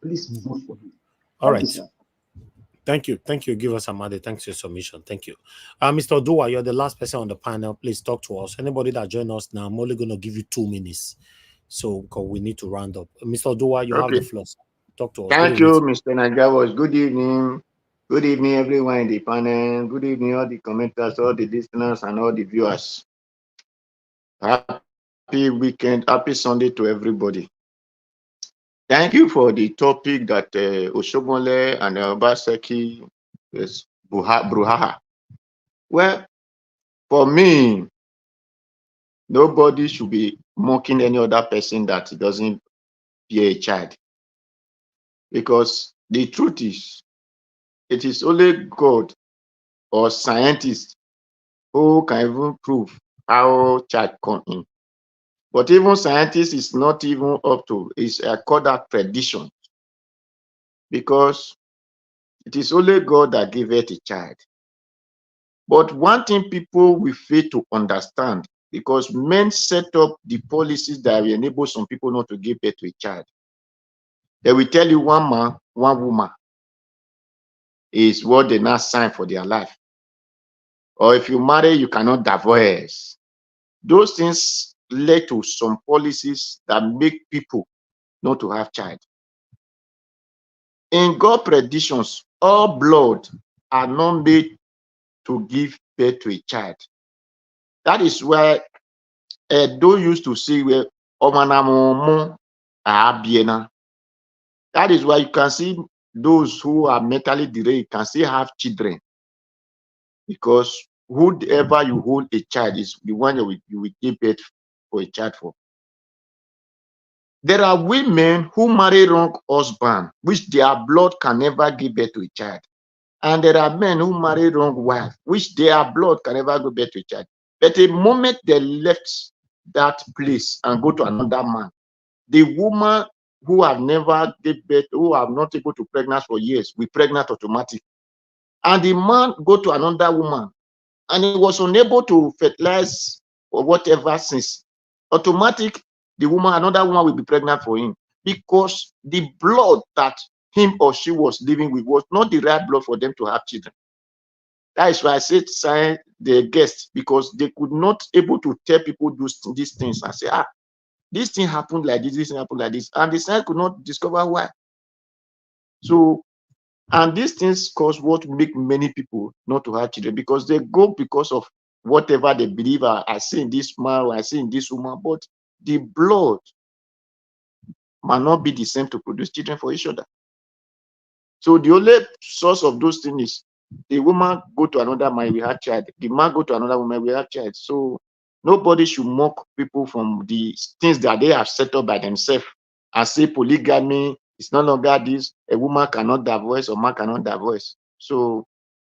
Please vote for him. All right. Thank you. Give us some other. Thanks for your submission. Thank you. Mr. Dua, you're the last person on the panel. Please talk to us. Anybody that join us now, I'm only going to give you 2 minutes. So because we need to round up. Mr. Dua, you have the floor. Talk to us. Thank you, Mr. Nagawos. Good evening. Good evening, everyone in the panel. Good evening, all the commenters, all the listeners, and all the viewers. Happy weekend. Happy Sunday to everybody. Thank you for the topic that Oshiomhole and Obaseki is Bruhaha. Well, for me, nobody should be mocking any other person that doesn't be a child. Because the truth is, it is only God or scientists who can even prove how child come in. But even scientists is not even up to, it's called that tradition. Because it is only God that giveth a child. But one thing people will fail to understand, because men set up the policies that will enable some people not to give birth to a child. They will tell you one man, one woman is what they now sign for their life. Or if you marry, you cannot divorce. Those things led to some policies that make people not to have child. In God's predictions, all blood are not made to give birth to a child. That is why Edo used to say, well, that is why you can see those who are mentally deranged can still have children. Because whoever you hold a child is the one you will give birth for a child for. There are women who marry wrong husband, which their blood can never give birth to a child. And there are men who marry wrong wife, which their blood can never give birth to a child. But the moment they left that place and go to another man, the woman who have never gave birth, who are not able to pregnant for years, will pregnant automatically. And the man go to another woman, and he was unable to fertilize or whatever since. Automatic, the woman, another woman will be pregnant for him, because the blood that him or she was living with was not the right blood for them to have children. That is why I said sign the guests, because they could not able to tell people these things and say, this thing happened like this thing happened like this, and the science could not discover why. So, and these things cause what make many people not to have children, because they go because of whatever they believe. I see in this man, I see in this woman, but the blood might not be the same to produce children for each other. So the only source of those things is the woman go to another man, we have child. The man go to another woman, we have child. So nobody should mock people from the things that they have set up by themselves and say polygamy is no longer this. A woman cannot divorce or man cannot divorce. So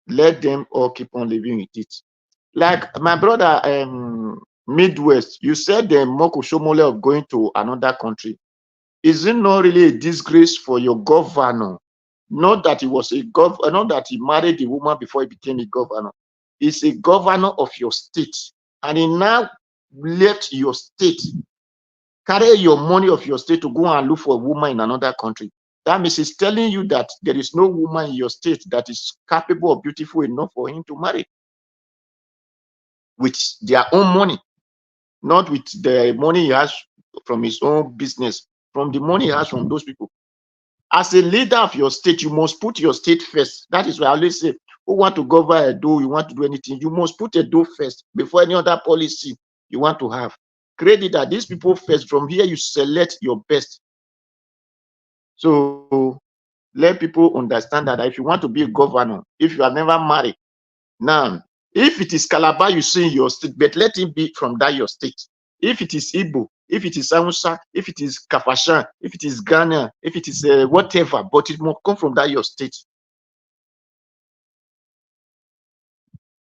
let them all keep on living with it. Like my brother, Midwest, you said the mock Oshiomhole of going to another country. Is it not really a disgrace for your governor? Not that he was a governor, not that he married a woman before he became a governor. He's a governor of your state, and he now left your state, carry your money of your state to go and look for a woman in another country. That means he's telling you that there is no woman in your state that is capable or beautiful enough for him to marry with their own money, not with the money he has from his own business from the money he has from those people. As a leader of your state, you must put your state first. That is why I always say, who want to govern Edo, you want to do anything, you must put Edo first before any other policy you want to have. Create that these people first. From here, you select your best. So let people understand that if you want to be a governor, if you are never married, now, if it is Calabar you see in your state, but let it be from that your state. If it is Igbo, if it is Hausa, if it is Kafashan, if it is Ghana, if it is whatever, but it must come from that your state.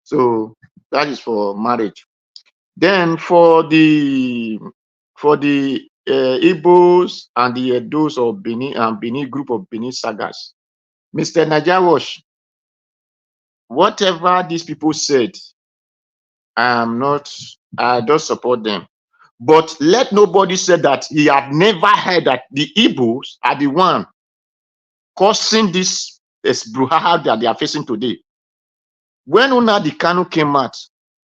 So that is for marriage. Then for the Igbos and the Edos of Benin and Benin group of Benin sagas, Mr. Najawash, whatever these people said, I don't support them. But let nobody say that he had never heard that the Igbos are the one causing this brouhaha that they are facing today. When Nnamdi Kanu came out,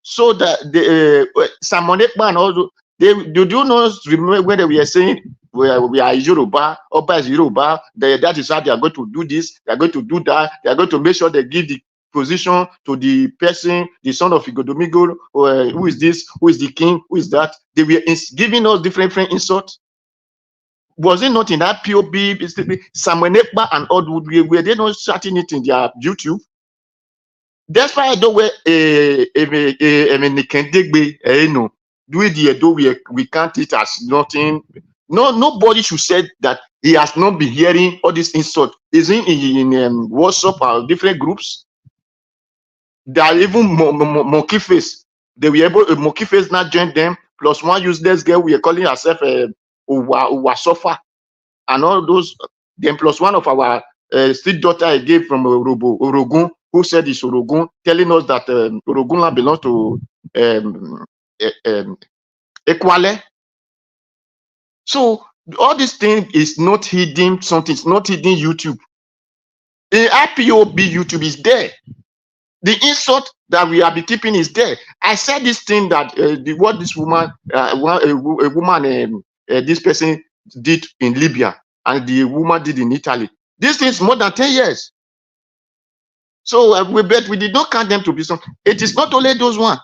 so that the Simon Ekpa and all, do you know, remember when they were saying we are Yoruba, Oba is Yoruba, that is how they are going to do this, they are going to do that, they are going to make sure they give the position to the person, the son of Igodomigo, who is this, who is the king, who is that. They were giving us different insults. Was it not in that POB, Samuel Ekpa and Odwood, were they not shouting it in their YouTube? That's why I don't wear we can't eat as nothing. No, nobody should say that he has not been hearing all this insult. Is in WhatsApp or different groups. They are even monkey face. They were able monkey face not join them. Plus one useless girl we are calling herself Uwasofa, and all those. Then plus one of our street daughter I gave from Orogun, who said it's Orogun, telling us that Orogun belongs to Ekwale. So all this thing is not hidden something. It's not hidden YouTube. The IPOB YouTube is there. The insult that we are be keeping is there. I said this thing that what this woman, this person did in Libya and the woman did in Italy. This thing is more than 10 years. So we did not count them to be some. It is not only those one.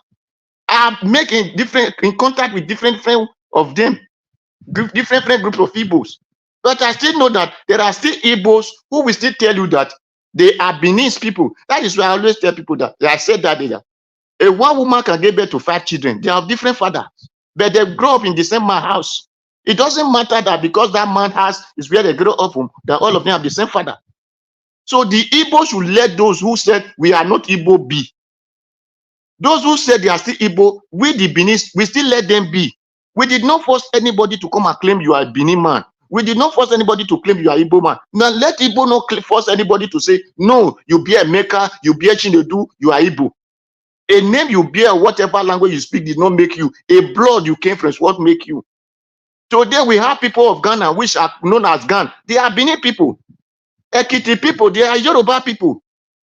I'm making in contact with different friends of them, different groups of Igbos. But I still know that there are still Igbos who will still tell you that they are Benin's people. That is why I always tell people that. I said that a one woman can give birth to 5 children. They have different fathers, but they grow up in the same man house. It doesn't matter that because that man house is where they grow up from, that all of them have the same father. So the Igbo should let those who said we are not Igbo be. Those who said they are still Igbo, we the Benin, we still let them be. We did not force anybody to come and claim you are a Benin man. We did not force anybody to claim you are Igbo man. Now let Igbo not force anybody to say, no, you be a maker, you be a Chinedu, you are Igbo. A name you bear, whatever language you speak did not make you. A blood you came from is what make you. Today we have people of Ghana which are known as Gan. They are Benin people. Ekiti people, they are Yoruba people.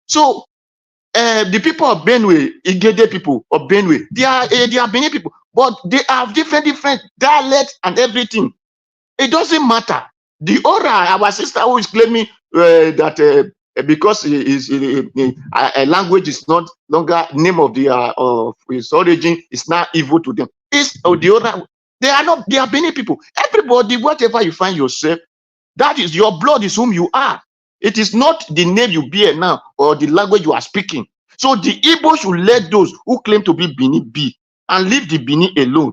So the people of Benue, Igede people of Benue, they are Benin people, but they have different dialects and everything. It doesn't matter. The aura, our sister who is claiming that because a language is not longer name of the of its origin, is not evil to them. It's the aura. They are not. They are Benin people. Everybody, whatever you find yourself, that is your blood is whom you are. It is not the name you bear now or the language you are speaking. So the Igbo should let those who claim to be Benin be and leave the Benin alone.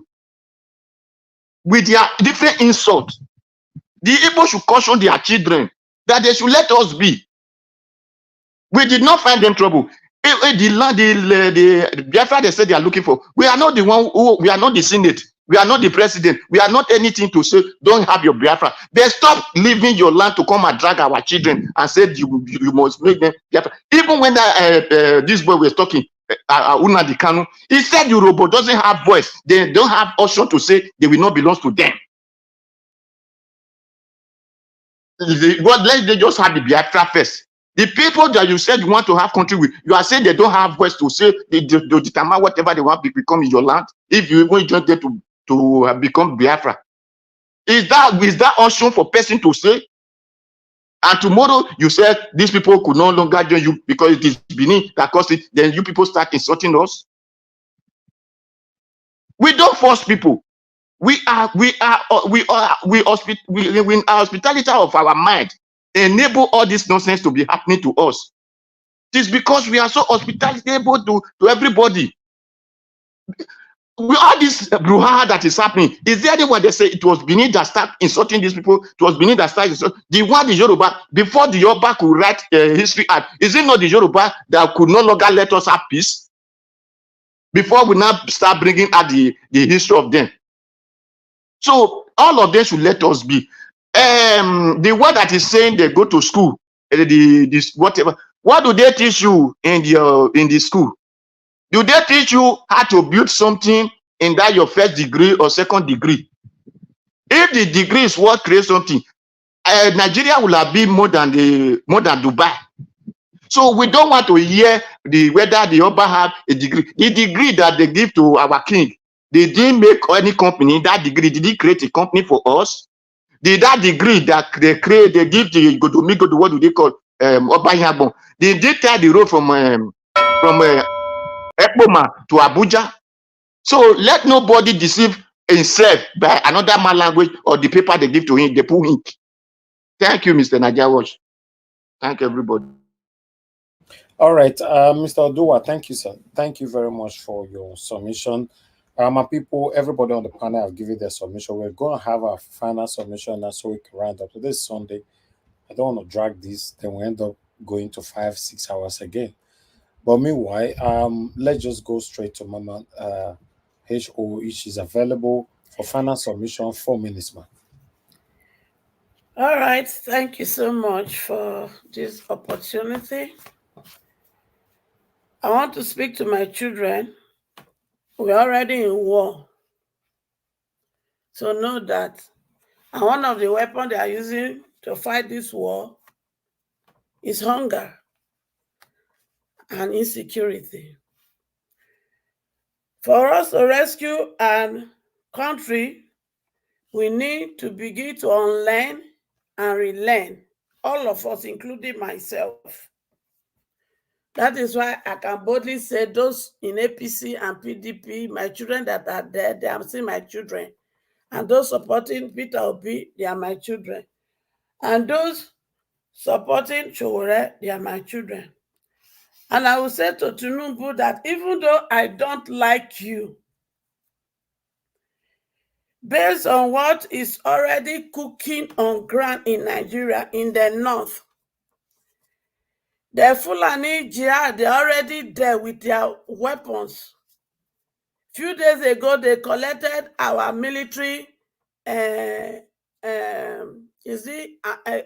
With their different insults, the Igbo should caution their children that they should let us be. We did not find them trouble. The Biafra they said they are looking for. We are not the one who, we are not the Senate. We are not the president. We are not anything to say, don't have your Biafra. They stop leaving your land to come and drag our children and said you must make them Biafra. Even when this boy was talking, Nnamdi Kanu, he said Yoruba doesn't have voice. They don't have option to say they will not belong to them. Let them just have the Biafra first. The people that you said you want to have country with, you are saying they don't have voice to say they determine whatever they want to become in your land. If you even join them to become Biafra, Is that option for person to say? And tomorrow you said these people could no longer join you because it is Benin that caused it. Then you people start insulting us. We don't force people. We are hospitality of our mind enable all this nonsense to be happening to us. It is because we are so hospitable to everybody. All this brouhaha that is happening, is there anyone that say it was Benin that started insulting these people? It was Benin that started insulting the one, the Yoruba, before the Yoruba could write history art. Is it not the Yoruba that could no longer let us have peace? Before we now start bringing out the history of them. So all of them should let us be. The one that is saying they go to school, this whatever. What do they teach you in the school? Do they teach you how to build something in that your first degree or second degree? If the degree is what creates something, Nigeria will have been more than Dubai. So we don't want to hear whether the Oba have a degree. The degree that they give to our king, they didn't make any company. That degree, did he create a company for us? Did that degree that they create, they give the Godomigo, what do they call Oba Yabon? They did tie the road from Ekpoma to Abuja. So let nobody deceive himself by another man language or the paper they give to him, they put ink. Thank you, Mr. Najawash. Thank everybody. All right, Mr. Odua, thank you, sir. Thank you very much for your submission. My people, everybody on the panel have given their submission. We're going to have our final submission now so we can round up. This Sunday, I don't want to drag this, then we end up going to 5-6 hours again. But meanwhile, let's just go straight to Mama HO, which is available for final submission. 4 minutes, man. All right, thank you so much for this opportunity. I want to speak to my children. We're already in war. So know that. And one of the weapons they are using to fight this war is hunger and insecurity. For us to rescue our country, we need to begin to unlearn and relearn, all of us, including myself. That is why I can boldly say those in APC and PDP, my children that are there, they are still my children. And those supporting Peter Obi, they are my children. And those supporting Chowore, they are my children. And I will say to Tinubu that even though I don't like you, based on what is already cooking on ground in Nigeria, in the north, the Fulani Jihad, they're already there with their weapons. Few days ago, they collected our military, is it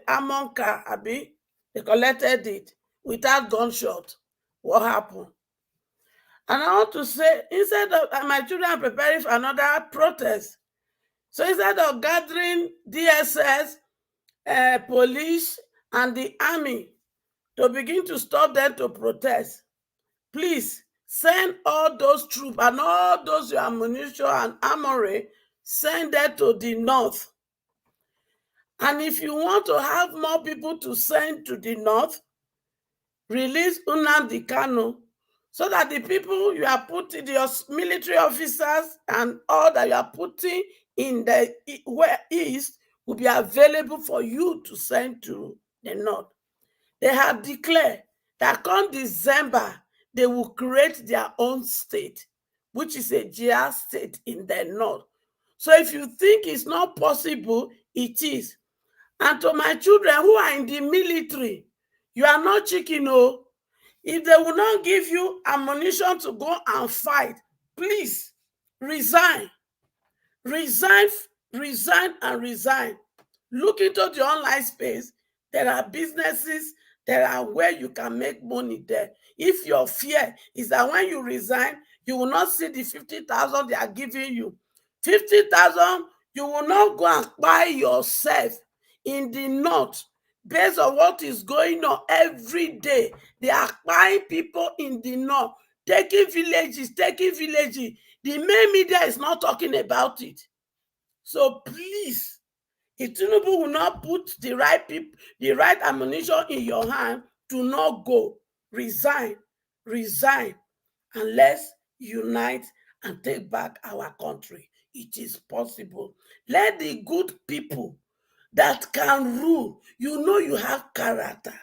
Amonka, Abi? They collected it without gunshot. What happened? And I want to say, instead of my children are preparing for another protest, so instead of gathering DSS, police, and the army to begin to stop them to protest, please send all those troops and all those ammunition and armory, send them to the north. And if you want to have more people to send to the north, release Nnamdi Kanu, so that the people you are putting, your military officers and all that you are putting in the east will be available for you to send to the north. They have declared that come December, they will create their own state, which is a GR state in the north. So if you think it's not possible, it is. And to my children who are in the military, you are not chicken, oh. If they will not give you ammunition to go and fight, please resign. Resign, resign, and resign. Look into the online space. There are businesses, there are where you can make money there. If your fear is that when you resign, you will not see the 50,000 they are giving you. 50,000, you will not go and buy yourself in the north based on what is going on every day. They are buying people in the north, taking villages. The main media is not talking about it. So please, If Tinubu will not put the right people, the right ammunition in your hand, to not go, resign, resign, and let's unite and take back our country. It is possible. Let the good people that can rule, you know you have character,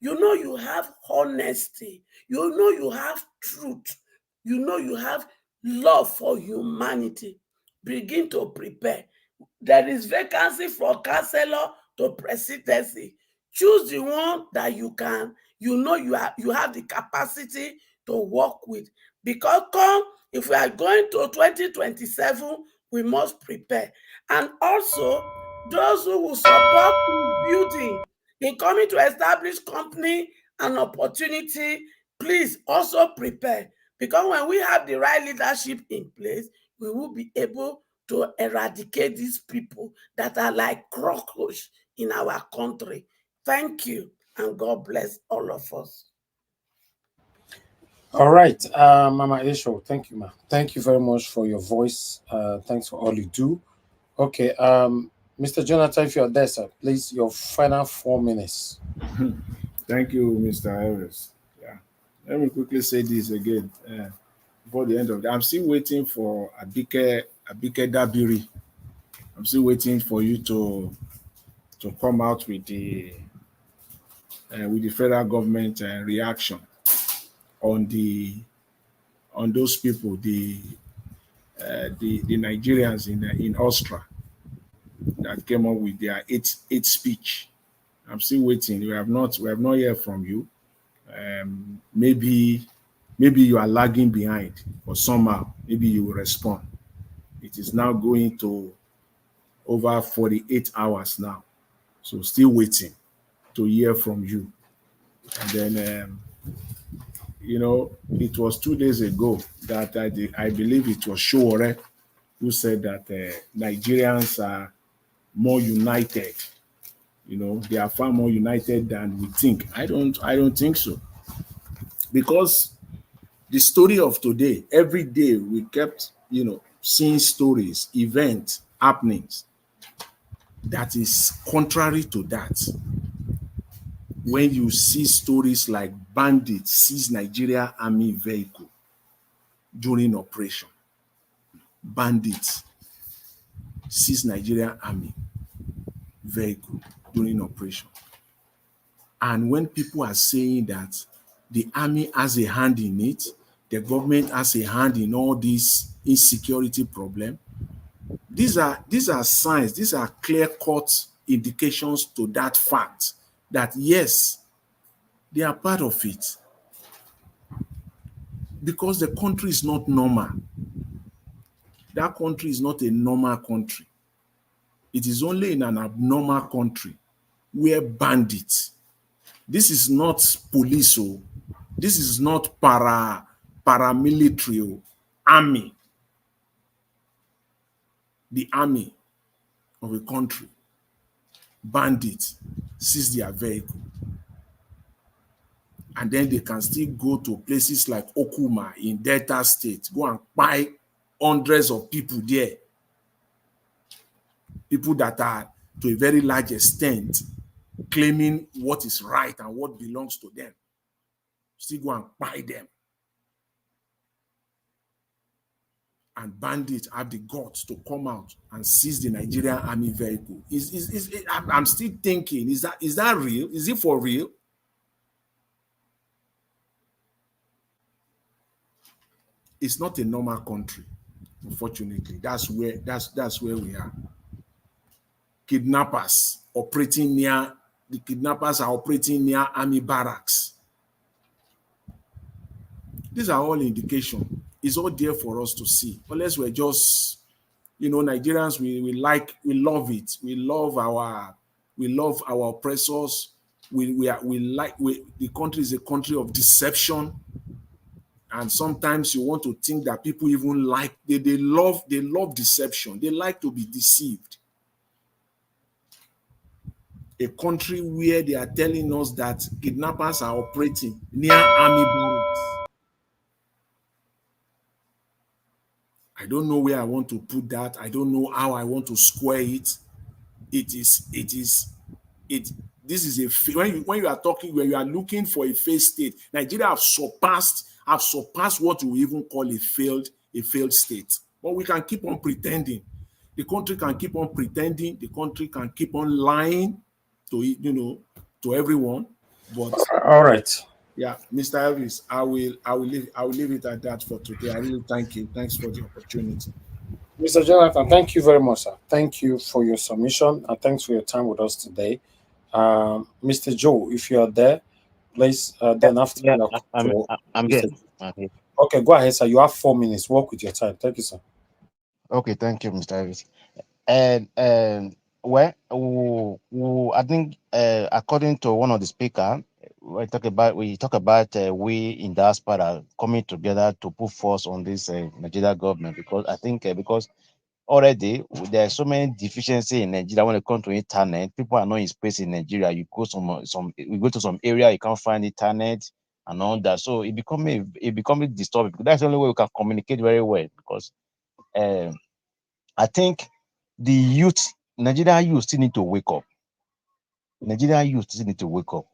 you know you have honesty, you know you have truth, you know you have love for humanity. Begin to prepare. There is vacancy for councillor to presidency. Choose the one that you can, you know you have the capacity to work with. Because come, if we are going to 2027, we must prepare. And also, those who will support in building, in coming to establish company and opportunity, please also prepare. Because when we have the right leadership in place, we will be able to eradicate these people that are like cockroaches in our country. Thank you, and God bless all of us. All right, Mama Isho, thank you, ma. Thank you very much for your voice. Thanks for all you do. Okay, Mr. Jonathan, if you're there, sir, please, your final 4 minutes. Thank you, Mr. Harris. Yeah. Let me quickly say this again before the end of the. I'm still waiting for Abike Dabiri. I'm still waiting for you to come out with the federal government reaction on those people, the Nigerians in Austria that came up with their hate speech. I'm still waiting. We have not heard from you. Maybe you are lagging behind, or somehow maybe you will respond. It is now going to over 48 hours now, so still waiting to hear from you. And then it was 2 days ago that I believe it was Shore who said that Nigerians are more united. They are far more united than we think. I don't think so, because the story of today, every day we kept seeing stories, events, happenings that is contrary to that. When you see stories like bandits seize Nigeria army vehicle during operation, bandits seize Nigeria army vehicle during operation, and when people are saying that the army has a hand in it, the government has a hand in all this insecurity problem, these are signs, these are clear-cut indications to that fact that yes, they are part of it. Because the country is not normal. That country is not a normal country. It is only in an abnormal country where bandits, this is not police, this is not paramilitary, army, the army of a country, bandits seize their vehicle. And then they can still go to places like Okuma in Delta State, go and buy hundreds of people there. People that are, to a very large extent, claiming what is right and what belongs to them. Still go and buy them. And bandits have the guts to come out and seize the Nigerian army vehicle. I'm still thinking, is that real? Is it for real? It's not a normal country, unfortunately. That's where we are. Kidnappers are operating near army barracks. These are all indications. It's all there for us to see. Unless we're just, Nigerians, we love it. We love our oppressors. The country is a country of deception. And sometimes you want to think that people even like, they love deception. They like to be deceived. A country where they are telling us that kidnappers are operating near army barracks. I don't know where I want to put that. I don't know how I want to square it. This is when you are talking, when you are looking for a failed state, Nigeria have surpassed what we even call a failed state. But we can keep on pretending. The country can keep on pretending. The country can keep on lying to everyone. But all right. Yeah, Mr. Elvis, I will leave it at that for today. I really thank you. Thanks for the opportunity. Mr. Jonathan, thank you very much, sir. Thank you for your submission and thanks for your time with us today. Mr. Joe, if you are there, please, then after Yeah, you I'm here. I'm here. Okay, go ahead, sir. You have 4 minutes. Work with your time. Thank you, sir. Okay, thank you, Mr. Davis. And well, I think according to one of the speaker, we talk about we in diaspora coming together to put force on this Nigeria government, because I think because already there are so many deficiencies in Nigeria when it comes to internet. People are not in space in Nigeria. You go we go to some area, you can't find internet and all that. So it becoming disturbing. That's the only way we can communicate very well, because I think the youth, Nigeria youth still need to wake up. Nigeria youth still need to wake up.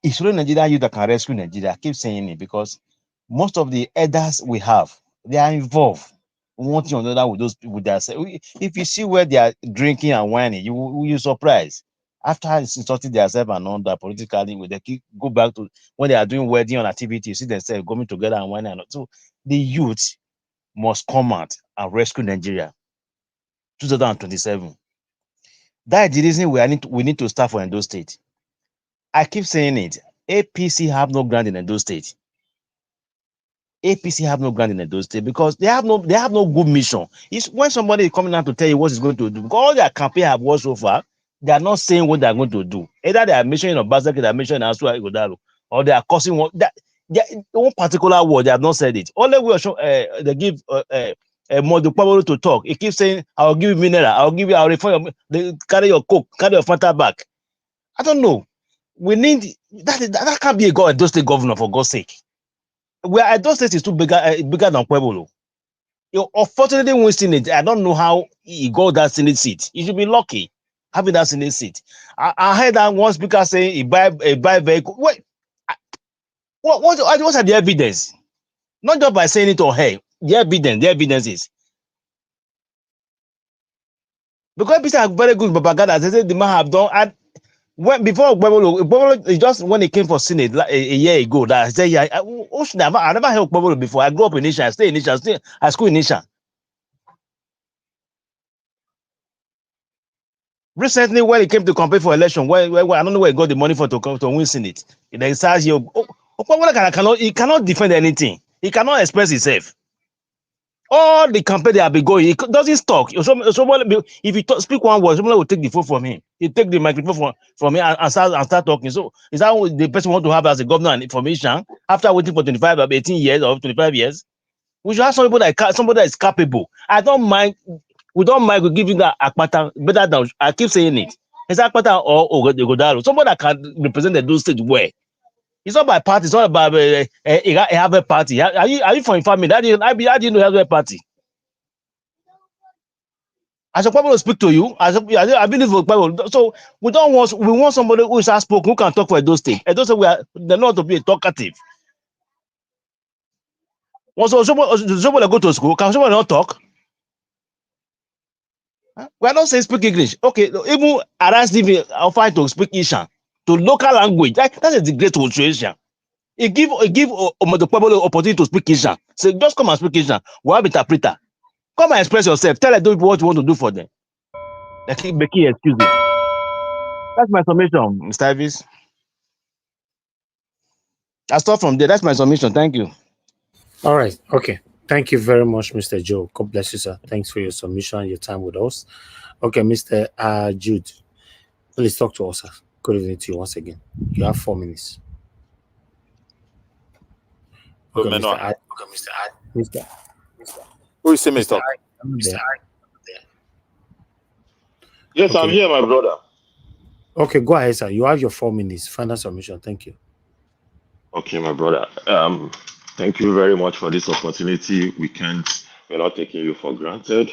It's only Nigeria youth that can rescue Nigeria. I keep saying it because most of the elders we have, they are involved one thing or another with those people. If you see where they are drinking and whining, you surprised. After insulting themselves and all that politically, they go back to when they are doing wedding on activity, you see themselves coming together and whining. So the youth must come out and rescue Nigeria. 2027. That is the reason we need to start for Edo State. I keep saying it. APC have no ground in Edo State. APC have no ground in Edo State because they have no good mission. It's when somebody is coming out to tell you what he's going to do. Because all their campaign have worked so far, they are not saying what they are going to do. Either they are mentioning Obaseki, they are mentioning Asua Igodalo, or they are causing one particular word. They have not said it. Only way they give Modu to talk. He keeps saying, "I'll give you mineral. I'll refund your carry your coke, carry your Fanta back." I don't know. We need that can't be a Edo State governor, for God's sake. Where Edo State is too bigger than Pueblo. Unfortunately, when Senate, I don't know how he got that Senate seat. He should be lucky having that Senate seat. I heard that one speaker saying he buy vehicle. What are the evidence? Not just by saying it on hey, the evidence is because people are very good propaganda. They say the man have done. Before Gbebolo, just when he came for Senate a year ago, that I said, I never heard Gbebolo before. I grew up in Nisha, I stay in Nisha, I school in Nisha. Recently, when he came to campaign for election, where I don't know where he got the money to win Senate. He cannot defend anything. He cannot express himself. All the campaign they have been going, he doesn't talk. If he speak one word, someone will take the phone from him. He take the microphone from him and start talking. So is that what the person want to have as a governor and information after waiting for 25 or 18 years or 25 years? We should have somebody that is capable. I don't mind. We don't mind. We give you that Akpata better than I keep saying it. It's Akpata or Ogodaro. Somebody that can represent the state well. It's not by party. It's not about have a party. Are you from a family? How do you know you have a party? As a people to speak to you, I believe people. So we want somebody who is outspoken, who can talk for those State. And those they're not to be a talkative. Also, somebody go to school, can somebody not talk? We are not saying speak English. Okay, even Aras TV offer to speak Ishan to local language. That is the great situation. It give the people opportunity to speak Ishan. So just come and speak Ishan. We have interpreter. Come and express yourself. Tell them what you want to do for them. They keep making excuses. That's my submission, Mr. Davis. I start from there. That's my submission. Thank you. All right. Okay. Thank you very much, Mr. Joe. God bless you, sir. Thanks for your submission and your time with us. Okay, Mr. Jude, please talk to us, sir. Good evening to you once again. You have 4 minutes. Okay, Mr. Who is Mr. Yes, okay. I'm here, my brother. Okay, go ahead, sir. You have your 4 minutes. Final submission. Thank you. Okay, my brother. Thank you very much for this opportunity. We're not taking you for granted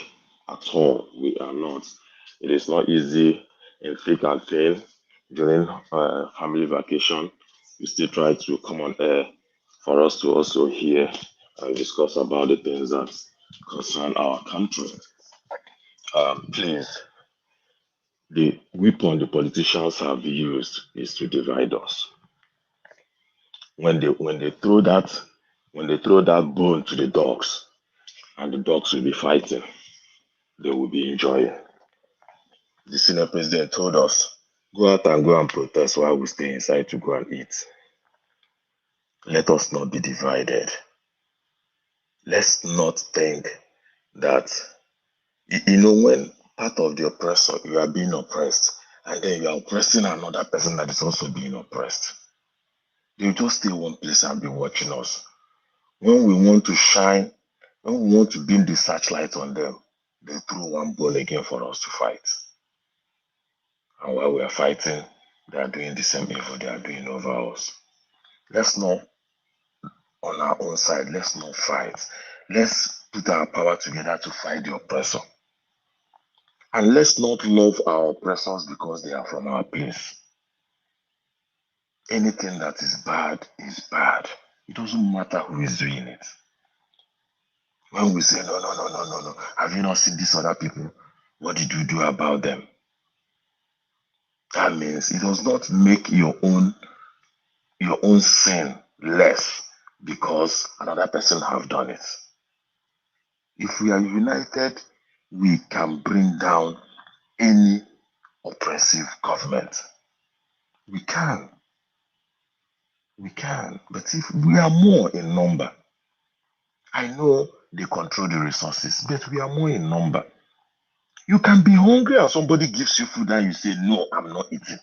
at all. We are not. It is not easy in thick and thin during family vacation. We still try to come on air for us to also hear and discuss about the things that concern our country. Please, the weapon the politicians have used is to divide us. When they throw that bone to the dogs, and the dogs will be fighting, they will be enjoying. The senior president told us, go out and go and protest while we stay inside to go and eat. Let us not be divided. Let's not think that, when part of the oppressor, you are being oppressed, and then you are oppressing another person that is also being oppressed. They just stay one place and be watching us. When we want to shine, when we want to beam the searchlight on them, they throw one ball again for us to fight. And while we are fighting, they are doing the same evil they are doing over us. Let's not, on our own side, let's not fight. Let's put our power together to fight the oppressor. And let's not love our oppressors because they are from our place. Anything that is bad is bad. It doesn't matter who is doing it. When we say, no, have you not seen these other people? What did you do about them? That means it does not make your own sin less because another person have done it. If we are united, we can bring down any oppressive government. We can. But if we are more in number, I know they control the resources, but we are more in number. You can be hungry and somebody gives you food and you say, no, I'm not eating.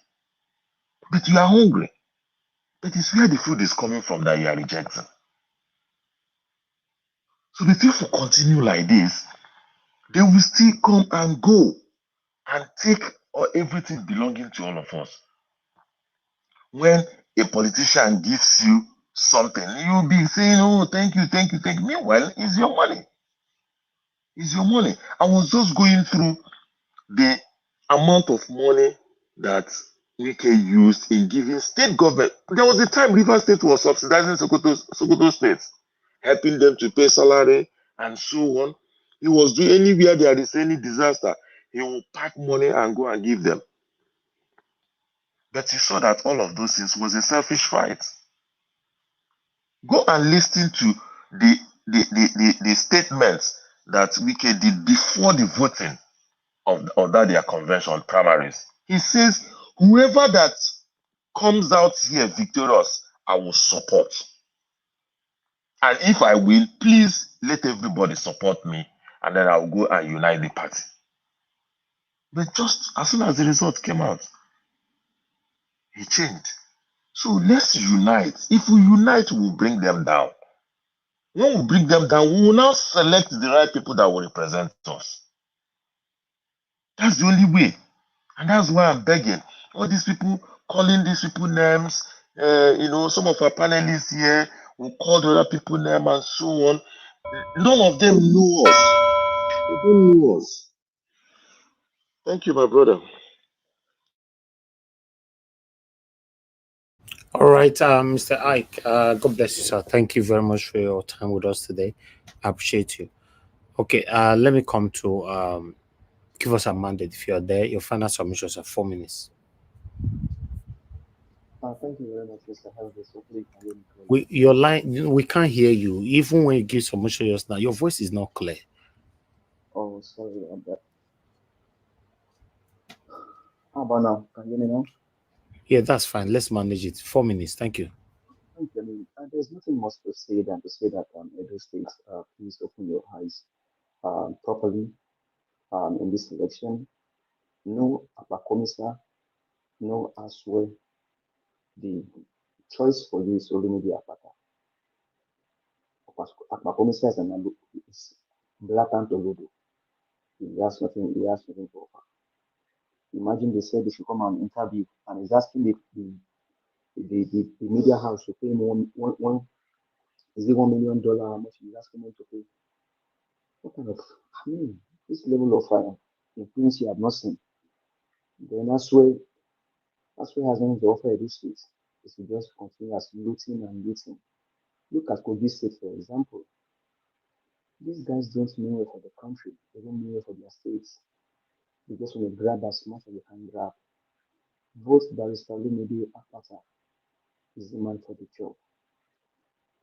But you are hungry. But it's where the food is coming from that you are rejecting. So the thief will continue like this. They will still come and go and take everything belonging to all of us. When a politician gives you something, you'll be saying, oh, thank you. Meanwhile, it's your money. I was just going through the amount of money that Wike used in giving state government. There was a time Rivers State was subsidizing Sokoto State, helping them to pay salary and so on. He was doing anywhere there is any disaster, he will pack money and go and give them. But he saw that all of those things was a selfish fight. Go and listen to the statements that Wike did before the voting of that their convention primaries. He says, whoever that comes out here victorious, I will support. And if I win, please let everybody support me, and then I'll go and unite the party. But just as soon as the result came out, he changed. So let's unite. If we unite, we'll bring them down. When we bring them down, we will now select the right people that will represent us. That's the only way. And that's why I'm begging all these people, calling these people names. Some of our panelists here will call the other people names and so on. None of them know us. They don't know us. Thank you, my brother. All right, Mr. Ike, God bless you, sir. Thank you very much for your time with us today. I appreciate you. Okay, let me come to give us a mandate if you're there. Your final submissions are 4 minutes. Thank you very much, Mr. Helvis. Hopefully you can hear me clearly. Your line, we can't hear you. Even when you give submission just now, your voice is not clear. Oh, sorry about that. How about now? Can you hear me now? Yeah, that's fine. Let's manage it. 4 minutes. Thank you. Thank you. I mean, there's nothing much to say than to say that Edo State, please open your eyes properly in this election. No Apakomisa, no Aswe. The choice for you is Olumide Apata. Apakomisa is blatant Olodo. He has nothing to offer. Imagine they said they should come and interview and he's asking the media house to pay him $1 million. How much he's asking them to pay? What kind of, this level of influence you have not seen. Then Aswe has nothing to offer this state. It's to just continue as looting and looting. Look at Kogi State, for example. These guys don't mean well for the country. They don't mean well for their states. They just want to grab as much as they can grab. Both Barrister Lumide Akpata is the man for the job.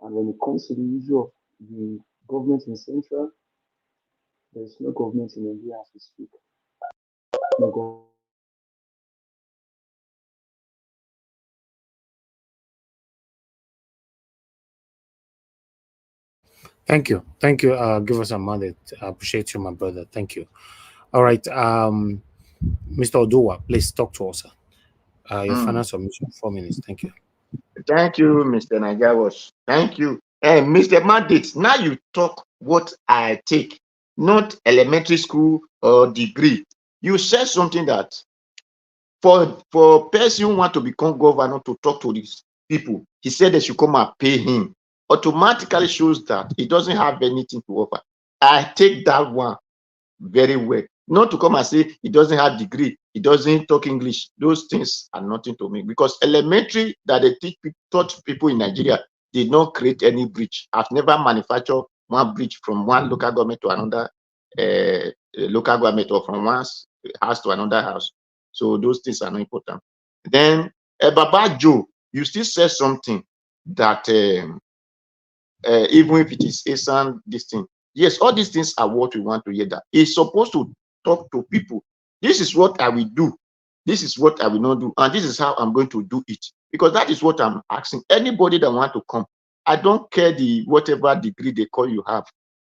And when it comes to the issue of the government in Central, there is no government in Nigeria as we speak. No Thank you. Thank you. Give us a minute. I appreciate you, my brother. Thank you. All right. Mr. Oduwa, please talk to us. Your final submission, 4 minutes. Thank you. Thank you, Mr. Nagawas. Thank you. And Mr. Mandate, now you talk what I take, not elementary school or degree. You said something that for person who want to become governor to talk to these people, he said they should come and pay him. Automatically shows that he doesn't have anything to offer. I take that one very well. Not to come and say he doesn't have degree, he doesn't talk English. Those things are nothing to me, because elementary that they taught people in Nigeria did not create any bridge. I've never manufactured one bridge from one local government to another local government, or from one house to another house. So those things are not important. Then Baba Joe, you still said something that even if it is ASAN, this thing. Yes, all these things are what we want to hear. That it's supposed to talk to people. This is what I will do. This is what I will not do. And this is how I'm going to do it. Because that is what I'm asking. Anybody that want to come, I don't care the whatever degree they call you have,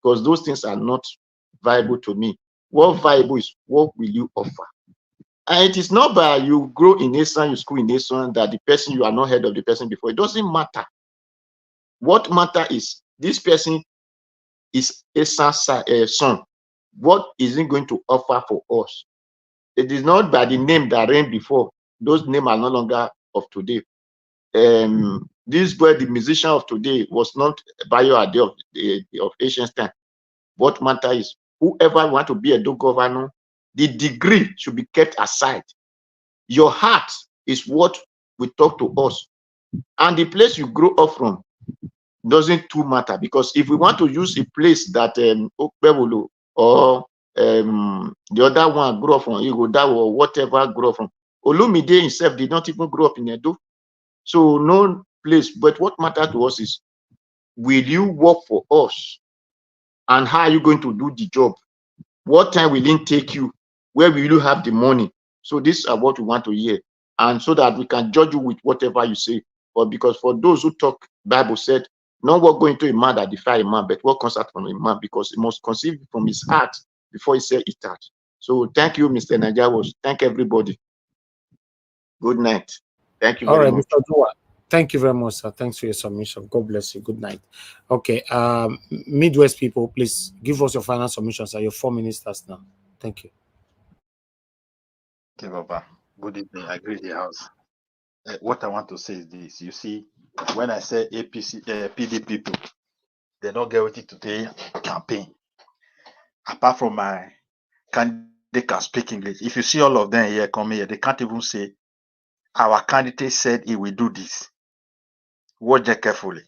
because those things are not viable to me. What viable is, what will you offer? And it is not by you grow in ASAN, you school in ASAN, that the person, you are not heard of the person before. It doesn't matter. What matter is this person is ASAN's son. What is he going to offer for us? It is not by the name that reigned before. Those names are no longer of today. This boy, the musician of today, was not Bayo Ade of ancient time. What matter is, whoever want to be a governor, the degree should be kept aside. Your heart is what will talk to us. And the place you grow up from doesn't too matter, because if we want to use a place that Okpebolo or the other one grew up from Igoda or whatever grew up from, Olumide himself did not even grow up in Edo. So no place. But what matters to us is, will you work for us? And how are you going to do the job? What time will it take you? Where will you have the money? So these are what we want to hear. And so that we can judge you with whatever you say. But because for those who talk, Bible said, not what going to a man that defy a man, but what comes out from a man, because he must conceive from his heart before he say it out. So thank you, Mr. Najawas. Thank everybody. Good night. Thank you very much. Mr. Dua. Thank you very much, sir. Thanks for your submission. God bless you. Good night. Okay, Midwest people, please give us your final submissions. Sir. Your 4 minutes starts now. Thank you. Okay, Baba. Good evening. I agree with the house. What I want to say is this. You see, when I say APC, PDP people, they don't get what to do campaign. Apart from my candidate can speak English. If you see all of them here coming here, they can't even say, our candidate said he will do this. Watch them carefully.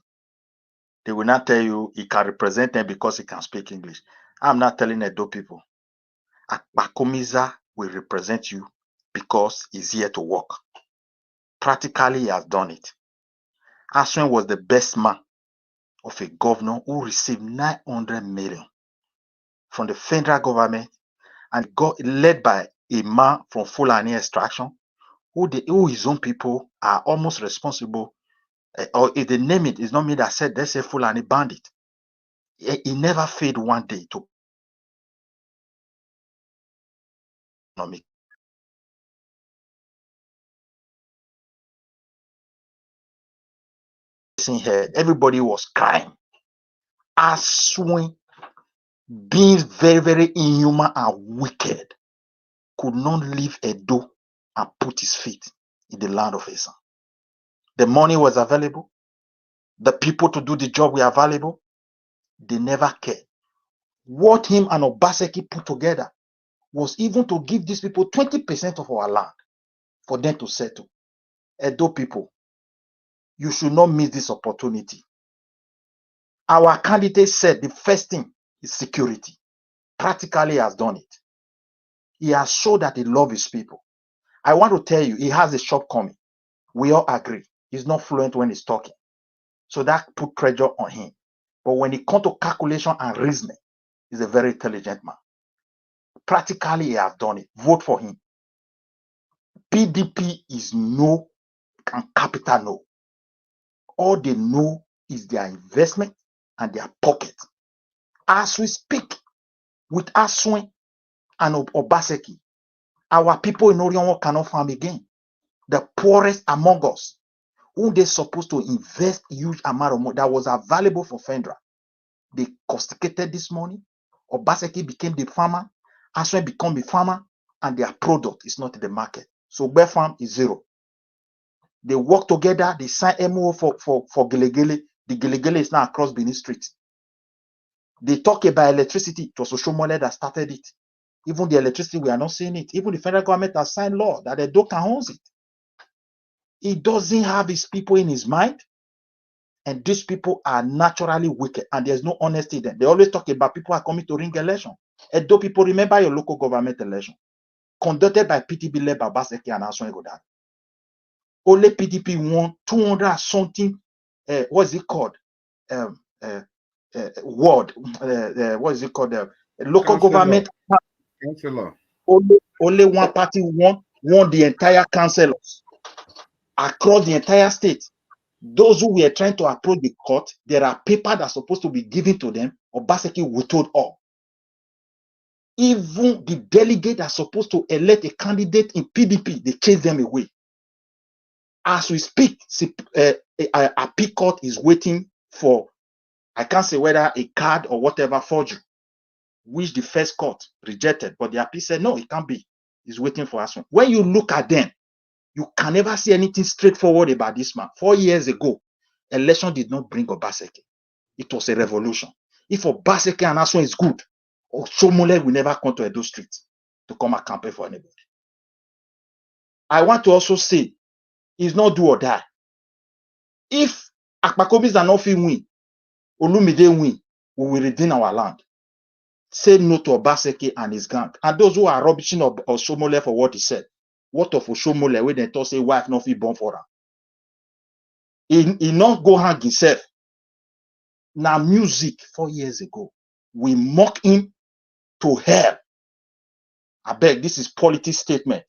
They will not tell you he can represent them because he can speak English. I'm not telling Edo people. Akpakomiza will represent you because he's here to work. Practically, he has done it. Aswen was the best man of a governor who received 900 million from the federal government and got led by a man from Fulani extraction, who his own people are almost responsible. Or if they name it, it's not me that said they say Fulani bandit. He never failed one day to economic. Everybody was crying. Aswen, being very, very inhuman and wicked, could not leave Edo and put his feet in the land of Esan. The money was available. The people to do the job were available. They never cared. What him and Obaseki put together was even to give these people 20% of our land for them to settle. Edo people, you should not miss this opportunity. Our candidate said the first thing is security. Practically, he has done it. He has showed that he loves his people. I want to tell you, he has a shortcoming. We all agree. He's not fluent when he's talking. So that put pressure on him. But when it comes to calculation and reasoning, he's a very intelligent man. Practically, he has done it. Vote for him. PDP is no and capital no. All they know is their investment and their pocket. As we speak with Aswin and Obaseki, our people in Orion cannot farm again. The poorest among us, who they supposed to invest huge amount of money that was available for Fendra, they castigated this money. Obaseki became the farmer, Aswin became the farmer, and their product is not in the market. So Bear Farm is zero. They work together, they sign MO for Gelegele. The Gelegele is now across Benin Street. They talk about electricity. It was Oshiomhole that started it. Even the electricity, we are not seeing it. Even the federal government has signed law that the Edo can owns it. He doesn't have his people in his mind. And these people are naturally wicked. And there's no honesty in them. They always talk about people are coming to ring election. Edo people, remember your local government election. Conducted by PDP led by Obaseki and Aswin Godan. Only PDP won 200 something, what is it called? Ward. What is it called? Local government. Councillor. Only one party won the entire councillors across the entire state. Those who were trying to approach the court, there are papers that are supposed to be given to them. Obaseki withheld all. Even the delegate are supposed to elect a candidate in PDP, they chase them away. As we speak, a court is waiting for, I can't say whether a card or whatever forgery, which the first court rejected, but the appeal said, no, it can't be. It's waiting for us. When you look at them, you can never see anything straightforward about this man. 4 years ago, election did not bring Obaseki. It was a revolution. If Obaseki and Aswin is good, Oshiomhole will never come to Edo Street to come and campaign for anybody. I want to also say, it's not do or die. If Akpakobis and Nofi win, Olumide win, we will redeem our land. Say no to Obaseki and his gang. And those who are rubbishing of Oshiomhole for what he said, what of Oshiomhole when they talk say wife not fit born for her? He not go hang himself. Now music 4 years ago, we mock him to hell. I beg, this is politics statement.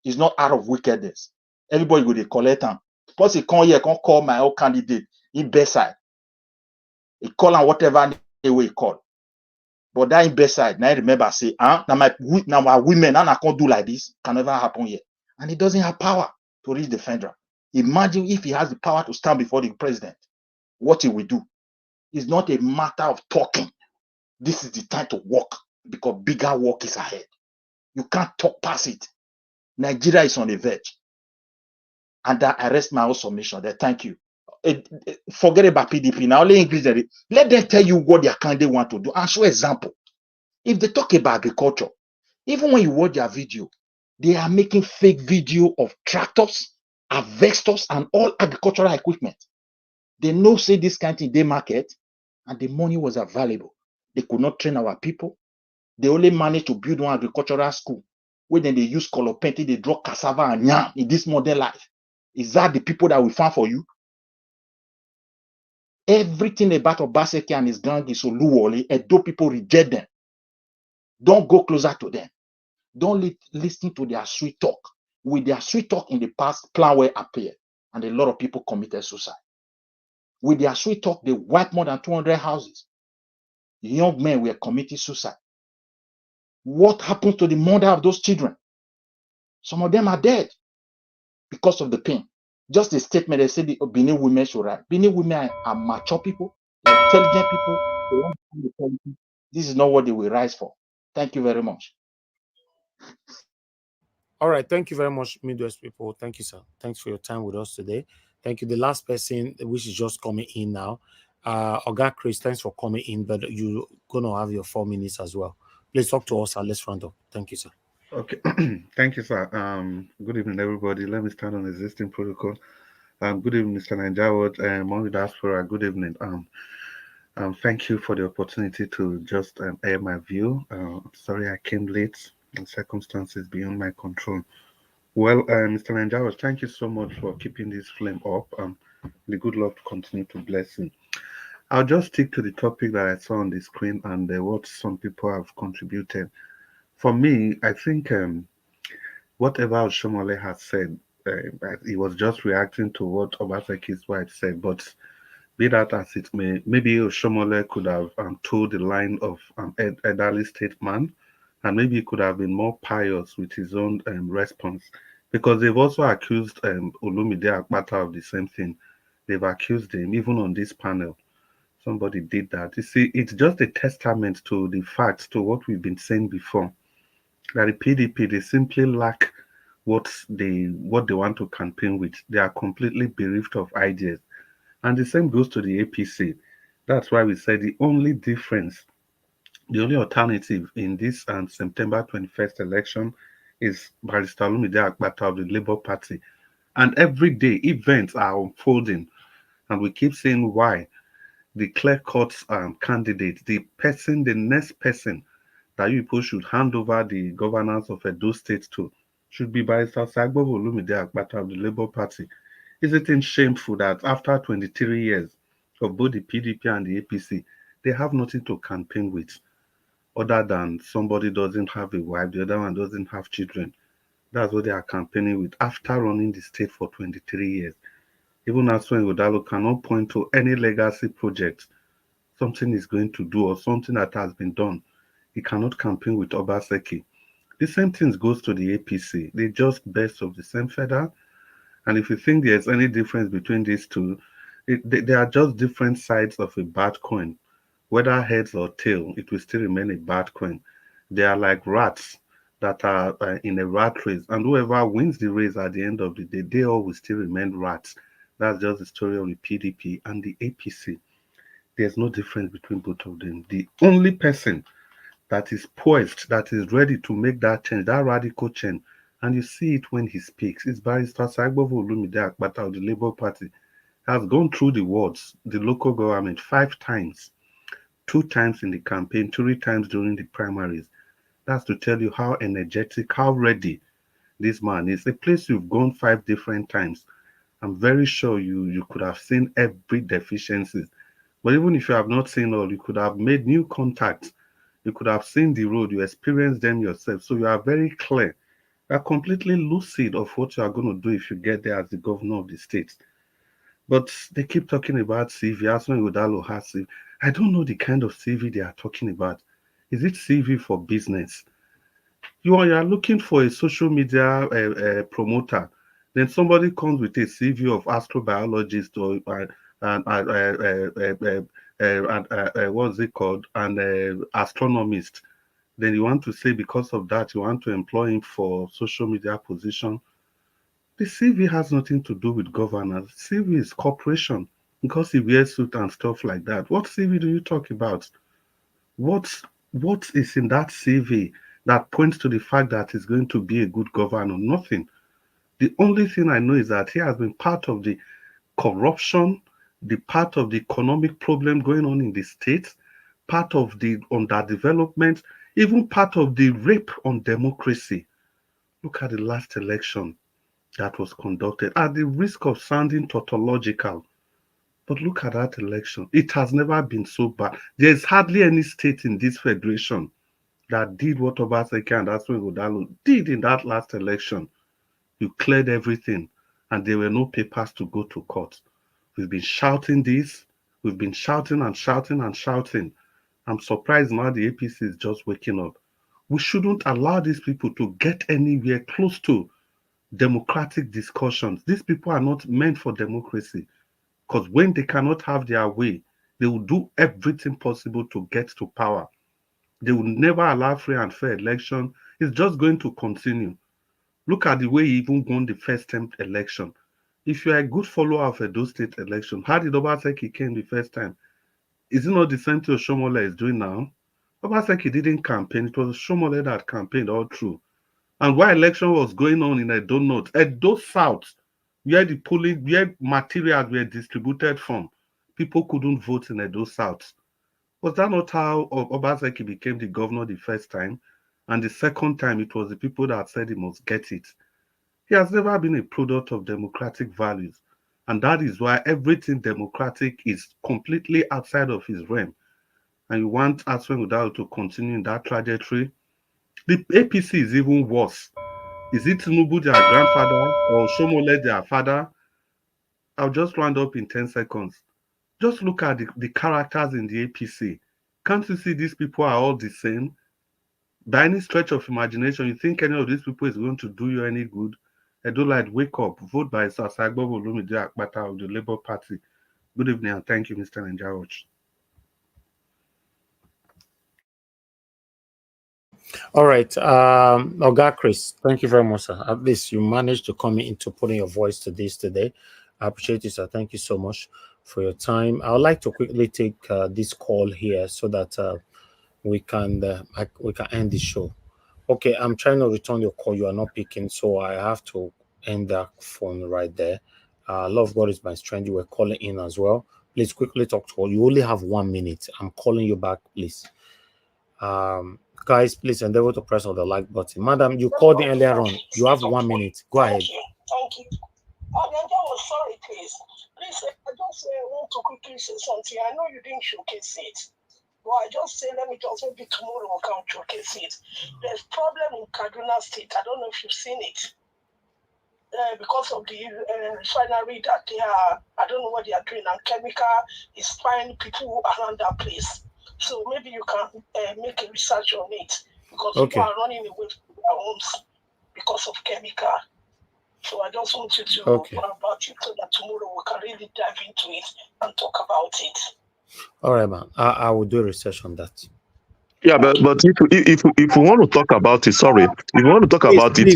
It's not out of wickedness. Everybody go to collect him. Plus he come here, can call my own candidate in bedside. He call him whatever the way he call. But that in bedside, now I remember say, now my women, and I can't do like this, can never happen here. And he doesn't have power to reach the federal. Imagine if he has the power to stand before the president, what he will do. It's not a matter of talking. This is the time to work because bigger work is ahead. You can't talk past it. Nigeria is on the verge. And I rest my own submission there. Thank you. Forget about PDP. Now, only English. Let them tell you what their candidate want to do. And show example. If they talk about agriculture, even when you watch their video, they are making fake video of tractors, harvesters, and all agricultural equipment. They know say this kind of thing they market, and the money was available. They could not train our people. They only managed to build one agricultural school where then they use color painting, they draw cassava and yam in this modern life. Is that the people that we found for you? Everything about Obaseki and his gang is Oluwole. Edo people reject them. Don't go closer to them. Don't listen to their sweet talk. With their sweet talk in the past, Planware appeared, and a lot of people committed suicide. With their sweet talk, they wiped more than 200 houses. Young men were committing suicide. What happened to the mother of those children? Some of them are dead because of the pain. Just a statement, they said the Benin women should write. Benin women are mature people, they're intelligent people. They want to the politics. This is not what they will rise for. Thank you very much. All right. Thank you very much, Midwest people. Thank you, sir. Thanks for your time with us today. Thank you. The last person, which is just coming in now, Oga Chris, thanks for coming in, but you're going to have your 4 minutes as well. Please talk to us and let's round up. Thank you, sir. Okay, thank you, sir. Good evening, everybody. Let me start on existing protocol. Good evening, Mr. Nanjawad, Mongi Diaspora. Good evening. Thank you for the opportunity to just air my view. Sorry I came late and circumstances beyond my control. Well, Mr. Nanjawad, thank you so much for keeping this flame up. The good Lord continue to bless you. I'll just stick to the topic that I saw on the screen and what some people have contributed. For me, I think whatever Oshiomhole has said, he was just reacting to what Obaseki's wife said. But be that as it may, maybe Oshiomhole could have told the line of elderly statesman, and maybe he could have been more pious with his own response. Because they've also accused Olumide Akpata of the same thing. They've accused him, even on this panel. Somebody did that. You see, it's just a testament to the facts, to what we've been saying before, that the PDP, they simply lack what they want to campaign with. They are completely bereft of ideas. And the same goes to the APC. That's why we say the only difference, the only alternative in this September 21st election is Barrister Olumide Akpata of the Labour Party. And every day events are unfolding. And we keep saying why the clear-cut candidate, the next person that you people should hand over the governance of Edo State to should be Barrister Sagbobo Olumide Akpata of the Labour Party. Isn't it shameful that after 23 years of both the PDP and the APC, they have nothing to campaign with other than somebody doesn't have a wife, the other one doesn't have children. That's what they are campaigning with after running the state for 23 years. Even Aswen Odalo cannot point to any legacy project, something is going to do or something that has been done. He cannot campaign with Obaseki. The same thing goes to the APC. They just best of the same feather. And if you think there's any difference between these two, they are just different sides of a bad coin. Whether heads or tail, it will still remain a bad coin. They are like rats that are in a rat race, and whoever wins the race at the end of the day, they all will still remain rats. That's just the story of the PDP and the APC. There's no difference between both of them. The only person that is poised, that is ready to make that change, that radical change, and you see it when he speaks, is Barrister Sagbobo Olumide Akpata of the Labour Party. Has gone through the wards, the local government 5 times, 2 times in the campaign, 3 times during the primaries. That's to tell you how energetic, how ready this man is. A place you've gone 5 different times. I'm very sure you could have seen every deficiencies. But even if you have not seen all, you could have made new contacts. You could have seen the road, you experienced them yourself. So you are very clear. You are completely lucid of what you are going to do if you get there as the governor of the state. But they keep talking about CV. Aswan Odalo has CV. I don't know the kind of CV they are talking about. Is it CV for business? You are looking for a social media promoter. Then somebody comes with a CV of astrobiologist or what's it called? An astronomist. Then you want to say because of that you want to employ him for social media position. The CV has nothing to do with governance. CV is corporation because he wears suit and stuff like that. What CV do you talk about? What is in that CV that points to the fact that he's going to be a good governor? Nothing. The only thing I know is that he has been part of the corruption, the part of the economic problem going on in the state, part of the underdevelopment, even part of the rape on democracy. Look at the last election that was conducted at the risk of sounding tautological. But look at that election. It has never been so bad. There's hardly any state in this federation that did what Obaseki and Aswen Odalo did in that last election. You cleared everything, and there were no papers to go to court. We've been shouting this. We've been shouting and shouting and shouting. I'm surprised now the APC is just waking up. We shouldn't allow these people to get anywhere close to democratic discussions. These people are not meant for democracy, because when they cannot have their way, they will do everything possible to get to power. They will never allow free and fair election. It's just going to continue. Look at the way he even won the first time election. If you are a good follower of Edo State election, how did Obaseki came the first time? Is it not the same thing Oshiomhole is doing now? Obaseki didn't campaign. It was Oshiomhole that campaigned all through. And while election was going on in Edo North, Edo South, where the polling, where materials were distributed from, people couldn't vote in Edo South. Was that not how Obaseki became the governor the first time? And the second time, it was the people that said he must get it. He has never been a product of democratic values. And that is why everything democratic is completely outside of his realm. And you want Aswen Udao to continue in that trajectory? The APC is even worse. Is it Tinubu their grandfather or Oshiomhole their father? I'll just round up in 10 seconds. Just look at the characters in the APC. Can't you see these people are all the same? By any stretch of imagination, you think any of these people is going to do you any good? I do like wake up, vote by Sasagbo Olumide Akpata of the Labour Party. Good evening and thank you, Mr. Ninja. All right. Oga Chris, thank you very much, sir. At least you managed to come into putting your voice to this today. I appreciate it, sir. Thank you so much for your time. I would like to quickly take this call here so that we can end the show. Okay, I'm trying to return your call. You are not picking, so I have to end that phone right there. Love God is my strength. You were calling in as well. Please quickly talk to all. You only have 1 minute. I'm calling you back, please. Guys, please endeavor to press on the like button. Madam, you called in earlier on. You have 1 minute. Go ahead. Thank you. Was sorry, please. Please, I just want to quickly say something. I know you didn't showcase it. Well, I just say, let me just maybe tomorrow we'll come showcase it. There's problem in Kaduna State. I don't know if you've seen it. Because of the refinery that they are, I don't know what they are doing, and chemical is finding people around that place. So maybe you can make a research on it because people are running away from their homes because of chemical. So I just want you to know about it so that tomorrow we can really dive into it and talk about it. All right, man. I will do research on that. Yeah, but if we want to talk about it, sorry, if we want to talk about it,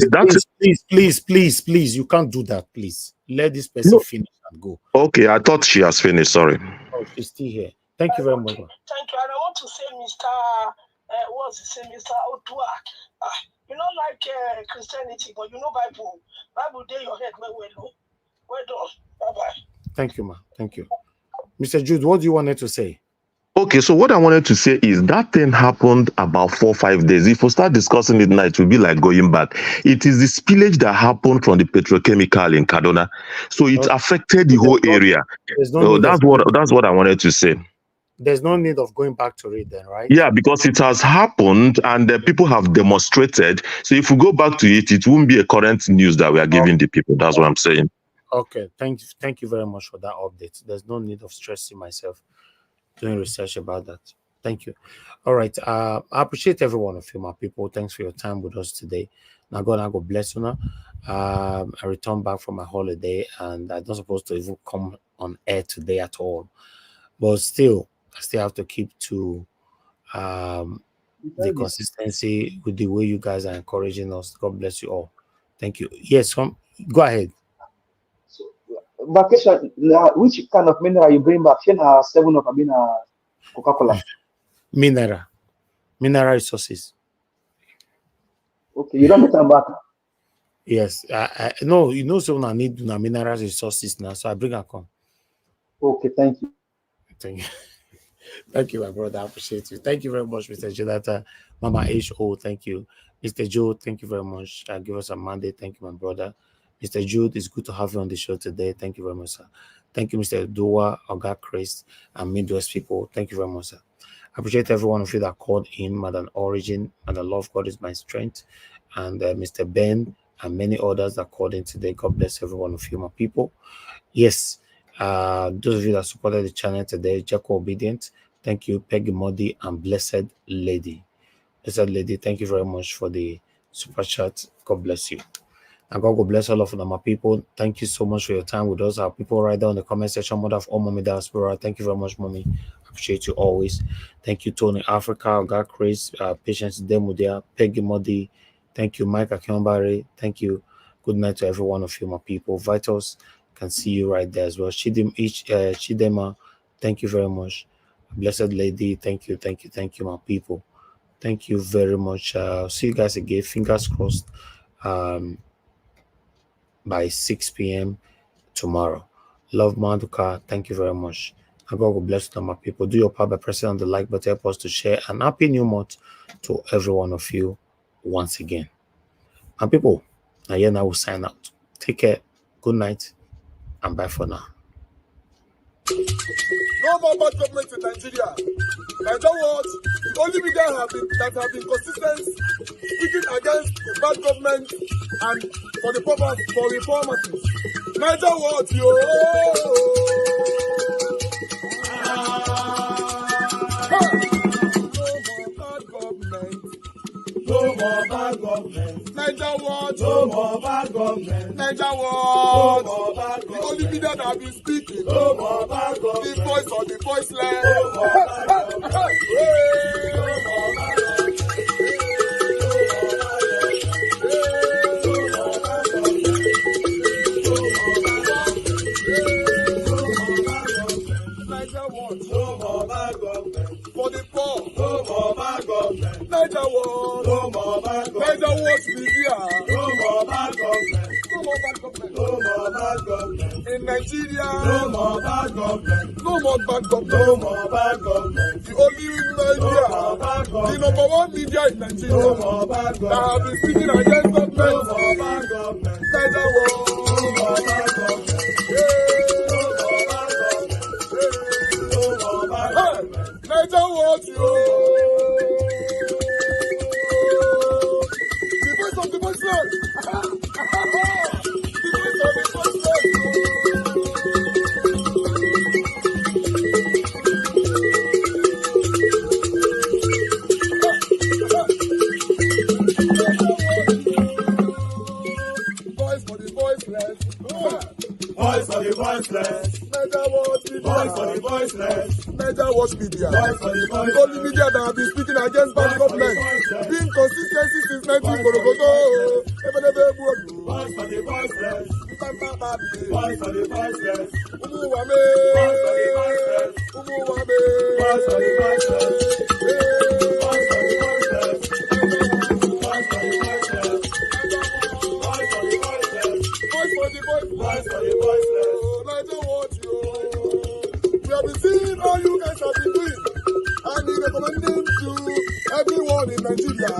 please, you can't do that, please. Let this person finish and go. Okay, I thought she has finished. Sorry. Oh, she's still here. Thank you very much. Thank you. And I want to say, Mr. Odua, you know, like Christianity, but you know Bible day your head well done. Bye-bye. Thank you, ma. Thank you. Mr. Jude, what do you wanted to say? Okay, so what I wanted to say is that thing happened about 4 or 5 days. If we start discussing it now, it will be like going back. It is the spillage that happened from the petrochemical in Kaduna. So it affected the whole area. That's what I wanted to say. There's no need of going back to it then, right? Yeah, because it has happened and the people have demonstrated. So if we go back to it, it won't be a current news that we are giving the people. That's what I'm saying. Okay, thank you very much for that update. There's no need of stressing myself doing research about that. Thank you. All right. I appreciate every one of you, my people. Thanks for your time with us today. Now God bless you now. I returned back from my holiday and I'm not supposed to even come on air today at all. But still, I still have to keep to the consistency with the way you guys are encouraging us. God bless you all. Thank you. Yes, go ahead. So, vacation, which kind of mineral you bring back? 7 of Coca-Cola. Mineral resources. Okay, you don't come back. Yes, no, you know, so I need mineral resources now, so I bring a come. Okay, thank you. Thank you. Thank you, my brother. I appreciate you. Thank you very much, Mr. Jonathan. Mama H.O., thank you. Mr. Joe, thank you very much. Give us a Monday. Thank you, my brother. Mr. Jude, it's good to have you on the show today. Thank you very much, sir. Thank you, Mr. Dua, Oga Chris, and Midwest people. Thank you very much, sir. I appreciate every one of you that called in. Madam Origin, and the love God is my strength. And Mr. Ben, and many others that called in today. God bless every one of you, my people. Yes, those of you that supported the channel today, Jacko Obedient, thank you. Peggy Modi and Blessed Lady. Blessed Lady, thank you very much for the super chat. God bless you. And God will bless all of my people. Thank you so much for your time with us. Our people right there in the comment section, Mother of all Mommy Diaspora. Thank you very much, Mommy. Appreciate you always. Thank you, Tony Africa, God Chris, Patience Demudia, Peggy Modi. Thank you, Mike Akionbari. Thank you. Good night to every one of you, my people. Vitals, can see you right there as well. Chidema, thank you very much. Blessed Lady, thank you, my people. Thank you very much. See you guys again. Fingers crossed. By 6 p.m. tomorrow. Love Manduka. Thank you very much. And God will bless you, my people. Do your part by pressing on the like button. Help us to share an happy new month to every one of you once again. And people, now will sign out. Take care. Good night. And bye for now. No more bad government in Nigeria. Nigeria what? The only media that have been consistent speaking against the bad government and for the purpose for reformers. Nigeria what? Yo! No more bad government. Nigeria what? No more bad government. Nigeria what? No more bad government. The only media that have been speaking. No more bad government. The voice of the voiceless. No more bad government. No more bad for the poor, no more bad government. Niger what? No more bad government. Niger what media? No more bad government. No more bad government. No more bad government. In Nigeria, no more bad government. No more bad government. No more bad government. The only media, no more bad government. The number one media in Nigeria, no more bad government. That have been speaking against government. No more bad government. Niger what? No more bad government. Niger what you? The voice of the voiceless. The voice of the voiceless. Voice for the voiceless. Voice for the voiceless. Niger what? Voice for the voiceless. Niger watch media. The only media that have been speaking against bad government. Being consistency since 1944. Voice for the voiceless. Voice for the voiceless. Umuwame. Voice for the voiceless. Umuwame. Voice for the voiceless. Voice for the voiceless. Voice for the voiceless. Voice for the voiceless. Voice for the voiceless. Voice for the voiceless. Niger watch you. We have been seeing all you guys have been doing, and we recommend to everyone in Nigeria.